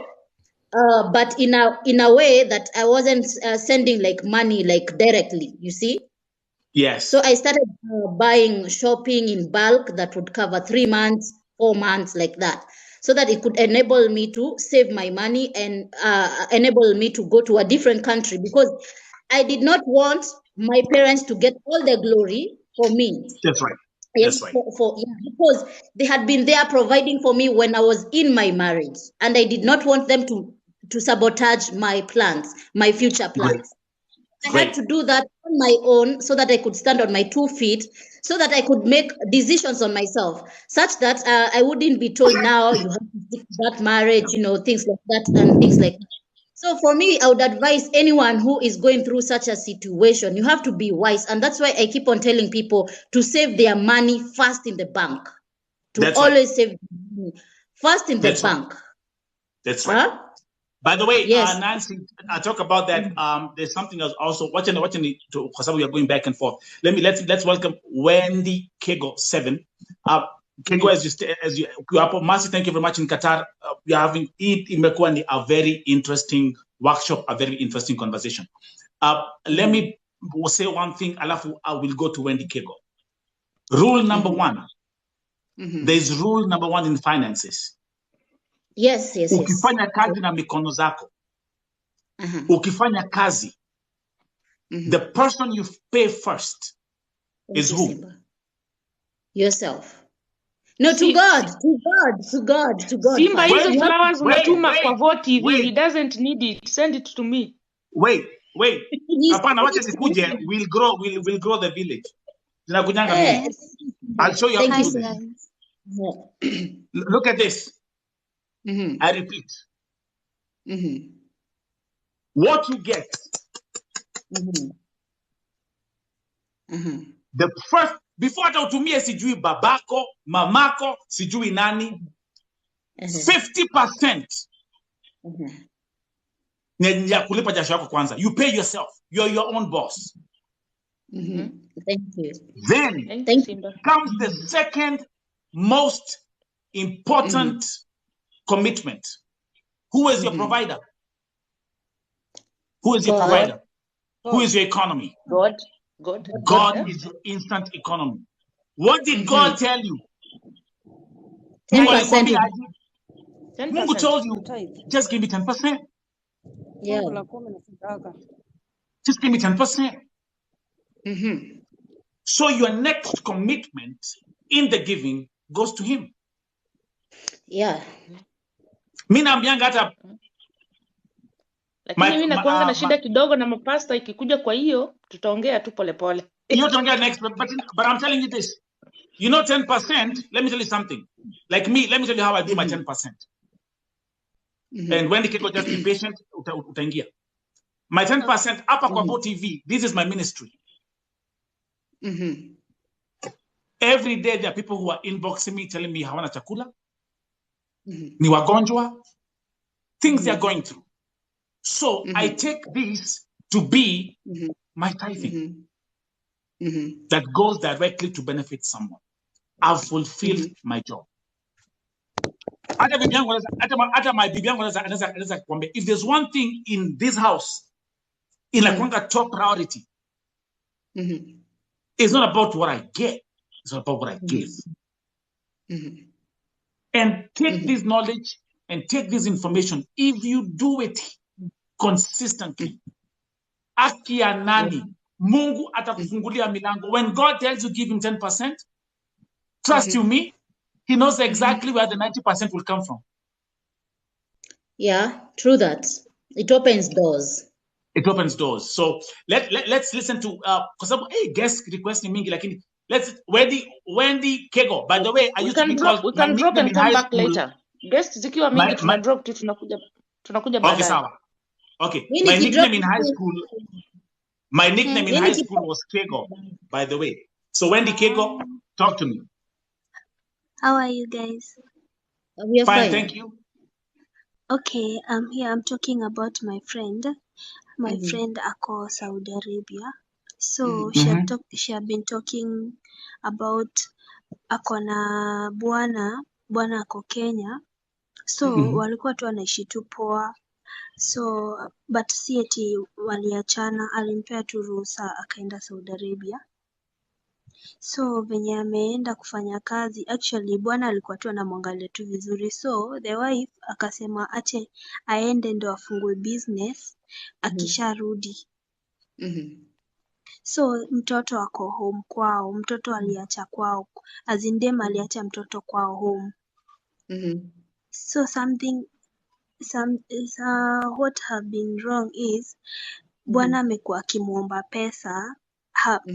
but in a way that I wasn't sending like money like directly, you see. Yes. So I started buying shopping in bulk that would cover 3 months, 4 months, like that, so that it could enable me to save my money and enable me to go to a different country, because I did not want my parents to get all the glory for me. That's right. Yes, That's right. Because they had been there providing for me when I was in my marriage, and I did not want them to sabotage my plans, my future plans. I had to do that on my own so that I could stand on my 2 feet, so that I could make decisions on myself, such that I wouldn't be told now you have to stick to that marriage, you know, things like that and things like that. So for me, I would advise anyone who is going through such a situation, you have to be wise. And that's why I keep on telling people to save their money first in the bank. Save money first in the bank. That's right. Huh? By the way, yes. Nancy, I talk about that. There's something else also. Watching because we are going back and forth. Let's welcome Wendy Kego 7. Kego, as you up, Mercy, thank you very much in Qatar. We are having it a very interesting workshop, a very interesting conversation. Let me say one thing. Alafu, I will go to Wendy Kego. Rule number 1. There's rule number 1 in finances. Yes. Ukifanya kazi na mikono zako. Ukifanya kazi. The person you pay first is who? Yourself. No, to God. Simba hizo flowers unatuma kwa Vote TV. He doesn't need it. Send it to me. Wait. Hapana, wacha nikuje. We'll grow the village. Zinakunyanga mimi. I'll show you how to do this. Look at this. I repeat. What you get. The first, before hata utumie sijui babako, mamako, sijui nani, 50% ya kulipa jasho yako kwanza. You pay yourself. You're your own boss. Thank you. Then comes the second most important commitment. Who is your provider? Who is your provider? Who is your economy? God is your instant economy. What did God tell you? 10%. Mungu told you, just give me 10%. Yeah. Just give me 10%. So your next commitment in the giving goes to him. Yeah. Mimi naambianga hata lakini mimi nakuanga na shida kidogo na mapasta, ikikuja kwa hiyo tutaongea tu polepole. Hiyo tutaongea next, but I'm telling you this. You know 10%, let me tell you something. Like me, let me tell you how I do my 10%. And when the kiko just be patient, utaingia. My 10% hapa kwa Vote TV, this is my ministry. Every day there are people who are inboxing me telling me hawana chakula. Ni wagonjwa. Things they are going through. So I take this to be my tithing that goes directly to benefit someone. I've fulfilled my job. Hata bibi yangu hata my bibi yangu anaweza kuambia, if there's one thing in this house inakuanga top priority, it's not about what I get, it's about what I give. And take this knowledge and take this information. If you do it consistently, aki ya nani, Mungu atakufungulia milango. When God tells you give him 10%, trust you me, he knows exactly where the 90% will come from. Yeah, true that. It opens doors. It opens doors. So let's listen to because guest requesting mingi, lakini let's Wendy Kego. By the way, we can drop and come back later. Guest zikiwa mingi tuna drop tu tunakuja baadaye. Okay, sawa. Okay. My nickname in high school was Kego, by the way. So Wendy Kego, talk to me. How are you guys? We are fine, thank you. Okay, I'm talking about my friend. My friend ako Saudi Arabia. So she had been talking about ako na bwana ako Kenya. So walikuwa tu wanaishi tu poa. So but si eti waliachana, alimpea tu ruhusa akaenda Saudi Arabia. So venye ameenda kufanya kazi, actually bwana alikuwa tu anamwangalia tu vizuri. So the wife akasema ache aende ndo afungue business akisharudi. So mtoto ako home kwao, mtoto aliacha kwao, azindema aliacha mtoto kwao home. So what have been wrong is bwana amekuwa akimuomba pesa.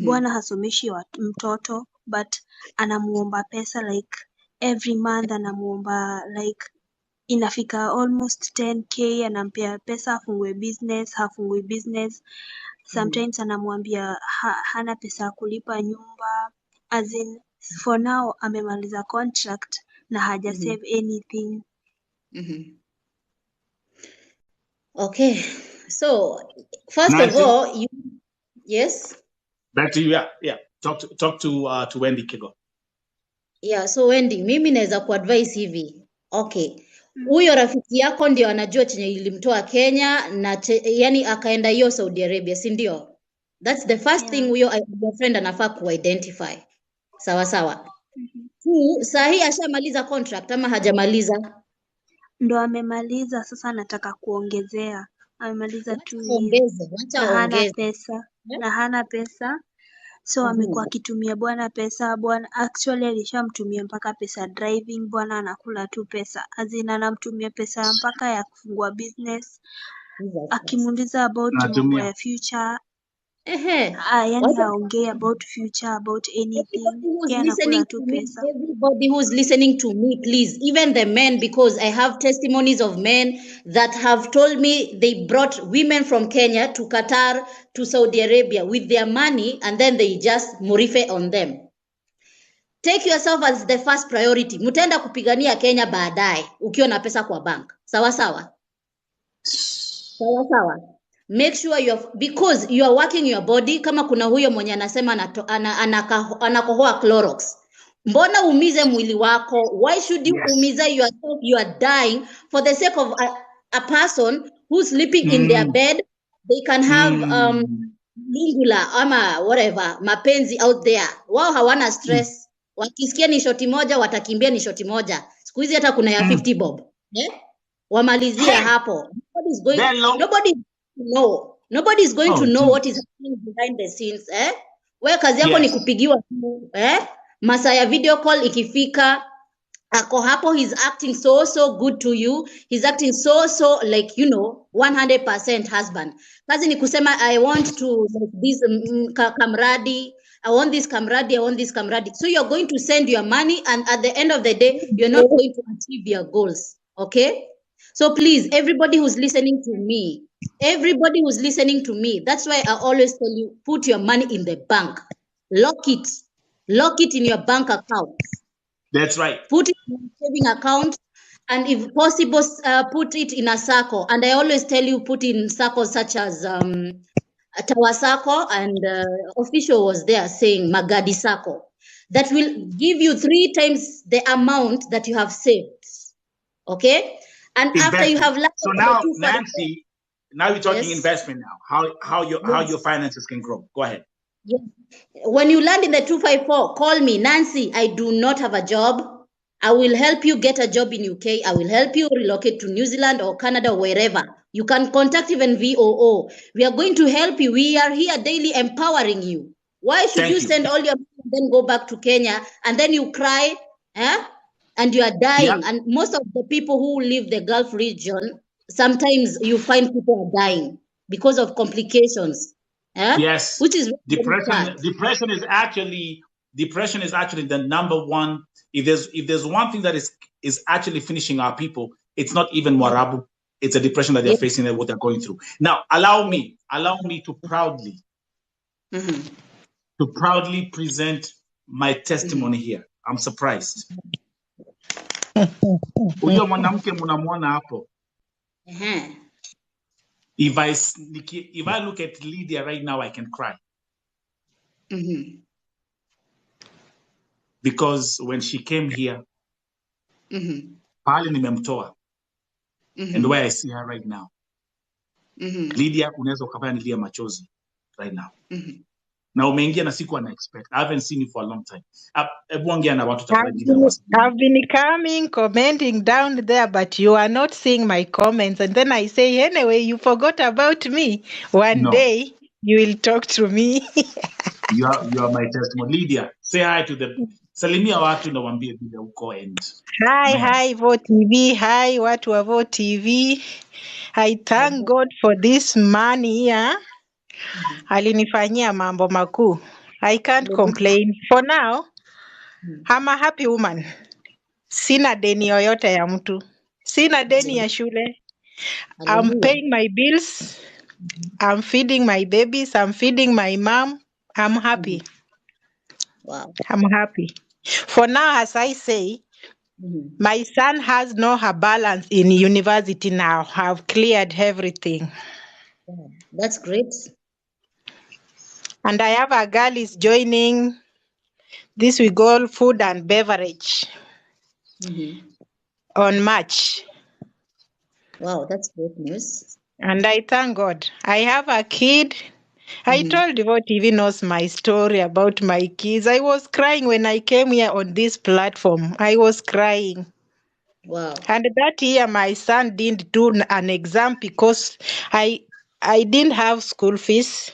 Bwana hasomeshi mtoto, but anamuomba pesa like every month, anamuomba like inafika almost 10k, anampea pesa afungue business, hafungui business. Sometimes anamwambia hana pesa ya kulipa nyumba. As in, for now amemaliza contract na haja save anything. Okay, so first of all, yes. Back to you, yeah. Talk to Wendy Kego. Yeah, so Wendy, mimi naweza kuadvise hivi. Okay. Huyo rafiki yako ndio anajua chenye ilimtoa Kenya na yani akaenda hiyo Saudi Arabia, si ndio? That's the first thing huyo your friend anafaa ku-identify. Sawa sawa. Sahi ashamaliza contract ama hajamaliza? Ndo amemaliza, sasa anataka kuongezea. Amemaliza 2 years. Na hana pesa. So amekuwa akitumia bwana pesa. Bwana actually alishamtumia mpaka pesa driving. Bwana anakula tu pesa. Azina anamtumia pesa mpaka ya kufungua business. Akimuuliza about mambo ya future. Yani haongei about future, about anything. Anakula tu pesa. Everybody who's listening to me, please, even the men, because I have testimonies of men that have told me they brought women from Kenya to Qatar to Saudi Arabia with their money, and then they just murife on them. Take yourself as the first priority. Mutaenda kupigania Kenya baadaye ukiwa na pesa kwa bank. Sawa sawa. Sawa sawa. Make sure because you are working your body. Kama kuna huyo mwenye anasema anakohoa Clorox, mbona umize mwili wako? Why should you umize yourself? You are dying for the sake of a person who's sleeping in their bed. They can have lingula ama whatever mapenzi out there. Wao hawana stress. Wakisikia ni shoti moja watakimbia ni shoti moja. Siku hizi hata kuna ya 50 bob. Wamalizia hapo. Nobody is going to know what is happening behind the scenes. Wewe kazi yako ni kupigiwa tu. Masaa ya video call ikifika, ako hapo, he's acting so good to you. He's acting so like 100% husband. Kazi ni kusema I want to like this kamradi. I want this kamradi. So you're going to send your money, and at the end of the day, you're not going to achieve your goals. Okay? So please, everybody who's listening to me, that's why I always tell you, put your money in the bank. Lock it in your bank account. That's right. Put it in a saving account, and if possible, put it in a circle. And I always tell you, put in circles such as Tawa Sacco, and official was there saying Magadi Sacco. That will give you 3 times the amount that you have saved. Okay? And after you have landed So on now, the 254, Nancy, now you're talking yes, investment now. How your finances can grow. Go ahead. yes. When you land in the 254, call me, Nancy. I do not have a job. I will help you get a job in UK. I will help you relocate to New Zealand or Canada or wherever. You can contact even VOO. We are going to help you. We are here daily empowering you. Why should Thank you you. send all your money and then go back to Kenya and then you cry, and you are dying? Yeah. And most of the people who leave the Gulf region, sometimes you find people are dying because of complications. Yes. Which is very sad. Depression is actually the number one. If there's one thing that is actually finishing our people, it's not even Warabu. It's a depression that they're Yes. facing and what they're going through. Now, allow me to proudly present my testimony here. I'm surprised. Huyo mwanamke mnamwona hapo. If I look at Lydia right now, I can cry. Because when she came here, pale nimemtoa, and the way I see her right now, Lydia, unaweza ukafanya nilia machozi right now. Na umeingia na siku ana expect. I haven't seen you for a long time. Hebu ongea na watu tafadhali. I've been coming, commenting down there, but you are not seeing my comments. And then I say, anyway, you forgot about me. One day, you will talk to me. You are my testimony. Lydia, say hi to them. Salimia watu na waambie vile uko and. Hi, Vo TV. Hi, watu wa Vo TV. I thank God for this man here. Alinifanyia mambo makuu. I can't complain. For now, I'm a happy woman. Sina deni yoyote ya mtu. Sina deni ya shule. I'm paying my bills. I'm feeding my babies. I'm feeding my mom. I'm happy. Wow. I'm happy. For now, as I say, my son has no balance in university now. I've cleared everything. That's great. And I have a girl is joining this we call food and beverage on March. Wow, that's great news. And I thank God. I have a kid. I told Devo TV knows my story about my kids. I was crying when I came here on this platform. I was crying. Wow. And that year my son didn't do an exam because I didn't have school fees.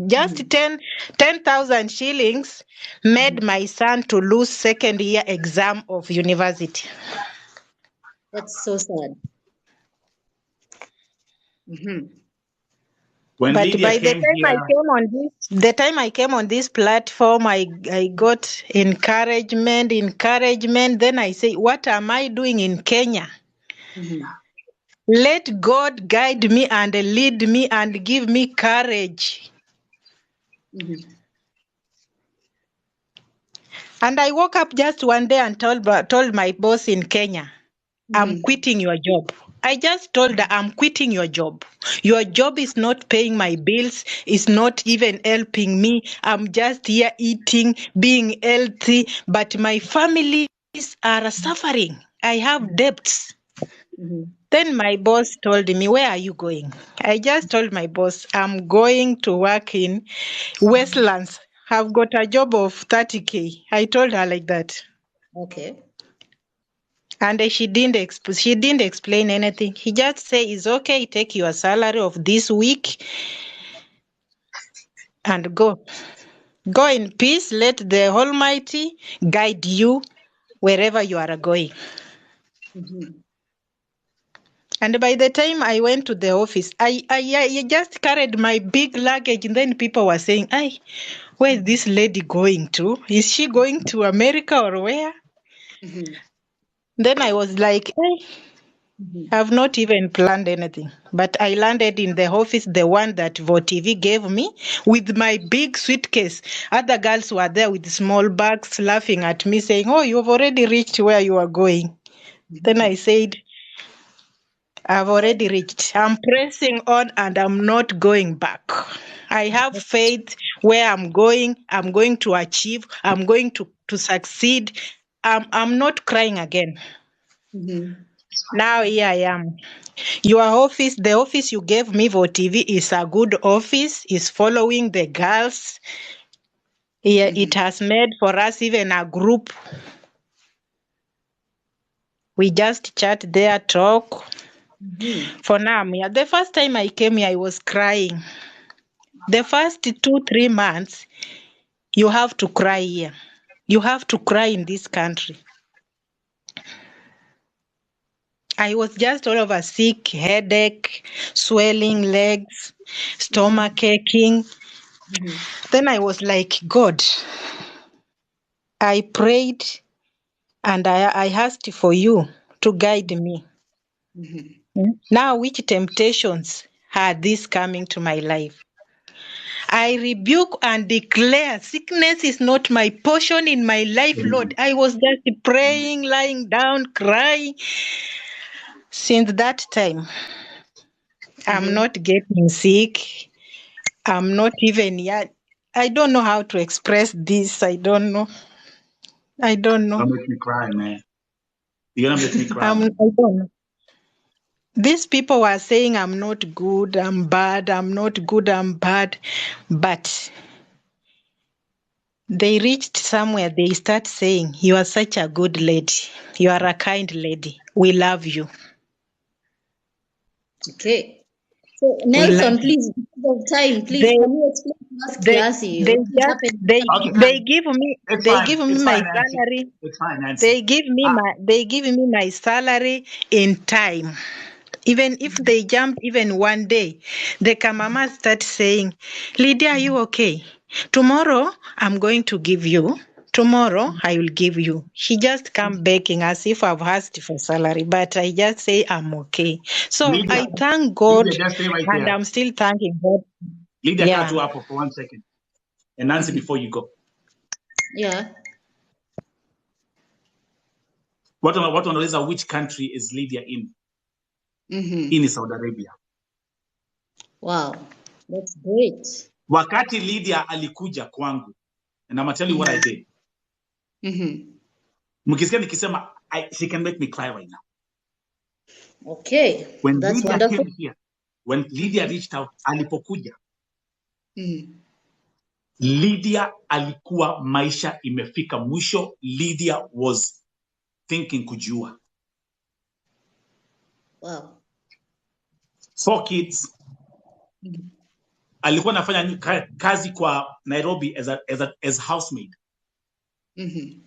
Just 10,000 shillings made my son to lose second year exam of university. That's so sad. When But Lydia by the came time here, I came on this platform, I got encouragement. Then I say, what am I doing in Kenya? Let God guide me and lead me and give me courage. And I woke up just one day and told my boss in Kenya, I'm quitting your job. I just told her, I'm quitting your job. Your job is not paying my bills. It's not even helping me. I'm just here eating, being healthy, but my families are suffering. I have debts. Then my boss told me, where are you going? I just told my boss, I'm going to work in Westlands. I've got a job of 30K. I told her like that. Okay. And she didn't explain anything. He just said, it's okay, take your salary of this week and go. Go in peace. Let the Almighty guide you wherever you are going. And by the time I went to the office, I just carried my big luggage, and then people were saying, "Ay, where is this lady going to? Is she going to America or where?" Then I was like, "Hey, I've not even planned anything." But I landed in the office, the one that VoTV gave me, with my big suitcase. Other girls were there with small bags laughing at me, saying, "Oh, you've already reached where you are going." Then I said, I've already reached. I'm pressing on and I'm not going back. I have faith where I'm going to achieve, I'm going to succeed. I'm not crying again. Now here I am. Your office, the office you gave me for TV is a good office, is following the girls. Yeah, it has made for us even a group. We just chat there, talk. For now, I'm here. The first time I came here, I was crying. The first 2-3 months, you have to cry here. You have to cry in this country. I was just all over sick, headache, swelling legs, stomach aching. Then I was like, God, I prayed and I asked for you to guide me. Now, which temptations are these coming to my life? I rebuke and declare sickness is not my portion in my life, Lord. I was just praying, lying down, crying. Since that time, I'm not getting sick. I'm not even yet. I don't know how to express this. I don't know. Don't make me cry, man. You're gonna make me cry. I don't know. These people were saying I'm not good, I'm bad, I'm not good, I'm bad. But they reached somewhere, they start saying, you are such a good lady. You are a kind lady. We love you. Okay. So Nelson, please, because of time, please, can you explain to us Kiasi? They give me my salary. It's fine, Nancy. They give me my salary in time. Even if they jump even one day, the Kamama start saying, Lydia, are you okay? Tomorrow I'm going to give you. Tomorrow I will give you. She just come begging as if I've asked for salary, but I just say I'm okay. So Lydia, I thank God, Lydia, just stay right and there. I'm still thanking God. Lydia, Yeah. cut you up for 1 second. And Nancy, before you go. Yeah. What unauliza, which country is Lydia in? In Saudi Arabia. Wow, that's great. Wakati Lydia alikuja kwangu, and I'm gonna tell you what I did. Mkisikia nikisema, she can make me cry right now. Okay, when that's Lydia wonderful. came here, when Lydia reached out, alipokuja, Lydia alikuwa maisha imefika mwisho. Lydia was thinking kujua. Wow. 4 kids. Alikuwa nafanya kazi kwa Nairobi as housemaid.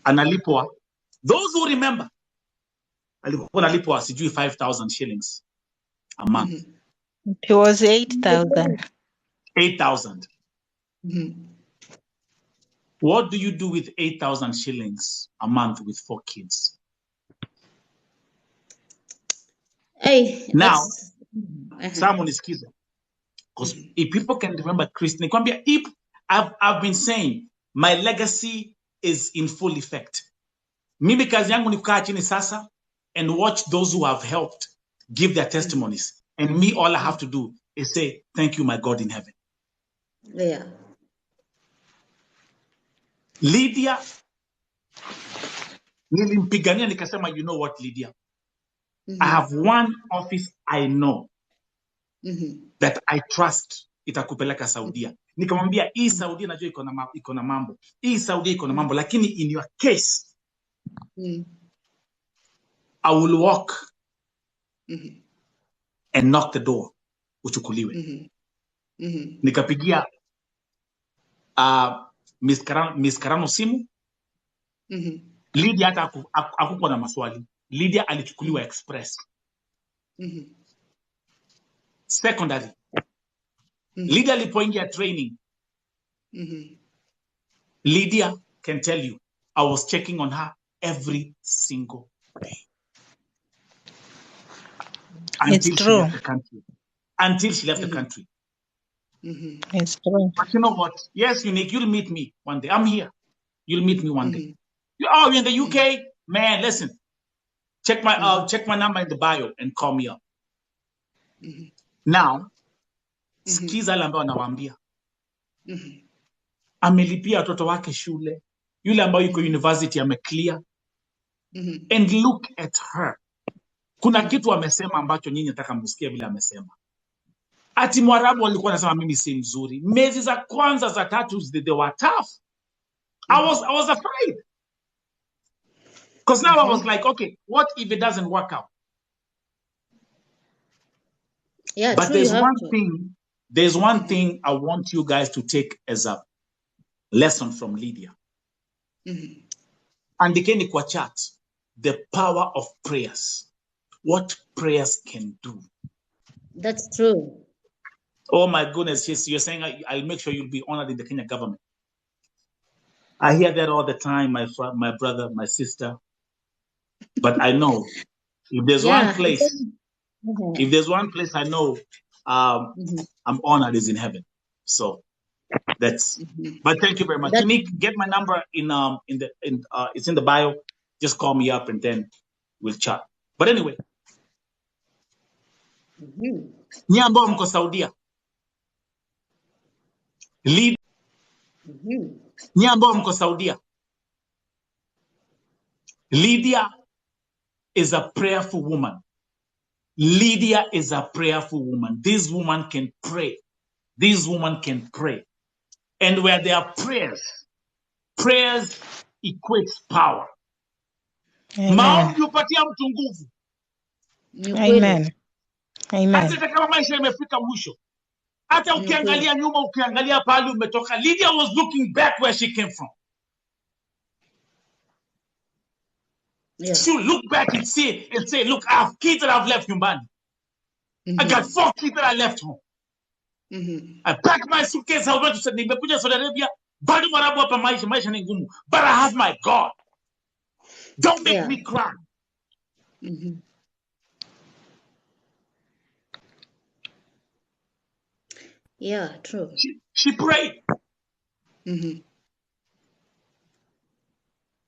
Analipwa. Those who remember, alikuwa analipwa sijui 5,000 shillings a month. It was 8,000. 8,000. What do you do with 8,000 shillings a month with 4 kids? Hey, now, someone is kidding. Because if people can remember Christine, if I've been saying my legacy is in full effect. Mimi kazi yangu ni kukaa chini sasa and watch those who have helped give their testimonies. And me, all I have to do is say, thank you, my God in heaven. Yeah. Lydia, nilimpigania nikasema, you know what, Lydia? I have one office I know that I trust itakupeleka Saudia. Nikamwambia, hii Saudia najua iko na mambo. Hii Saudia iko na mambo, lakini in your case, I will walk and knock the door, uchukuliwe. Nikapigia Miss Karano simu. Lydia hata hakukuwa na maswali. Lydia alichukuliwa express. Secondary. Lydia alipoingia training. Lydia can tell you, I was checking on her every single day. Until she left the country. Until she left the country. It's true. But you know what? Yes, Unique, you'll meet me one day. I'm here. You'll meet me one day. Oh, you're in the UK? Man, listen. Check my number in the bio and call me up. Now, sikiza yale ambayo anawaambia. Amelipia watoto wake shule. Yule ambayo yuko university ameclear. And look at her. Kuna kitu amesema ambacho nyinyi nataka msikie vile amesema. Ati Mwarabu walikuwa wanasema mimi si mzuri. Miezi za kwanza za tatu they were tough. I was afraid. Because now I was like, okay, what if it doesn't work out? Yeah, but true, there's one thing I want you guys to take as a lesson from Lydia. Andikeni kwa chat the power of prayers. What prayers can do. That's true. Oh my goodness, yes, you're saying I'll make sure you'll be honored in the Kenya government. I hear that all the time, my brother, my sister. But I know if there's one place, if there's one place I know I'm honored is in heaven. So that's. But thank you very much. Unique, get my number it's in the bio. Just call me up and then we'll chat. But anyway, nyie ambao mko Saudia, nyie ambao mko Saudia, Lydia is a prayerful woman. Lydia is a prayerful woman. This woman can pray. This woman can pray. And where there are prayers, prayers equates power. Maombi upatia mtu nguvu. Amen. Amen. Hata kama maisha imefika mwisho. Hata ukiangalia nyuma, ukiangalia pale umetoka. Lydia was looking back where she came from. Yeah. She'll look back and say, look, I have kids that I've left nyumbani. I got 4 kids that I left home. I packed my suitcase. I went to Saudi Arabia. Bado Mwarabu hapa maisha ni ngumu. But I have my God. Don't make me cry. Yeah, true. She prayed.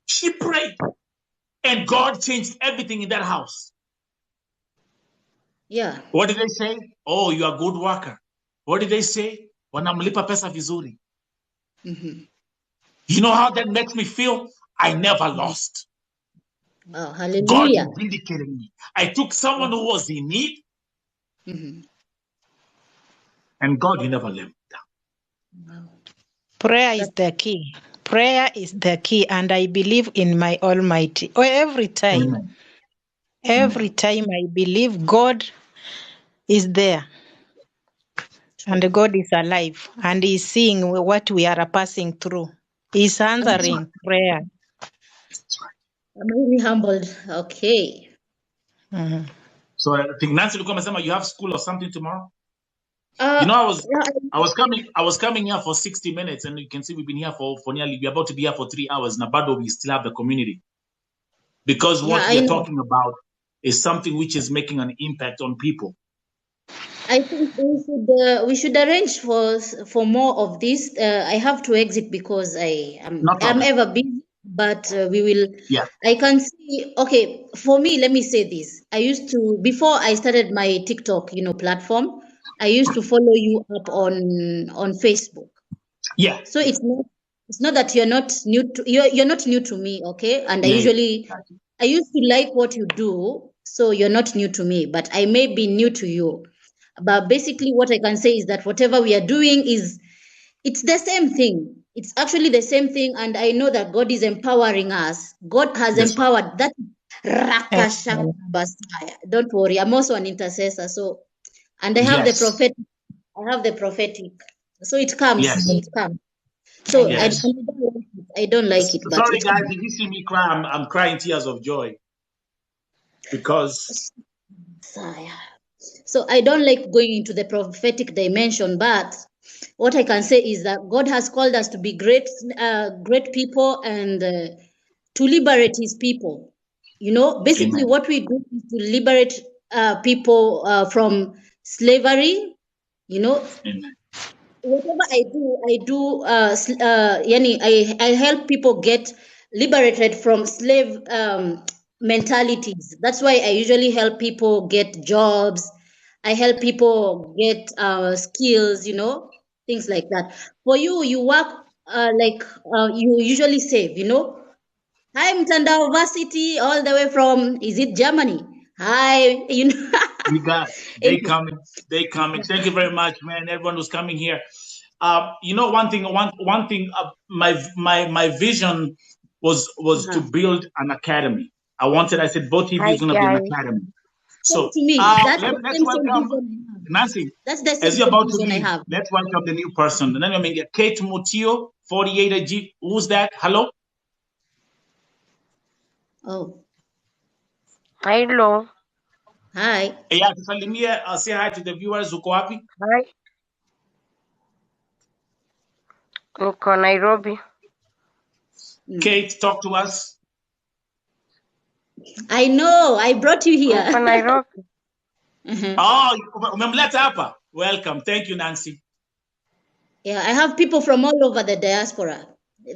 She prayed. And God changed everything in that house. Yeah. What did they say? Oh, you are a good worker. What did they say? Wanamlipa pesa vizuri. You know how that makes me feel? I never lost. Oh, hallelujah. God is vindicating me. I took someone who was in need. And God, you never let me down. Prayer is the key. Prayer is the key, and I believe in my Almighty. Every time I believe God is there, and God is alive, and He's seeing what we are passing through. He's answering prayer. I'm really humbled. Okay. So I think Nancy you have school or something tomorrow? You know, I was coming here for 60 minutes, and you can see we've been here for nearly, we're about to be here for 3 hours. Nabado, we still have the community. Because what we're talking about is something which is making an impact on people. I think we should arrange for more of this. I have to exit because I'm ever busy, but we will. Yeah. I can see. Okay, for me, let me say this. I used to, before I started my TikTok, platform, I used to follow you up on Facebook. Yeah. So it's not that you're not new to me, okay? And I used to like what you do, so you're not new to me, but I may be new to you. But basically what I can say is that whatever we are doing it's the same thing. It's actually the same thing, and I know that God is empowering us. God has empowered that. Don't worry, I'm also an intercessor, so. And I have the prophetic. I have the prophetic. So it comes. Yes. It comes. So yes. I don't like it. But sorry, guys, if you see me cry, I'm crying tears of joy. Because. So I don't like going into the prophetic dimension, but what I can say is that God has called us to be great people and to liberate His people. Basically what we do is to liberate people from slavery. Whatever I do, I help people get liberated from slave mentalities. That's why I usually help people get jobs. I help people get skills, you know, things like that. For you, you work you usually save, you know. Hi, Mtandao Varsity, all the way from, is it Germany? Hi, you know. We got they coming. Thank you very much, man. Everyone who's coming here. You know, one thing. My vision was to build an academy. I said both of you Hi is going to be an guys. academy. So So to me, let's the same welcome vision I have. Nancy. That's the As same you're about to vision I leave, have. let's welcome the new person. And then we're going to get Kate Mutio, 48G. Who's that? Hello. Oh, Hello. hi. Yeah, tusalimie, say hi to the viewers. Uko wapi? Hi. Niko Nairobi. Kate, talk to us. I know, I brought you here. Niko Nairobi. Oh, umemleta hapa. Welcome. Thank you, Nancy. Yeah, I have people from all over the diaspora.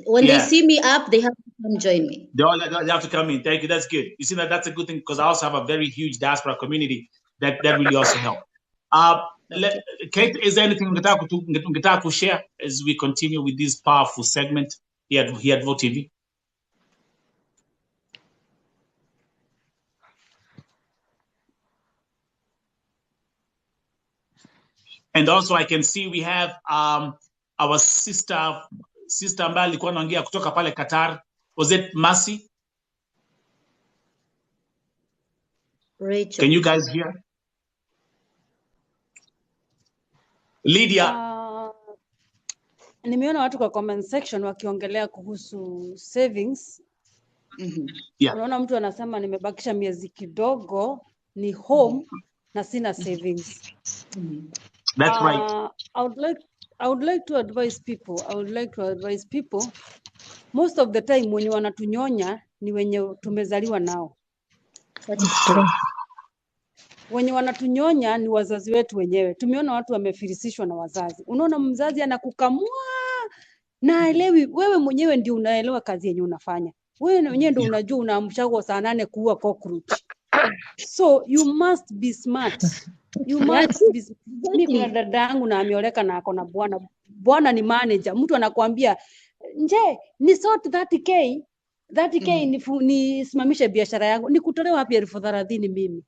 When they see me up, they have to come join me. They have to come in. Thank you. That's good. You see that's a good thing because I also have a very huge diaspora community that really also help. Kate, is there anything ungetaka to share as we continue with this powerful segment here at Vote TV? And also I can see we have our sister ambaye alikuwa anaongea kutoka pale Qatar. Was it Mercy? Rachel. Can you guys hear? Lydia. Nimeona watu kwa comment section wakiongelea kuhusu savings. Yeah. Unaona mtu anasema nimebakisha miezi kidogo ni home na sina savings. That's right. I would like to advise people. Most of the time wenye wanatunyonya ni wenye tumezaliwa nao. Wenye wanatunyonya ni wazazi wetu wenyewe. Tumeona watu wamefilisishwa na wazazi. Unaona mzazi anakukamua na elewi, wewe mwenyewe ndio unaelewa kazi yenye unafanya. Wewe mwenyewe ndio unajua unaamshago saa 8 kuua cockroach. So you must be smart. You must be smart. Mimi kuna dada yangu na ameoleka na akona bwana. Bwana ni manager. Mtu anakuambia, "Nje, ni sort 30k. 30k ni simamishe biashara yangu. Nikutolewa wapi 30,000 mimi?"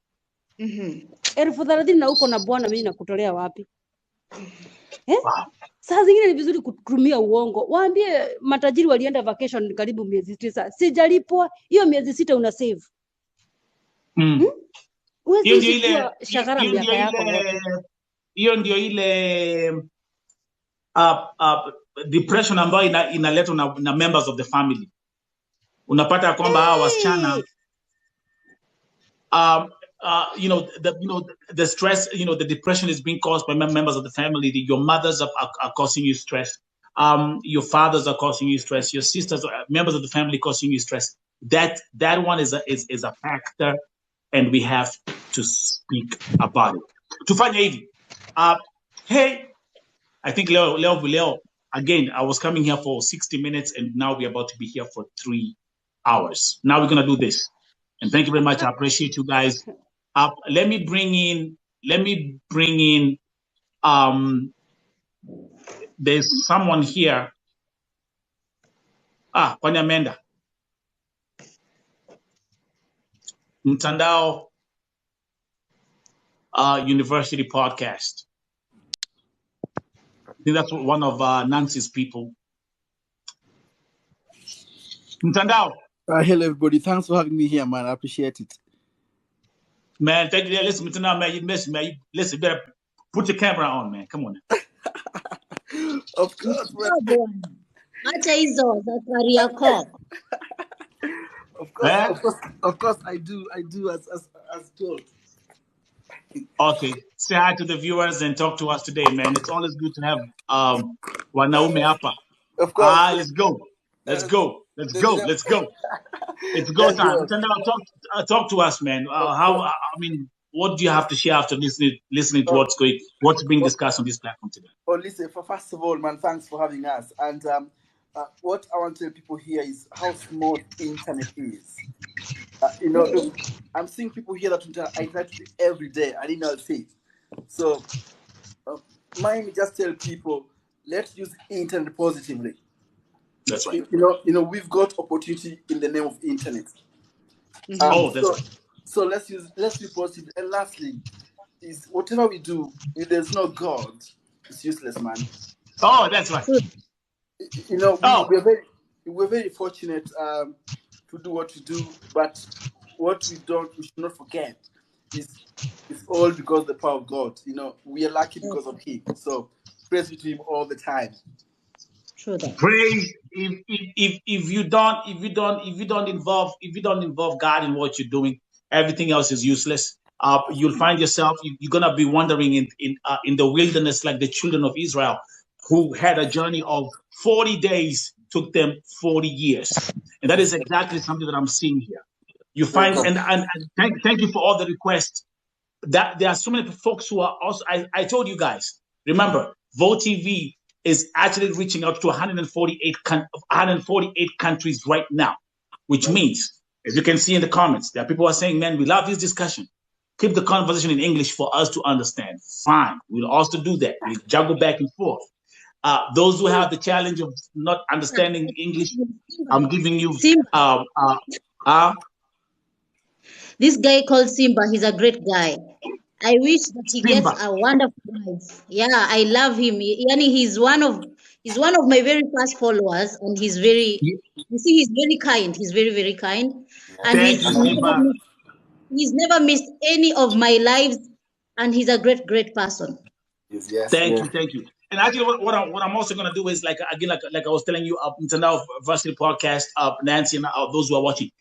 30,000 na uko na bwana, mimi nakutolea wapi? Saa zingine ni vizuri kutumia uongo. Waambie matajiri walienda vacation karibu miezi 9. Sijalipwa, hiyo miezi 6 una save. Hiyo ndio ile depression ambayo inaletwa na members of the family. Unapata kwamba hawa wasichana the stress, the depression is being caused by members of the family. Your mothers are causing you stress. Your fathers are causing you stress. Your sisters, members of the family, causing you stress. That one is a factor, and we have to speak about it. Tufanya hivi. Hey, I think Leo, again, I was coming here for 60 minutes, and now we're about to be here for 3 hours. Now we're gonna do this, and thank you very much. I appreciate you guys. Let me bring in. There's someone here. Kwani Amenda. Mtandao University podcast. I think that's one of Nancy's people. Mtandao. Hello, everybody. Thanks for having me here, man. I appreciate it. Man, thank you. Listen, Mtandao, man, you missed me. Listen, better put your camera on, man. Come on. Of course, man. Of course, I do as told. Okay, say hi to the viewers and talk to us today, man. It's always good to have wanaume hapa. Of course. Let's go. It's go time. Talk to us, man. What do you have to share after listening to what's being discussed on this platform today? Well, listen, first of all, man, thanks for having us. And what I want to tell people here is how small internet is. Look, I'm seeing people here that I try to do every day. I didn't know I'll say it. So mine just tell people, let's use internet positively. That's right. You know, we've got opportunity in the name of internet. That's right. So let's be positive. And lastly, is whatever we do, if there's no God, it's useless, man. Oh, that's right. You know, we're very fortunate to do what we do, but what we should not forget is it's all because of the power of God. You know, we are lucky because of Him. So praise be to Him all the time. True that. Praise if you don't involve God in what you're doing, everything else is useless. You'll find yourself you're gonna be wandering in the wilderness like the children of Israel, who had a journey of 40 days, took them 40 years, and that is exactly something that I'm seeing here. You find and thank you for all the requests. That there are so many folks who are also. I told you guys. Remember, Vote TV is actually reaching out to 148 countries right now, which means, as you can see in the comments, there are people who are saying, man, we love this discussion. Keep the conversation in English for us to understand. Fine. We'll also do that. We juggle back and forth. Those who have the challenge of not understanding English, I'm giving you... This guy called Simba, he's a great guy. I wish that he gets a wonderful wife. Yeah, I love him. He's one of my very first followers, and he's very, you see, he's very kind. He's very, very kind, and he's never missed any of my lives, and he's a great, great person. Yes. Thank you. And actually, what I'm also gonna do is like I was telling you, International Varsity Podcast, Nancy, and those who are watching.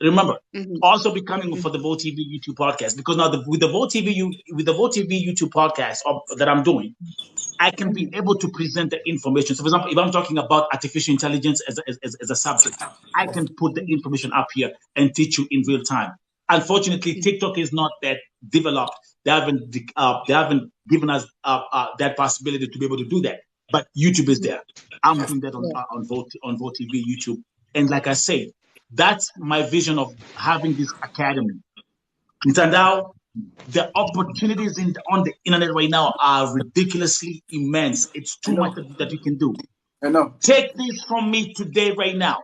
Remember, also becoming for the Vote TV YouTube podcast, because now with the Vote TV YouTube podcast that I'm doing, I can be able to present the information. So, for example, if I'm talking about artificial intelligence as a subject, I can put the information up here and teach you in real time. Unfortunately, TikTok is not that developed. They haven't given us that possibility to be able to do that. But YouTube is there. I'm doing that on Vote TV YouTube, and like I say, that's my vision of having this academy. Now, the opportunities on the internet right now are ridiculously immense. It's too much that you can do. I know. Take this from me today, right now.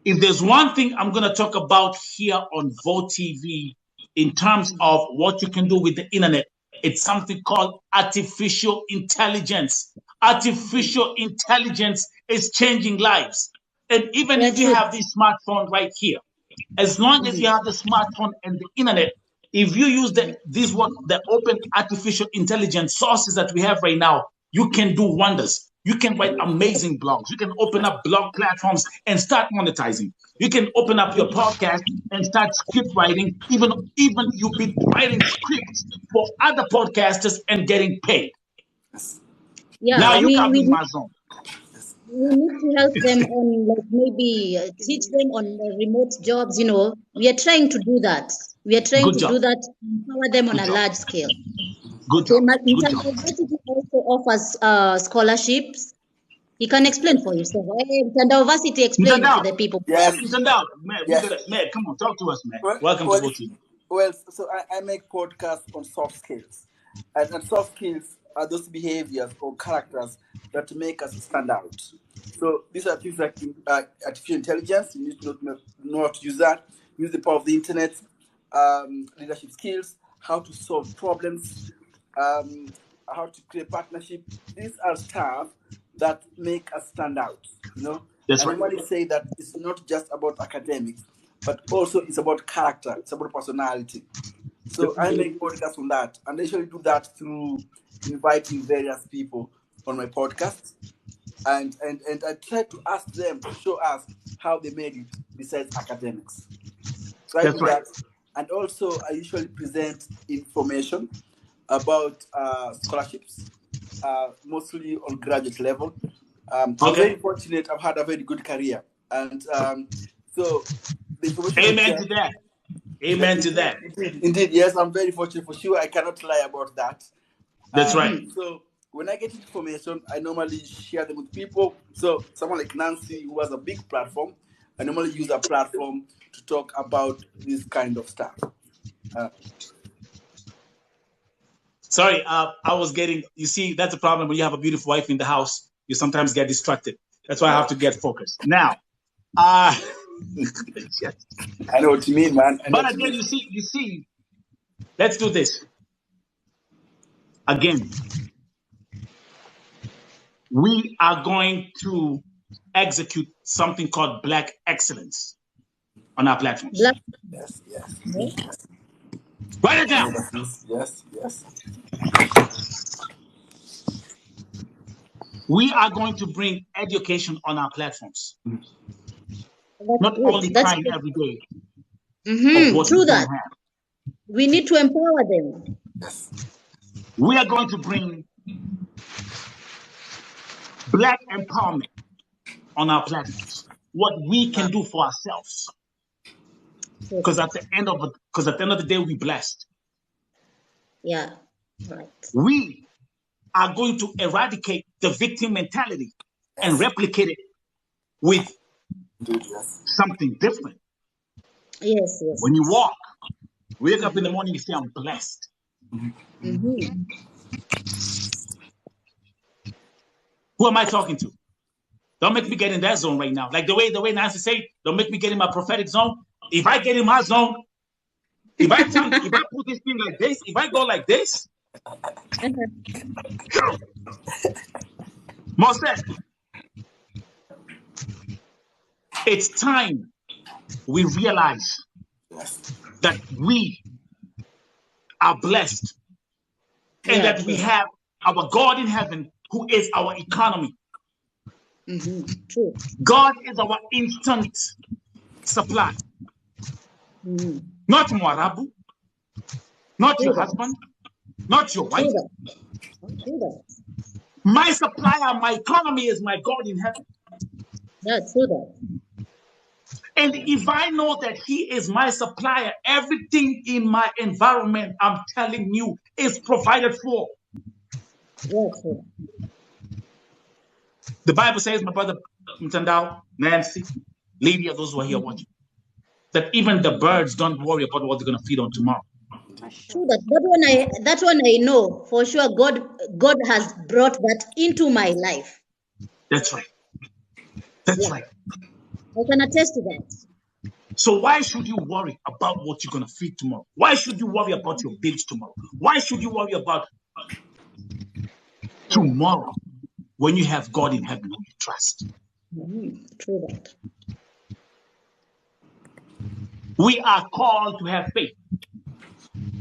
If there's one thing I'm going to talk about here on Vote TV in terms of what you can do with the internet, it's something called artificial intelligence. Artificial intelligence is changing lives. And even if you have this smartphone right here, as long as you have the smartphone and the internet, if you use the open artificial intelligence sources that we have right now, you can do wonders. You can write amazing blogs. You can open up blog platforms and start monetizing. You can open up your podcast and start script writing. Even you've been writing scripts for other podcasters and getting paid. Yeah, now you come in my zone. We need to help them on, like, maybe teach them on remote jobs. You know, we are trying to do that. We are trying to do that, empower them on a large scale. Good job. Mtandao also offers scholarships. You can explain for yourself. Mtandao Varsity, explain to the people. Yes. Mtandao, man, come on, talk to us, man. Welcome to Vote TV. Well, so I make podcasts on soft skills. And soft skills are those behaviors or characters that make us stand out. So these are things like artificial intelligence. You need to know how to use that. Use the power of the internet, leadership skills, how to solve problems, how to create partnership. These are stuff that make us stand out. You know, that's right. I normally say that it's not just about academics, but also it's about character. It's about personality. So I make podcasts on that, and I usually do that through inviting various people on my podcast, and I try to ask them to show us how they made it besides academics. So I do that, and also I usually present information about scholarships, mostly on graduate level. I'm very fortunate. I've had a very good career, and so the information. Amen to that. Amen to that. Indeed, yes, I'm very fortunate for sure. I cannot lie about that. That's right. So when I get information, I normally share them with people. So someone like Nancy, who has a big platform, I normally use a platform to talk about this kind of stuff. Sorry, I was getting, you see, that's a problem when you have a beautiful wife in the house. You sometimes get distracted. That's why I have to get focused. Now, I know what you mean, man. But again, you see, let's do this. Again, we are going to execute something called Black Excellence on our platforms. Yes. Write it down. Yes. We are going to bring education on our platforms. Not good. only That's crying good. every day. Of what True we don't that. have. We need to empower them. We are going to bring Black empowerment on our platforms. What we can do for ourselves. Because at the end of the day, we're blessed. Yeah. Right. We are going to eradicate the victim mentality and replicate it with something different. Yes. When you wake up in the morning, you say, I'm blessed. Who am I talking to? Don't make me get in that zone right now. Like the way Nancy said, don't make me get in my prophetic zone. If I get in my zone, if I put this thing like this, if I go like this, Moses, it's time we realize that we are blessed and that we have our God in heaven who is our economy. True. God is our instant supply. Not Mwarabu, not your husband, not your wife. My supplier, my economy is my God in heaven. That's true. And if I know that He is my supplier, everything in my environment, I'm telling you, is provided for. Yes. The Bible says, my brother Mtandao, Nancy, Lydia, those who are here watching, that even the birds don't worry about what they're going to feed on tomorrow. True that one I know for sure. God has brought that into my life. That's right. That's right. I can attest to that. So why should you worry about what you're going to feed tomorrow? Why should you worry about your bills tomorrow? Why should you worry about tomorrow when you have God in heaven who you trust? True that. We are called to have faith.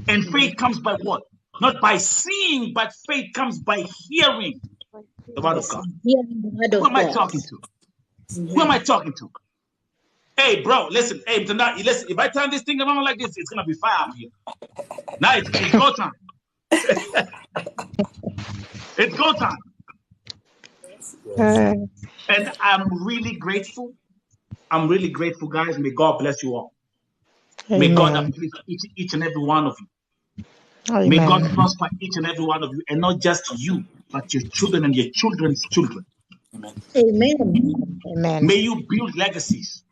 And faith comes by what? Not by seeing, but faith comes by hearing the word of God. Who am I talking to? Who am I talking to? Hey, bro, listen. Hey, tonight, listen. If I turn this thing around like this, it's gonna be fire up here. Now it's go time. It's go time. And I'm really grateful. I'm really grateful, guys. May God bless you all. May God uplift each and every one of you. Amen. May God prosper each and every one of you, and not just you, but your children and your children's children. Amen. May you build legacies.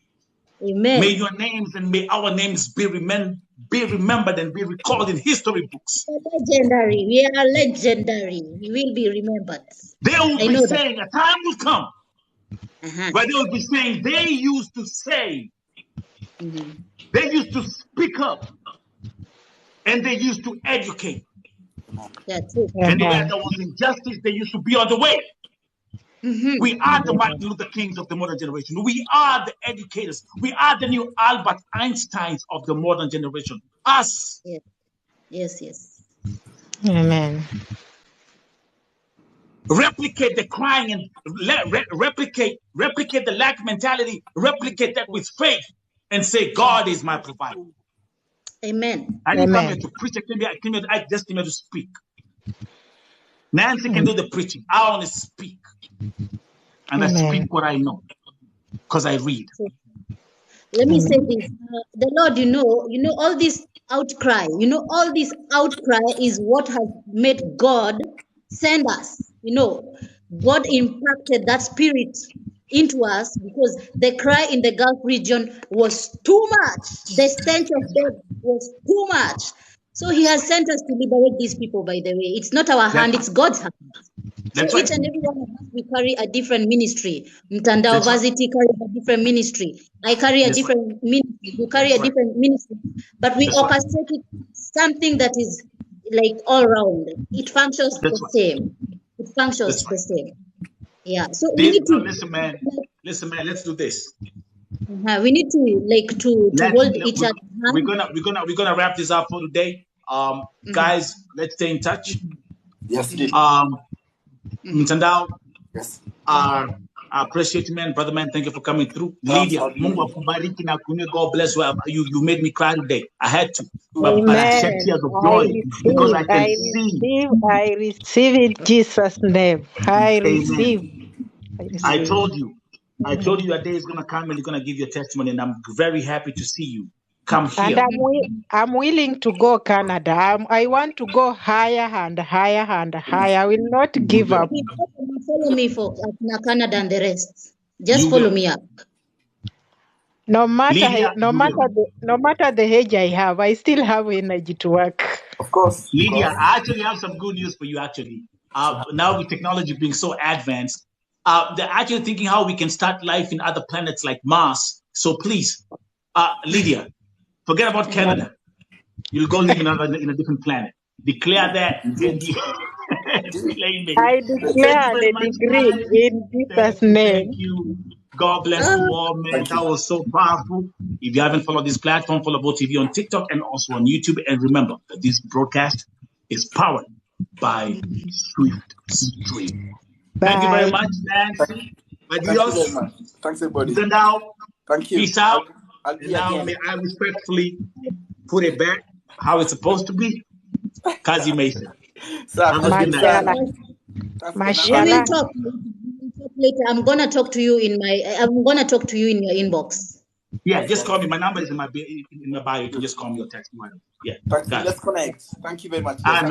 Amen. May your names and may our names be remembered and be recorded in history books. Legendary. We are legendary. We will be remembered. They will be saying, a time will come where they will be saying, they used to say, they used to speak up, and they used to educate. That's it. And where there was injustice, they used to be on the way. We are the Martin Luther Kings of the modern generation. We are the educators. We are the new Albert Einsteins of the modern generation. Us. Yes. Amen. Replicate the crying and replicate the lack mentality. Replicate that with faith and say, God is my provider. Amen. I didn't come here to preach. I just came here to speak. Nancy can do the preaching. I only speak. And I speak what I know. Because I read. Let me say this. The Lord, you know, all this outcry, all this outcry is what has made God send us. God impacted that spirit into us because the cry in the Gulf region was too much. The stench of death was too much. So he has sent us to liberate these people, by the way. It's not our hand, it's God's hand. So each and every one of us, we carry a different ministry. Mtandao Varsity carries a different ministry. I carry a different ministry. You carry a different ministry. But we orchestrate it, something that is like all round. It functions the same. It functions the same. Yeah. So we need to listen, man. Let's do this. We need to hold each other. We're gonna wrap this up for today. Guys, let's stay in touch. Yes, indeed. Mtandao. Yes. I appreciate you, man, brother, man. Thank you for coming through. Lydia, Mungu akubariki na kunywe. God bless you. You made me cry today. I had to, but I shed tears of joy because I can see. I receive it, Jesus' name. I receive. I told you that day is gonna come and you're gonna give your testimony, and I'm very happy to see you come here. And I'm willing to go Canada. I want to go higher and higher and higher. I will not give up. Follow me for Canada and the rest. Just follow me up. No matter the age I have, I still have energy to work. Of course. Lydia, I actually have some good news for you. Actually, now with technology being so advanced, they're actually thinking how we can start life in other planets like Mars. So please, Lydia, forget about Canada. You'll go live in a different planet. Declare that. I declare the degree in Jesus' name. Thank you. God bless you all, man. That was so powerful. If you haven't followed this platform, follow Bold TV on TikTok and also on YouTube. And remember that this broadcast is powered by Swift Stream. Thank you very much, Nancy. Adios. Thanks, everybody. Now, thank you. Peace out. Now, may I respectfully put it back how it's supposed to be. Kazi Mason. Mashallah. We'll talk later. I'm gonna talk to you in your inbox. Yeah, just call me. My number is in my bio. You can just call me or text me. Yeah. Let's connect. Thank you very much. Amen.